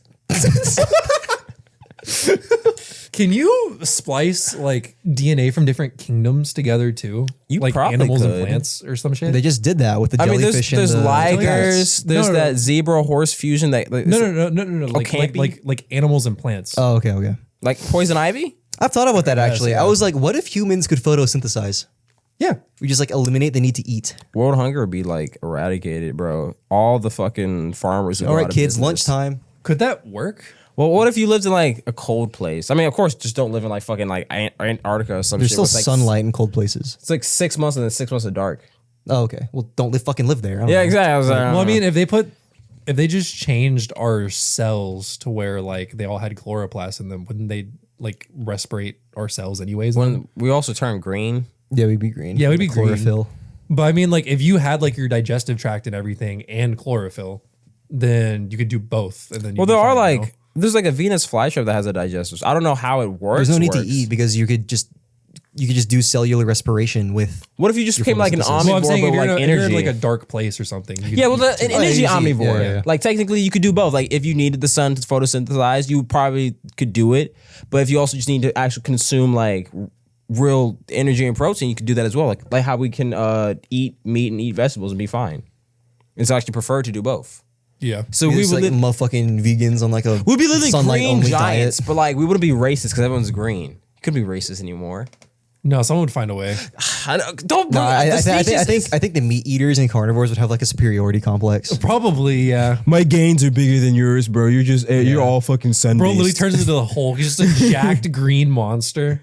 Can you splice like DNA from different kingdoms together too? You like probably animals and could. plants or some shit. They just did that with the I mean, jellyfish there's and the ligers, there's No, no, that no. zebra horse fusion that No. Like, can't be? like animals and plants. Oh, okay. like poison ivy. I've thought about that actually. yeah. I was like, what if humans could photosynthesize? Yeah. We just like eliminate the need to eat. World hunger would be like eradicated, bro. All the fucking farmers. Would All go right, out of kids, business. lunchtime. Could that work? Well, what if you lived in like a cold place? I mean, of course, just don't live in like fucking like Antarctica or some There's shit. still where it's, like, sunlight in cold places. It's like 6 months and then 6 months of dark. Oh, okay. Well, don't fucking live there. I don't Yeah, know. exactly. I was like, Well, I mean, if they just changed our cells to where like they all had chloroplast in them, wouldn't they like respirate our cells anyways? when we also turn green. Yeah, we'd be green. Yeah, we'd be green. chlorophyll. But I mean, like if you had like your digestive tract and everything and chlorophyll, then you could do both. And then Well, there are like there's like a Venus flytrap that has a digestive. So I don't know how it works. There's no need to works. eat because you could just do cellular respiration with. What if you just became like an photosynthesis. omnivore, Well, I'm saying but if you're, like if you're energy? in like a dark place or something. You could Yeah, well, eat an too. energy easy. omnivore. Yeah. Like technically, you could do both. Like if you needed the sun to photosynthesize, you probably could do it. But if you also just need to actually consume like real energy and protein, you could do that as well. Like how we can eat meat and eat vegetables and be fine. It's actually preferred to do both. Yeah. So We we just would like live, motherfucking vegans on like a. we'd be living sunlight green only giants, diet. but like we wouldn't be racist because everyone's green. You couldn't be racist anymore. No, someone would find a way. Don't. No, I the species think the meat eaters and carnivores would have like a superiority complex. Probably, yeah. my gains are bigger than yours, bro. You're just you're all fucking sun. Bro literally turns into the Hulk. He's just a jacked green monster.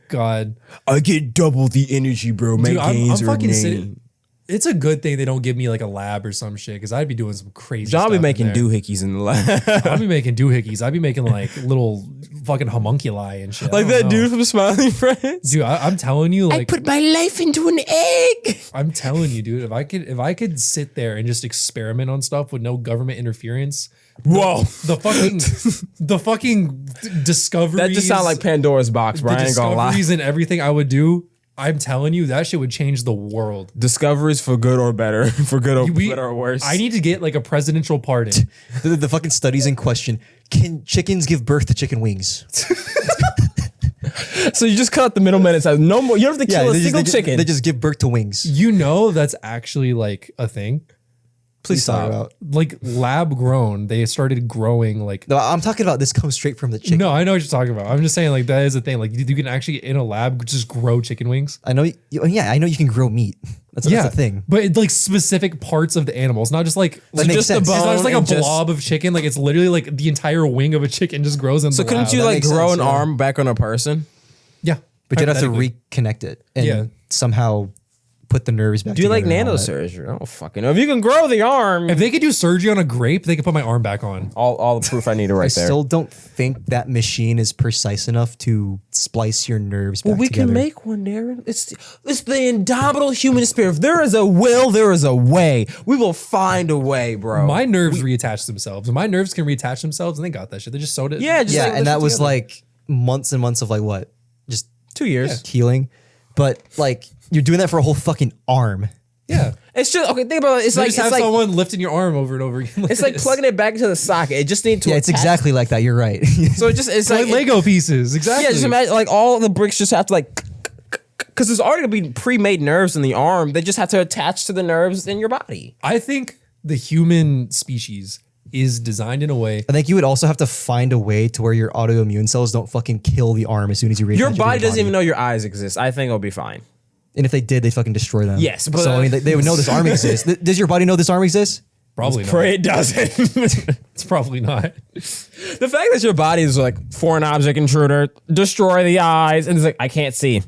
God. I get double the energy, bro. My Dude, I'm gains are fucking main. sitting. It's a good thing they don't give me like a lab or some shit because I'd be doing some crazy John stuff. be in making there. doohickeys in the lab. I'd be making doohickeys. I'd be making like little fucking homunculi and shit. I Like don't that know. dude from Smiling Friends. Dude, I'm telling you, like put my life into an egg. I'm telling you, dude, if I could sit there and just experiment on stuff with no government interference, Whoa. the fucking discoveries. That just sounds like Pandora's box, bro. the I ain't gonna lie. discoveries and everything I would do. I'm telling you, that shit would change the world. Discoveries for good or better, for good or better or worse. I need to get like a presidential pardon. The fucking studies in question. Can chickens give birth to chicken wings? So you just cut out the middleman and say no more. You don't have to kill a single chicken. They just give birth to wings. You know that's actually like a thing. Please talk stop. about. Like lab grown, they started growing like. No, I'm talking about this comes straight from the chicken. No, I know what you're talking about. I'm just saying like that is a thing. Like you can actually in a lab just grow chicken wings. I know. I know you can grow meat. That's a thing. But it's like specific parts of the animal. It's not just like That makes just the sense. bone. it's not just like a and just- blob of chicken. Like it's literally like the entire wing of a chicken just grows in So the couldn't lab. you that like makes grow sense, an yeah. arm back on a person? Yeah. But you'd have to Hypothetically. reconnect it and Yeah. somehow put the nerves back. Do you like together and all that. nanosurgery? I don't fucking know. If you can grow the arm, If they could do surgery on a grape, they could put my arm back on. all the proof I needed I right there. still don't think that machine is precise enough to splice your nerves back Well, we together. can make one, Darren. It's the indomitable human spirit. If there is a will, there is a way. We will find a way, bro. My nerves reattach themselves. My nerves can reattach themselves, and they got that shit. They just sewed it. Yeah, just Yeah, like and that was together. like months and months of like what? Just 2 years. healing. But like you're doing that for a whole fucking arm. yeah. It's just okay. Think about it. It's You like just have someone lifting your arm over and over again. it's like plugging it back into the socket. It just needs to. Yeah, it's attach- exactly like that. You're right. So it just it's like like Lego pieces. Exactly. Yeah, just imagine like all the bricks just have to like because there's already gonna be pre-made nerves in the arm. They just have to attach to the nerves in your body. I think the human species is designed in a way. I think you would also have to find a way to where your autoimmune cells don't fucking kill the arm as soon as you reach Your body doesn't even know your eyes exist. I think it'll be fine. And if they did, they fucking destroy them. Yes, but- so I mean, they would know this arm exists. Does your body know this arm exists? Probably not. Pray it doesn't. It's probably not. The fact that your body is like foreign object intruder, destroy the eyes, and it's like I can't see.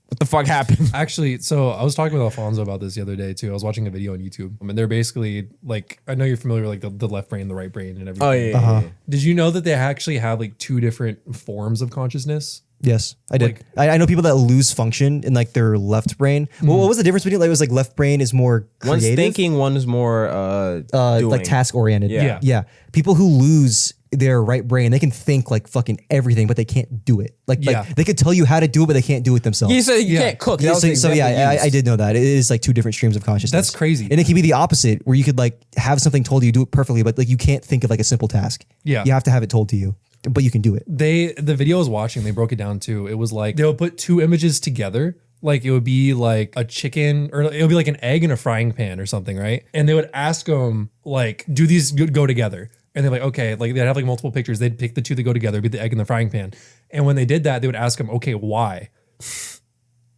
What the fuck happened? Actually, so I was talking with Alfonso about this the other day too. I was watching a video on YouTube, and they're basically like, I know you're familiar with like the left brain, the right brain, and everything. Oh yeah. Did you know that they actually have like two different forms of consciousness? Yes, I did. I know people that lose function in like their left brain. Well, what was the difference between like it was like left brain is more One's creative, thinking, one is more doing. like task oriented. Yeah. yeah. People who lose their right brain. They can think like fucking everything, but they can't do it. Like they could tell you how to do it, but they can't do it themselves. You said you can't cook. Yeah, I did know that. It is like two different streams of consciousness. That's crazy. And it can be the opposite, where you could like have something told to you, do it perfectly, but like you can't think of like a simple task. Yeah. You have to have it told to you, but you can do it. The video I was watching, they broke it down too. It was like they would put two images together. Like it would be like a chicken, or it would be like an egg in a frying pan or something, right? And they would ask them like, do these go together? And they're like, okay, like they'd have like multiple pictures. They'd pick the two that go together, be the egg in the frying pan. And when they did that, they would ask them, okay, why?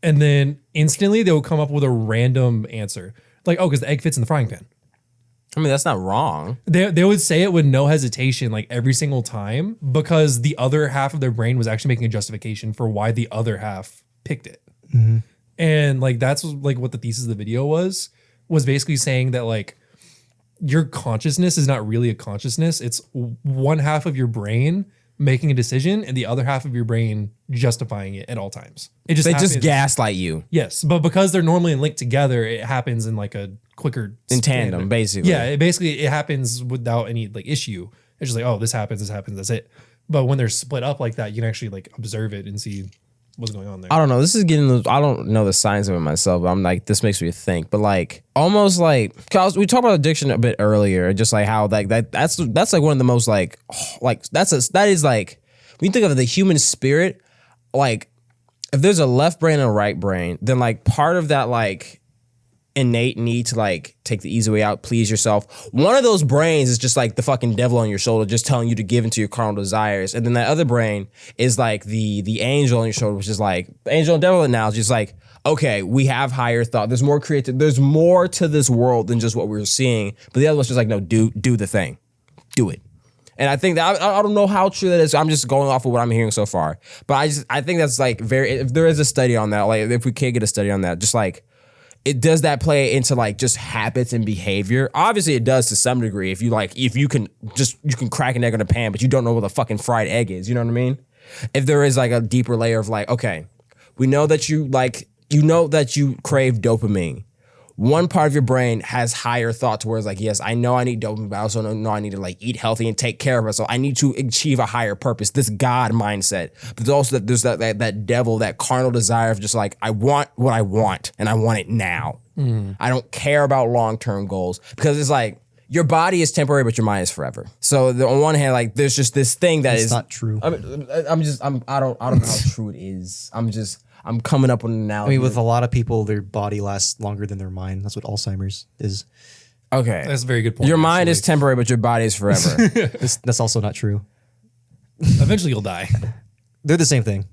And then instantly they would come up with a random answer. Like, oh, because the egg fits in the frying pan. I mean, that's not wrong. They would say it with no hesitation, like every single time, because the other half of their brain was actually making a justification for why the other half picked it. Mm-hmm. And like that's like what the thesis of the video was basically saying that like your consciousness is not really a consciousness. It's one half of your brain making a decision and the other half of your brain justifying it at all times. It just just gaslight you. Yes, but because they're normally linked together, it happens in like a quicker in tandem, basically. Yeah, it happens without any like issue. It's just like, oh, this happens, that's it. But when they're split up like that, you can actually like observe it and see what's going on there. I don't know. This is getting. I don't know the science of it myself, but I'm like, this makes me think. But like, almost like, cause we talked about addiction a bit earlier, just like how like that's like one of the most like that is like when you think of the human spirit, like if there's a left brain and a right brain, then like part of that like innate need to like take the easy way out, please yourself. One of those brains is just like the fucking devil on your shoulder, just telling you to give into your carnal desires. And then that other brain is like the angel on your shoulder, which is like angel and devil analogy. It's like, okay, we have higher thought. There's more creative. There's more to this world than just what we're seeing. But the other one's just like, no, do the thing, do it. And I think that I don't know how true that is. I'm just going off of what I'm hearing so far. But I think that's like if there is a study on that, like if we can't get a study on that, just like, it does that play into like just habits and behavior? Obviously it does to some degree. If you can crack an egg in a pan, but you don't know what the fucking fried egg is, you know what I mean? If there is like a deeper layer of like, okay, we know that you crave dopamine. One part of your brain has higher thoughts where it's like, yes, I know I need dopamine, but I also know I need to like eat healthy and take care of myself. I need to achieve a higher purpose, this God mindset. But there's also there's that devil, that carnal desire of just like, I want what I want and I want it now. I don't care about long-term goals, because it's like your body is temporary, but your mind is forever. So on one hand, like there's just this thing that is not true. I don't know how true it is. I'm coming up with an analogy. I mean, with a lot of people, their body lasts longer than their mind. That's what Alzheimer's is. Okay. That's a very good point. Your mind is temporary, but your body is forever. That's also not true. Eventually you'll die. They're the same thing.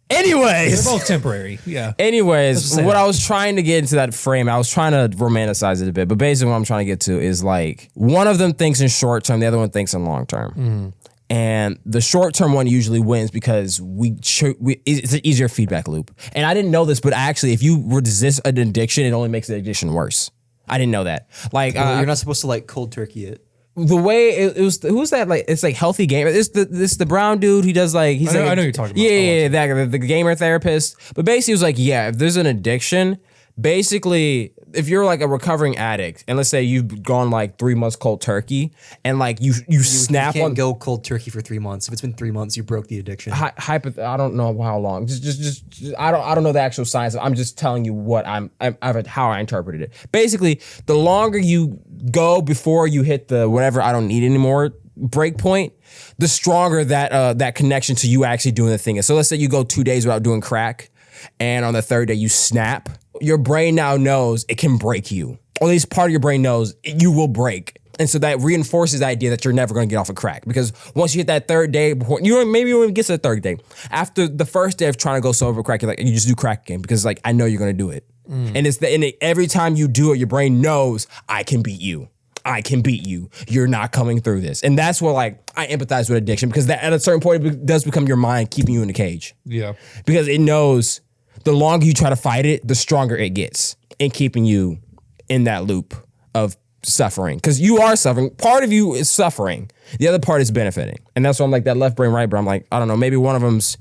Anyways. They're both temporary. Yeah. Anyways, what I was trying to get into that frame, I was trying to romanticize it a bit, but basically what I'm trying to get to is like, one of them thinks in short term, the other one thinks in long term. And the short-term one usually wins because it's an easier feedback loop. And I didn't know this, but actually, if you resist an addiction, it only makes the addiction worse. I didn't know that. Like, you're not supposed to like cold turkey it. The way it was, who's that? Like, it's like Healthy Gamer. It's the brown dude. He does like, he's I know you're talking about. Yeah, the gamer therapist. But basically, he was like, yeah, if there's an addiction, basically, if you're like a recovering addict, and let's say you've gone like 3 months cold turkey, and like you snap you can't on go cold turkey for 3 months. If it's been 3 months, you broke the addiction. I don't know how long. Just I don't know the actual science. I'm just telling you what how I interpreted it. Basically, the longer you go before you hit the whatever I don't need anymore break point, the stronger that connection to you actually doing the thing is. So let's say you go 2 days without doing crack, and on the third day you snap. Your brain now knows it can break you. Or at least part of your brain knows you will break. And so that reinforces the idea that you're never going to get off of crack. Because once you hit that third day, maybe you won't even get to the third day. After the first day of trying to go sober crack, you're like, you just do crack again. Because like, I know you're going to do it. And every time you do it, your brain knows, I can beat you. I can beat you. You're not coming through this. And that's what like I empathize with addiction, because that at a certain point it does become your mind keeping you in the cage. Yeah. Because it knows the longer you try to fight it, the stronger it gets in keeping you in that loop of suffering. Because you are suffering. Part of you is suffering. The other part is benefiting. And that's why I'm like that left brain, right brain. I'm like, I don't know, maybe one of them's,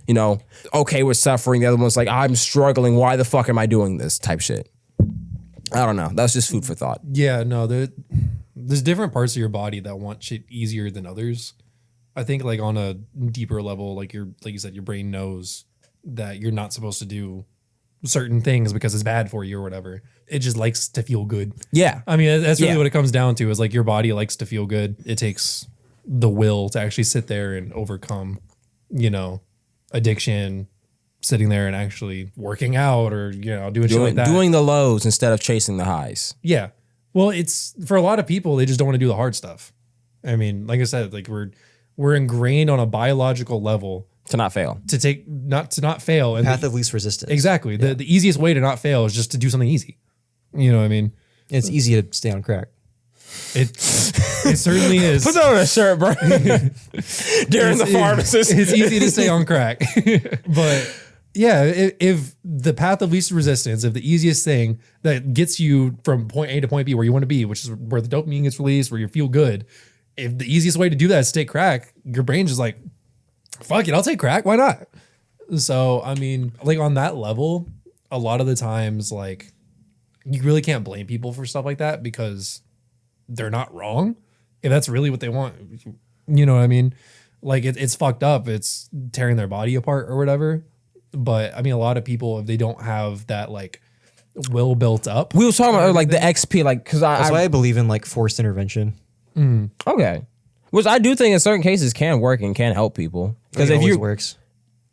okay with suffering. The other one's like, I'm struggling. Why the fuck am I doing this type shit? I don't know. That's just food for thought. Yeah, no, there's different parts of your body that want shit easier than others. I think like on a deeper level, like like you said, your brain knows that you're not supposed to do certain things because it's bad for you or whatever. It just likes to feel good. Yeah. I mean, that's really Yeah. what it comes down to is like your body likes to feel good. It takes the will to actually sit there and overcome, you know, addiction, sitting there and actually working out or, you know, doing shit like that. Doing the lows instead of chasing the highs. Yeah. Well, it's for a lot of people, they just don't want to do the hard stuff. I mean, like I said, like we're ingrained on a biological level To not fail. to not fail. And Path of least resistance. exactly. The easiest way to not fail is just to do something easy. You know what I mean? It's easy to stay on crack. It certainly is. Put that on a shirt, bro. Darren the pharmacist. It's easy to stay on crack. But yeah, if the path of least resistance, if the easiest thing that gets you from point A to point B where you want to be, which is where the dopamine gets released, where you feel good, if the easiest way to do that is to take crack, your brain's just like, fuck it, I'll take crack. Why not? So, I mean, like on that level, a lot of the times, like, you really can't blame people for stuff like that because they're not wrong. If that's really what they want, you know what I mean? Like, it's fucked up. It's tearing their body apart or whatever. But I mean, a lot of people, if they don't have that, like, will built up. We were talking about like the XP, like, because That's why I believe in like forced intervention. Okay. Which I do think in certain cases can work and can help people. Because if you works.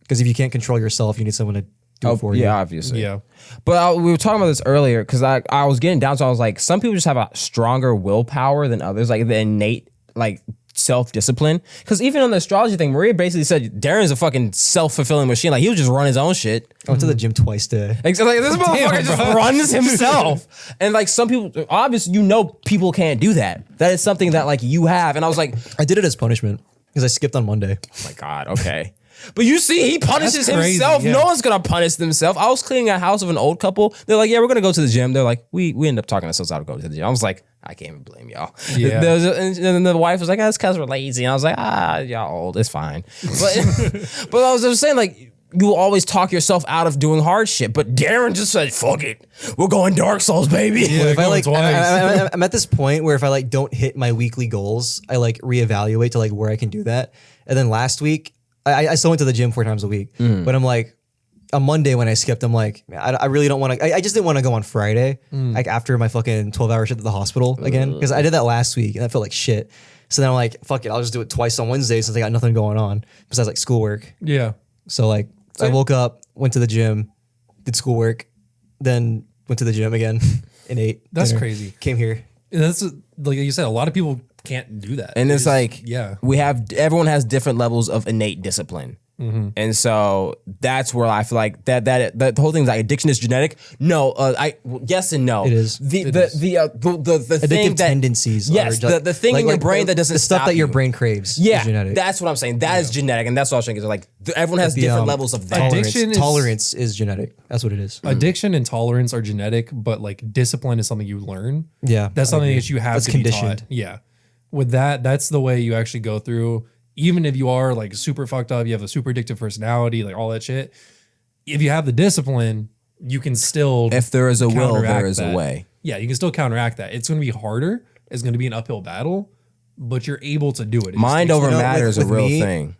Because if you can't control yourself, you need someone to do it for you. Yeah, obviously. Yeah. But we were talking about this earlier because I was getting down to, I was like, some people just have a stronger willpower than others, like the innate, like, self-discipline. Because even on the astrology thing, Maria basically said Darren's a fucking self-fulfilling machine. Like, he'll just run his own shit. I went to the gym twice today. Exactly. Like, this motherfucker just runs himself. And like some people, obviously, you know, people can't do that. That is something that like you have. And I was like, I did it as punishment because I skipped on Monday. oh my God, okay. But you see, he punishes That's crazy, himself. yeah. No one's gonna punish themselves. I was cleaning a house of an old couple. They're like, yeah, we're gonna go to the gym. They're like, we end up talking ourselves out of going to the gym. I was like, I can't even blame y'all. Yeah. And then the wife was like, oh, it's because we're lazy. And I was like, y'all old. It's fine. But, but I was just saying, like, you will always talk yourself out of doing hard shit. But Darren just said, fuck it. We're going Dark Souls, baby. Yeah, If I like, twice. I'm at this point where if I like don't hit my weekly goals, I like reevaluate to like where I can do that. And then last week, I still went to the gym 4 times a week, but I'm like, on Monday when I skipped, I'm like, I really don't want to. I just didn't want to go on Friday, like after my fucking 12-hour shift at the hospital again, because I did that last week and I felt like shit. So then I'm like, fuck it, I'll just do it twice on Wednesday since I got nothing going on besides like schoolwork. Yeah. So like, I woke up, went to the gym, did schoolwork, then went to the gym again, and ate. That's dinner, crazy. Came here. And that's like you said, a lot of people can't do that. And They it's just- like, yeah. everyone has different levels of innate discipline. And so that's where I feel like that the whole thing is like addiction is genetic. No, yes and no. It is. The Addictive thing that tendencies. yes, are the thing in your brain that doesn't the stuff stop that your you. brain craves. Yeah, is genetic. that's what I'm saying. That is genetic, and that's what I was saying. Is like everyone has The, different levels of that. Addiction is- tolerance is genetic. That's what it is. Addiction and tolerance are genetic, but like discipline is something you learn. Yeah, That's I something agree. that you have That's to conditioned. be taught. Yeah. With that, that's the way you actually go through. Even if you are like super fucked up, you have a super addictive personality, like all that shit. If you have the discipline, you can still If there is a will, there counteract is a that. way. Yeah, you can still counteract that. It's going to be harder. It's going to be an uphill battle, but you're able to do it. It just Mind takes- over know, matter is a with real me- thing.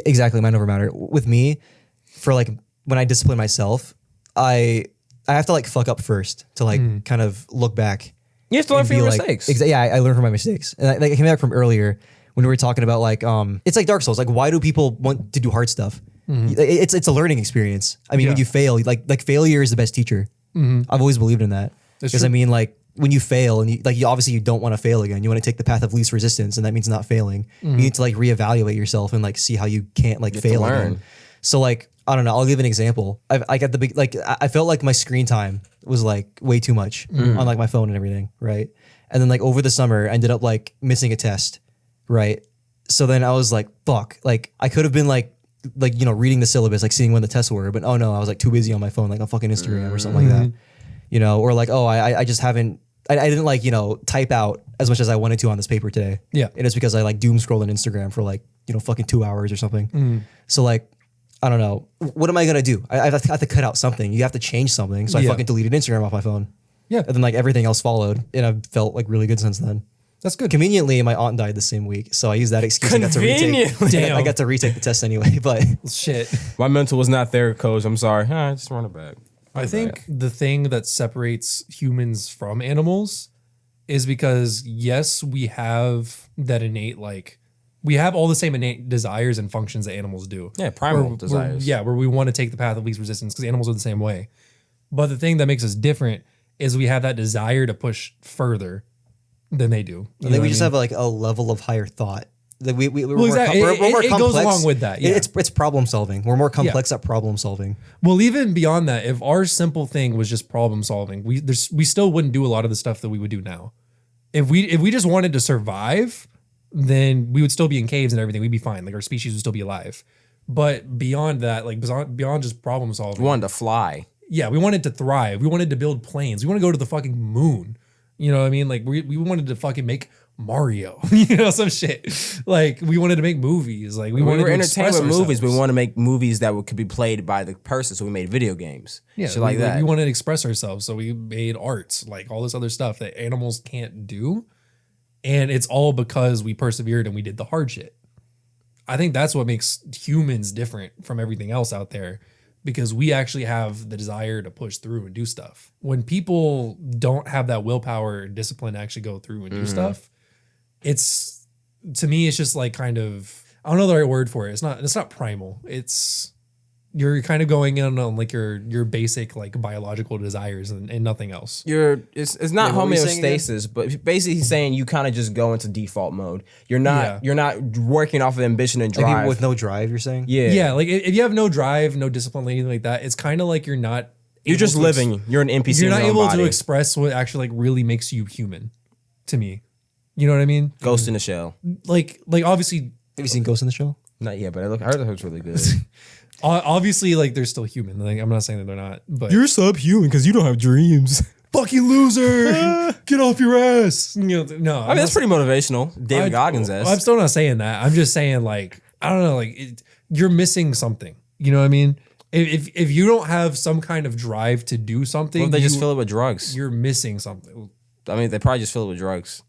Exactly, mind over matter. With me, for like when I discipline myself, I have to like fuck up first to like kind of look back. You have to learn and from be your like, mistakes. Yeah, I learned from my mistakes. And I came back from earlier when we were talking about like it's like Dark Souls. Like, why do people want to do hard stuff? It's a learning experience. I mean, when Yeah. you fail, like failure is the best teacher. I've always believed in that. That's Because I true. mean, like when you fail and you obviously you don't want to fail again. You want to take the path of least resistance, and that means not failing. You need to like reevaluate yourself and like see how you can't like fail learn. again. So like I don't know. I'll give an example. I got the big like I felt like my screen time was like way too much on like my phone and everything, right? And then like over the summer, I ended up like missing a test, right? So then I was like, fuck. Like I could have been like you know reading the syllabus, like seeing when the tests were, but oh no, I was like too busy on my phone, like on fucking Instagram or something like that, you know, or like oh I just haven't. I didn't like, you know, type out as much as I wanted to on this paper today. Yeah. And it's because I like doom scrolled on Instagram for like, you know, fucking 2 hours or something. So like, I don't know. What am I going to do? I have to cut out something. You have to change something. So I Yeah. fucking deleted Instagram off my phone. Yeah. And then like everything else followed. And I've felt like really good since then. That's good. Conveniently, my aunt died the same week, so I used that excuse. Conveniently. I got to retake the test anyway. But Shit. My mental was not there, coach. I'm sorry. Just run it back. I think the thing that separates humans from animals is because, yes, we have that innate, like, we have all the same innate desires and functions that animals do. Yeah, primal desires. Where we want to take the path of least resistance because animals are the same way. But the thing that makes us different is we have that desire to push further than they do. I think we just have like a level of higher thought. That we're Well, exactly. more It complex. goes along with that. Yeah. It's problem solving. We're more complex at problem solving. Well, even beyond that, if our simple thing was just problem solving, we still wouldn't do a lot of the stuff that we would do now. If we just wanted to survive, then we would still be in caves and everything. We'd be fine. Like our species would still be alive. But beyond that, like beyond just problem solving, We wanted to fly. yeah, we wanted to thrive. We wanted to build planes. We want to go to the fucking moon. You know what I mean? Like we wanted to fucking make Mario, you know, some shit. Like we wanted to make movies. Like we wanted were to entertained express with movies. ourselves. We want to make movies that could be played by the person. So we made video games. Yeah, Shit like that. We wanted to express ourselves, so we made arts, like all this other stuff that animals can't do. And it's all because we persevered and we did the hard shit. I think that's what makes humans different from everything else out there, because we actually have the desire to push through and do stuff. When people don't have that willpower or discipline to actually go through and do stuff, it's, to me, it's just like kind of, I don't know the right word for it. It's not primal. It's, you're kind of going in on like your basic like biological desires and nothing else. It's not what were you saying homeostasis, but basically he's saying you kind of just go into default mode. You're not working off of ambition and Like drive. people with no drive, you're saying? Yeah, like if you have no drive, no discipline, anything like that, it's kind of like you're not. You're able just to living. You're an NPC. You're in not your own able body. to express what actually like really makes you human. To me, you know what I mean? Ghost in the Shell. Like obviously, Have you seen Ghost in the Shell? Not yet, but I heard it looks really good. obviously, like they're still human. Like I'm not saying that they're not, but subhuman because you don't have dreams. fucking loser, get off your ass. You know, no, I mean, that's pretty motivational. David Goggins I'm ass. still not saying that. I'm just saying like I don't know, like you're missing something. You know what I mean? If you don't have some kind of drive to do something, What if they just fill it with drugs? you're missing something. I mean, they probably just fill it with drugs.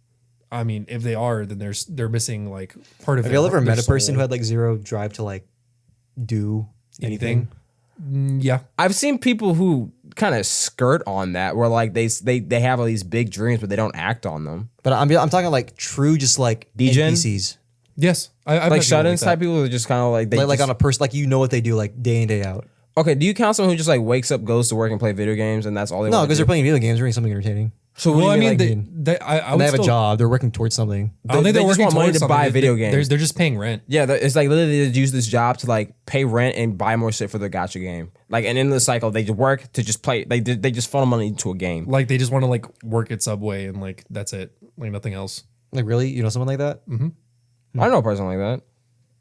I mean, if they are, then they're missing like part of. Have you ever their met a person soul. who had like zero drive to like do anything? Yeah, I've seen people who kind of skirt on that, where like they have all these big dreams, but they don't act on them. But I'm talking like true, just like Degen? NPCs. yes, I've Like met people shut-ins that. type people who are just kind of like they Like just- on a person, like you know what they do like day in, day out. Okay, do you count someone who just like wakes up, goes to work, and play video games, and that's all they No, want? because they're playing video games, they're doing something entertaining. So what Well, I do you mean, mean, like, I And would they have a still- job, they're working towards something. I don't think They they're just working want money towards to buy something. video games. They're just paying rent. yeah, it's like literally they use this job to like pay rent and buy more shit for their gacha game. Like, and in the cycle, they work to just play. They just funnel money into a game. Like they just want to like work at Subway and like that's it, like nothing else. Like really? You know someone like that? I know a person like that.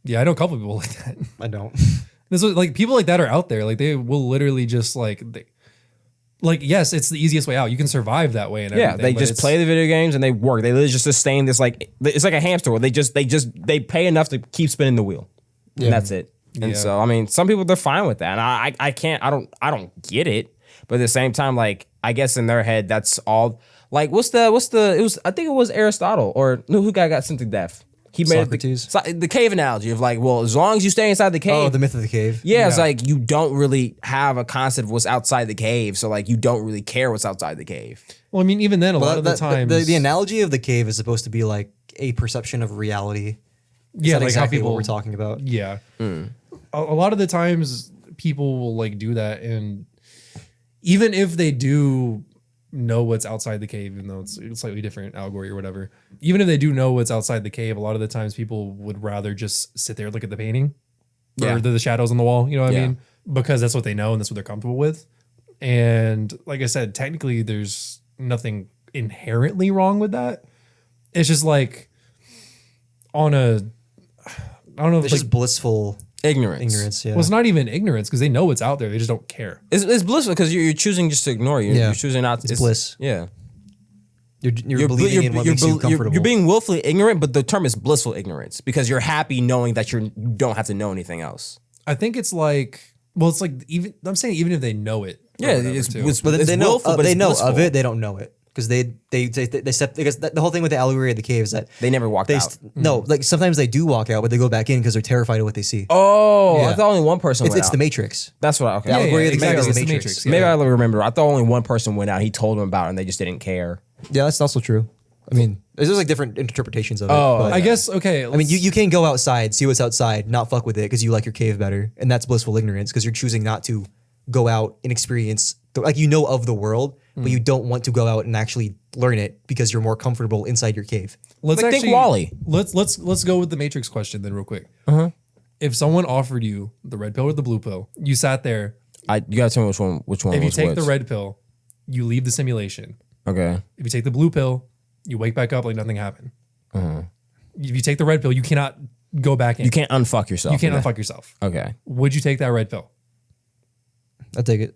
Yeah, I know a couple people like that. I don't. This is like people like that are out there. Like they will literally just like yes, it's the easiest way out. You can survive that way and Yeah, everything. they but just it's- play the video games and they work. They literally just sustain this like it's like a hamster where they pay enough to keep spinning the wheel, and that's it. And Yeah. so I mean, some people they're fine with that. And I don't get it, but at the same time, like I guess in their head that's all. Like I think it was Aristotle or who got sent to death. He made Socrates? the cave analogy of like, well, as long as you stay inside the cave. Oh, the myth of the cave. Yeah, it's Yeah. like you don't really have a concept of what's outside the cave, so like you don't really care what's outside the cave. Well, I mean, even then, a lot of the That- times, the analogy of the cave is supposed to be like a perception of reality. It's yeah, not like exactly how people what we're talking about. Yeah, a lot of the times people will like do that, and even if they do know what's outside the cave, even though it's a slightly different allegory or whatever, even if they do know what's outside the cave, a lot of the times people would rather just sit there and look at the painting Yeah. or the shadows on the wall. You know what Yeah. I mean? Because that's what they know and that's what they're comfortable with. And like I said, technically, there's nothing inherently wrong with that. It's just like on a, I don't know if It's like, just blissful Ignorance. ignorance. Yeah. well, it's not even ignorance because they know what's out there. They just don't care. It's blissful because you're choosing just to ignore it. You're, Yeah. you're choosing not to. It's bliss. Yeah. You're believing in what makes you comfortable. You're being willfully ignorant, but the term is blissful ignorance because you're happy knowing that you don't have to know anything else. I think it's like, well, it's like even I'm saying even if they know it, or Yeah, whatever, it's too. but it's they know willful, but they it's know blissful. of it. They don't know it. because they step because the whole thing with the allegory of the cave is that They never walked out. No, like sometimes they do walk out, but they go back in because they're terrified of what they see. Oh, I Yeah. thought only one person went It's out. the Matrix. That's what. Okay. The allegory of the exactly. cave is It's the the Matrix. Matrix. Maybe I remember. I thought only one person went out. He told them about it, and they just didn't care. Yeah, that's also true. I mean, there's like different interpretations of it. Oh, but, I guess okay. I mean, you can go outside, see what's outside, not fuck with it because you like your cave better, and that's blissful ignorance because you're choosing not to go out and experience like of the world, but you don't want to go out and actually learn it because you're more comfortable inside your cave. let's Like, think actually Wall-E. let's go with the Matrix question then real quick. If someone offered you the red pill or the blue pill, you sat there. You gotta tell me which one. If you was take which. the red pill, you leave the simulation. Okay. If you take the blue pill, you wake back up like nothing happened. If you take the red pill, you cannot go back in. You can't unfuck yourself. You can't Okay. unfuck yourself. Okay. Would you take that red pill? I take it.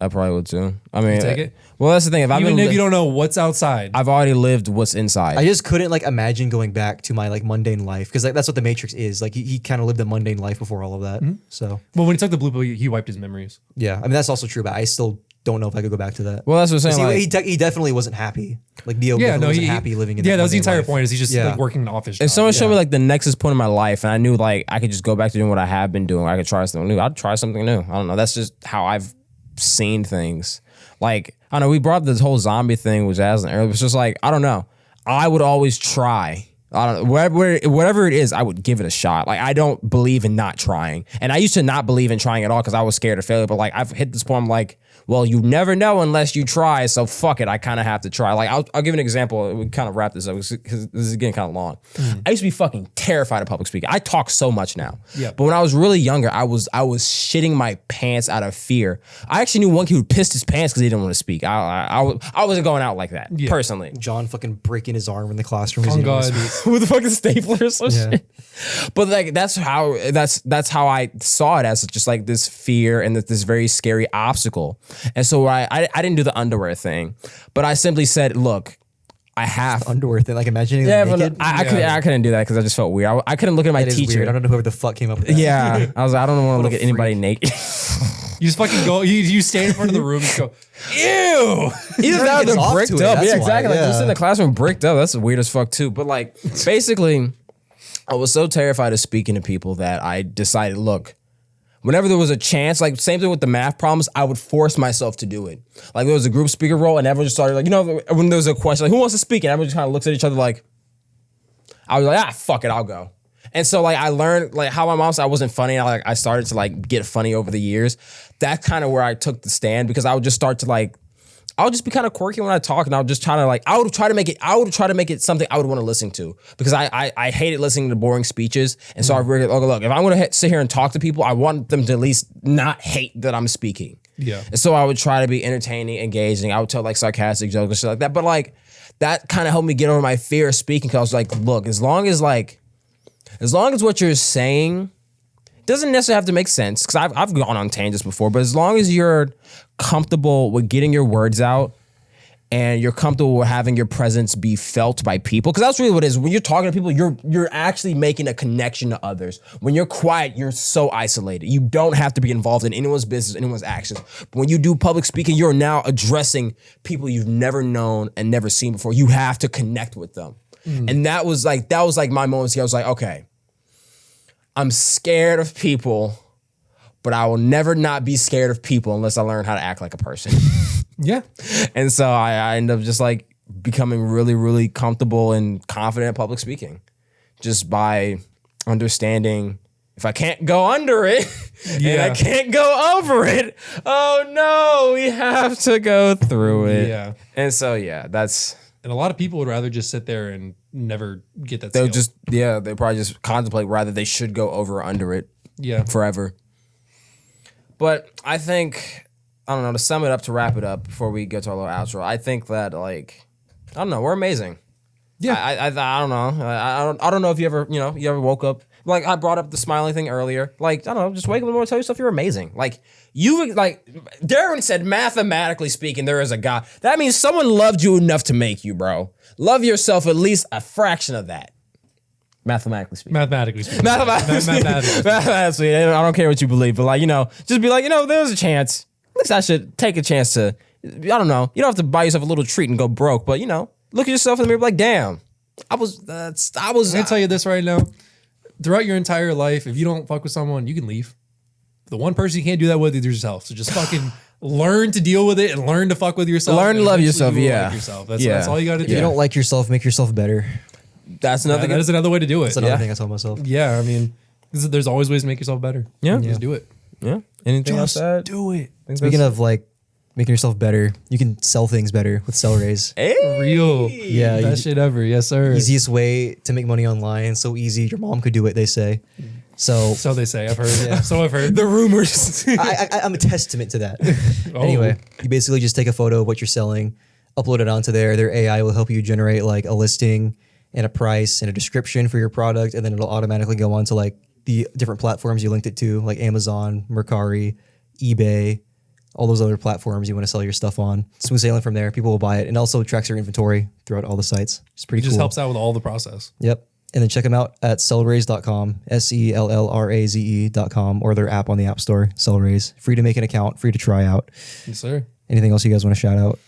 I probably would too. I mean, take it? Well, that's the thing. If I've Even been if you don't know what's outside. I've already lived what's inside. I just couldn't like imagine going back to my like mundane life because like, that's what the Matrix is. Like he kind of lived a mundane life before all of that. So Well, when he took the blue pill, he wiped his memories. yeah, I mean that's also true, but I still don't know if I could go back to that. well, that's what I'm saying. See, Like, he definitely wasn't happy. Like Neo Yeah, definitely no, wasn't he happy living in that was the mundane entire life. point. Is he just Yeah. like working an office if job? someone showed me like the nexus point in my life, and I knew like I could just go back to doing what I have been doing, I could try something new. I'd try something new. I don't know. That's just how I've seen things. Like I don't know. We brought up this whole zombie thing with Jaslyn earlier. It's just like I don't know. I would always try. I don't know, whatever it is, I would give it a shot. Like I don't believe in not trying, and I used to not believe in trying at all because I was scared of failure. But like I've hit this point, I'm like, well, you never know unless you try. So fuck it, I kind of have to try. Like I'll give an example. We kind of wrap this up because this is getting kind of long. I used to be fucking terrified of public speaking. I talk so much now. Yeah. But when I was really younger, I was shitting my pants out of fear. I actually knew one kid who pissed his pants because he didn't want to speak. I wasn't going out like that personally. John fucking breaking his arm in the classroom. 'cause Oh he didn't God. wanna speak. With the fucking staplers or Yeah. shit. But like that's how I saw it, as just like this fear and this very scary obstacle. And so I didn't do the underwear thing, but I simply said, look, I have Underwear thing, like imagining yeah, them but naked. I couldn't do that because I just felt weird. I couldn't look at my That is teacher. weird. I don't know whoever the fuck came up with that. Yeah, I was like, I don't want to look at anybody naked. You just fucking go. You stand in front of the room and just go, ew. Either that or gets they're off bricked to it, up. that's Yeah, why, exactly. Like yeah. just in the classroom bricked up. That's weird as fuck too. But like basically, I was so terrified of speaking to people that I decided, look, whenever there was a chance, like same thing with the math problems, I would force myself to do it. Like there was a group speaker role and everyone just started like, when there was a question, like who wants to speak? And everyone just kind of looks at each other like, I was like, fuck it, I'll go. And so like I learned like how my mom said I wasn't funny. I started to like get funny over the years. That's kind of where I took the stand because I would just start to like, I would just be kind of quirky when I talk, and I would just try to like, I would try to make it something I would want to listen to because I hated listening to boring speeches. And so I really, okay, look, if I'm going to sit here and talk to people, I want them to at least not hate that I'm speaking. Yeah. And so I would try to be entertaining, engaging. I would tell like sarcastic jokes and shit like that. But like that kind of helped me get over my fear of speaking because I was like, look, as long as what you're saying doesn't necessarily have to make sense, because I've gone on tangents before, but as long as you're comfortable with getting your words out and you're comfortable with having your presence be felt by people, because that's really what it is. When you're talking to people, you're actually making a connection to others. When you're quiet, you're so isolated. You don't have to be involved in anyone's business, anyone's actions. But when you do public speaking, you're now addressing people you've never known and never seen before. You have to connect with them. And that was like my moment. I was like, okay, I'm scared of people, but I will never not be scared of people unless I learn how to act like a person. Yeah. And so I end up just like becoming really, really comfortable and confident at public speaking just by understanding if I can't go under it and I can't go over it, oh no, we have to go through it. Yeah. And so, yeah, that's... And a lot of people would rather just sit there and never get that They'll skill. they probably just contemplate rather they should go over or under it Yeah. forever. But I think, I don't know, to sum it up, to wrap it up before we get to our little outro, I think that like, I don't know, we're amazing. Yeah. I don't know. I don't know if you ever woke up, like I brought up the smiling thing earlier. Like, I don't know, just wake up in the morning and tell yourself you're amazing. Like Darren said, mathematically speaking, there is a God. That means someone loved you enough to make you, bro. Love yourself at least a fraction of that. Mathematically speaking. Mathematically speaking. Mathematically, I don't care what you believe, but like, just be like, there's a chance. At least I should take a chance to I don't know. You don't have to buy yourself a little treat and go broke, but you know, look at yourself in the mirror like, damn, I was. I'm gonna tell you this right now. Throughout your entire life, if you don't fuck with someone, you can leave. The one person you can't do that with is yourself. So just fucking learn to deal with it and learn to fuck with yourself. Learn to and love eventually yourself. you will Yeah. like yourself. That's all you got to do. If you don't like yourself, make yourself better. That's another. That is another way to do it. That's another thing I tell myself. Yeah, I mean, there's always ways to make yourself better. Yeah. Just do it. Yeah. Anything else? Just to add? do it. Speaking of like making yourself better, you can sell things better with Sell Raise. Hey. Real. Yeah, Best shit ever. Yes, sir. Easiest way to make money online. So easy. Your mom could do it, they say. So So they say. I've heard. So I've heard. The rumors. I'm a testament to that. Anyway, you basically just take a photo of what you're selling, upload it onto there. Their AI will help you generate like a listing and a price and a description for your product, and then it'll automatically go on to like the different platforms you linked it to, like Amazon, Mercari, eBay, all those other platforms you want to sell your stuff on. Smooth sailing from there. People will buy it, and also tracks your inventory throughout all the sites. It's pretty It just cool. helps out with all the process. Yep. And then check them out at sellraise.com, sellraze.com, or their app on the App Store, Sellraise. Free to make an account, free to try out. Yes, sir. Anything else you guys want to shout out?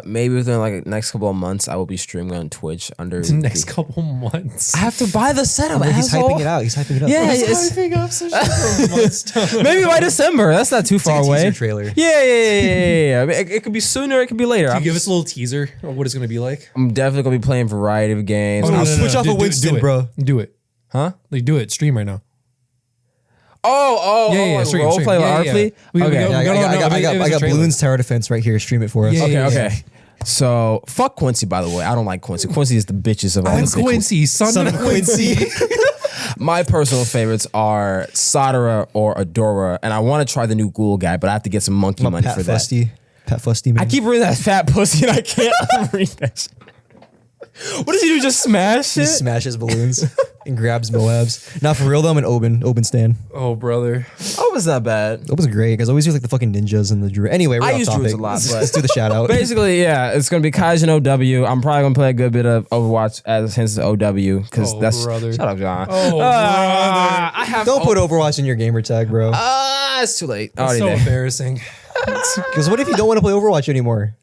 Maybe within like the next couple of months, I will be streaming on Twitch under The next couple months. I have to buy the setup. He's asshole. hyping it out. He's hyping it up. Yeah, It's hyping up such a months. maybe by December. That's not too far like a away. teaser trailer. Yeah. I mean, it could be sooner. It could be later. Can you give us a little teaser of what it's going to be like? I'm definitely gonna be playing a variety of games. Switch off a Winston, do it. bro. Do it. Huh? Like, do it. Stream right now. Like stream, role stream. play Yeah, like yeah. Artfleet? We Okay. go- Yeah, I got trailer. Balloon's Tower Defense right here. Stream it for us. Yeah. Okay. So fuck Quincy, by the way. I don't like Quincy. Quincy is the bitches of all I'm the bitches. Quincy, son of Quincy. My personal favorites are Sadara or Adora, and I want to try the new Ghoul guy, but I have to get some monkey I'm a money Pat for that. Fusty. Pat Fusty, man. I keep reading that fat pussy and I can't read that shit. What does he do? Just smash He it? smashes balloons and grabs Moabs. Not for real though, I'm an Oben stan. Oh, brother. Oh, was that bad? Oben's great because I always use like the fucking ninjas and the druid. Anyway, we're I off use topic. druids a lot, but- Let's do the shout out. Basically, yeah, it's gonna be Kaijin OW. I'm probably gonna play a good bit of Overwatch as hence the OW because Oh, that's brother. shut up, John. Oh, brother. I have Don't put Overwatch in your gamer tag, bro. it's too late. That's Already so there. embarrassing. Because what if you don't want to play Overwatch anymore?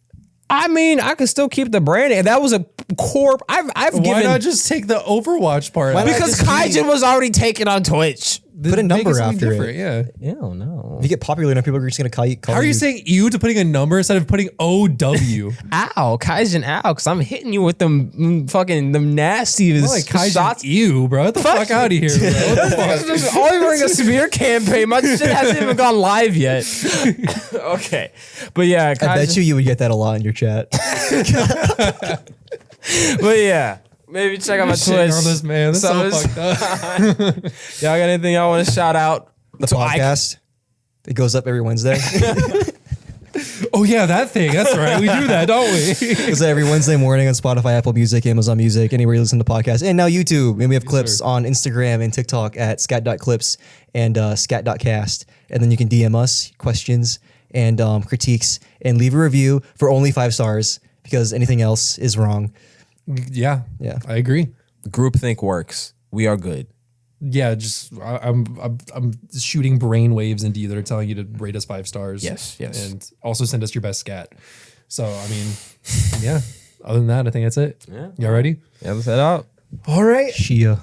I mean, I could still keep the branding. That was a core. I've Why given not just take the Overwatch part out? because Kaijin was already taken on Twitch. Put a Make number something after different, it. Yeah. Ew, no. If you get popular enough, people are just gonna call you. How are you saying ew to putting a number instead of putting OW? Ow, Kaijin, ow, because I'm hitting you with them fucking them nasty Like Kaijin shots. ew, bro. Get the fuck out of here, bro. What the fuck? Just only running a smear campaign. My shit hasn't even gone live yet. Okay, but yeah, I Kaijin, bet you would get that a lot in your chat. But yeah, maybe check out my Shitting Twitch. on this man. That's so it's- fucked up. Y'all got anything y'all want to shout out? The So I- podcast. It goes up every Wednesday. Oh yeah, that thing. That's right. We do that, don't we? It's every Wednesday morning on Spotify, Apple Music, Amazon Music, anywhere you listen to podcasts, and now YouTube. And we have clips sir. on Instagram and TikTok at scat.clips and scat.cast. And then you can DM us questions and critiques and leave a review for only 5 stars because anything else is wrong. Yeah. Yeah. I agree. Groupthink works. We are good. Yeah, just I'm shooting brain waves into you that are telling you to rate us 5 stars. Yes, yes. And also send us your best scat. So I mean, yeah. Other than that, I think that's it. Yeah. Y'all ready? Yeah, let's head out. All right. Shia.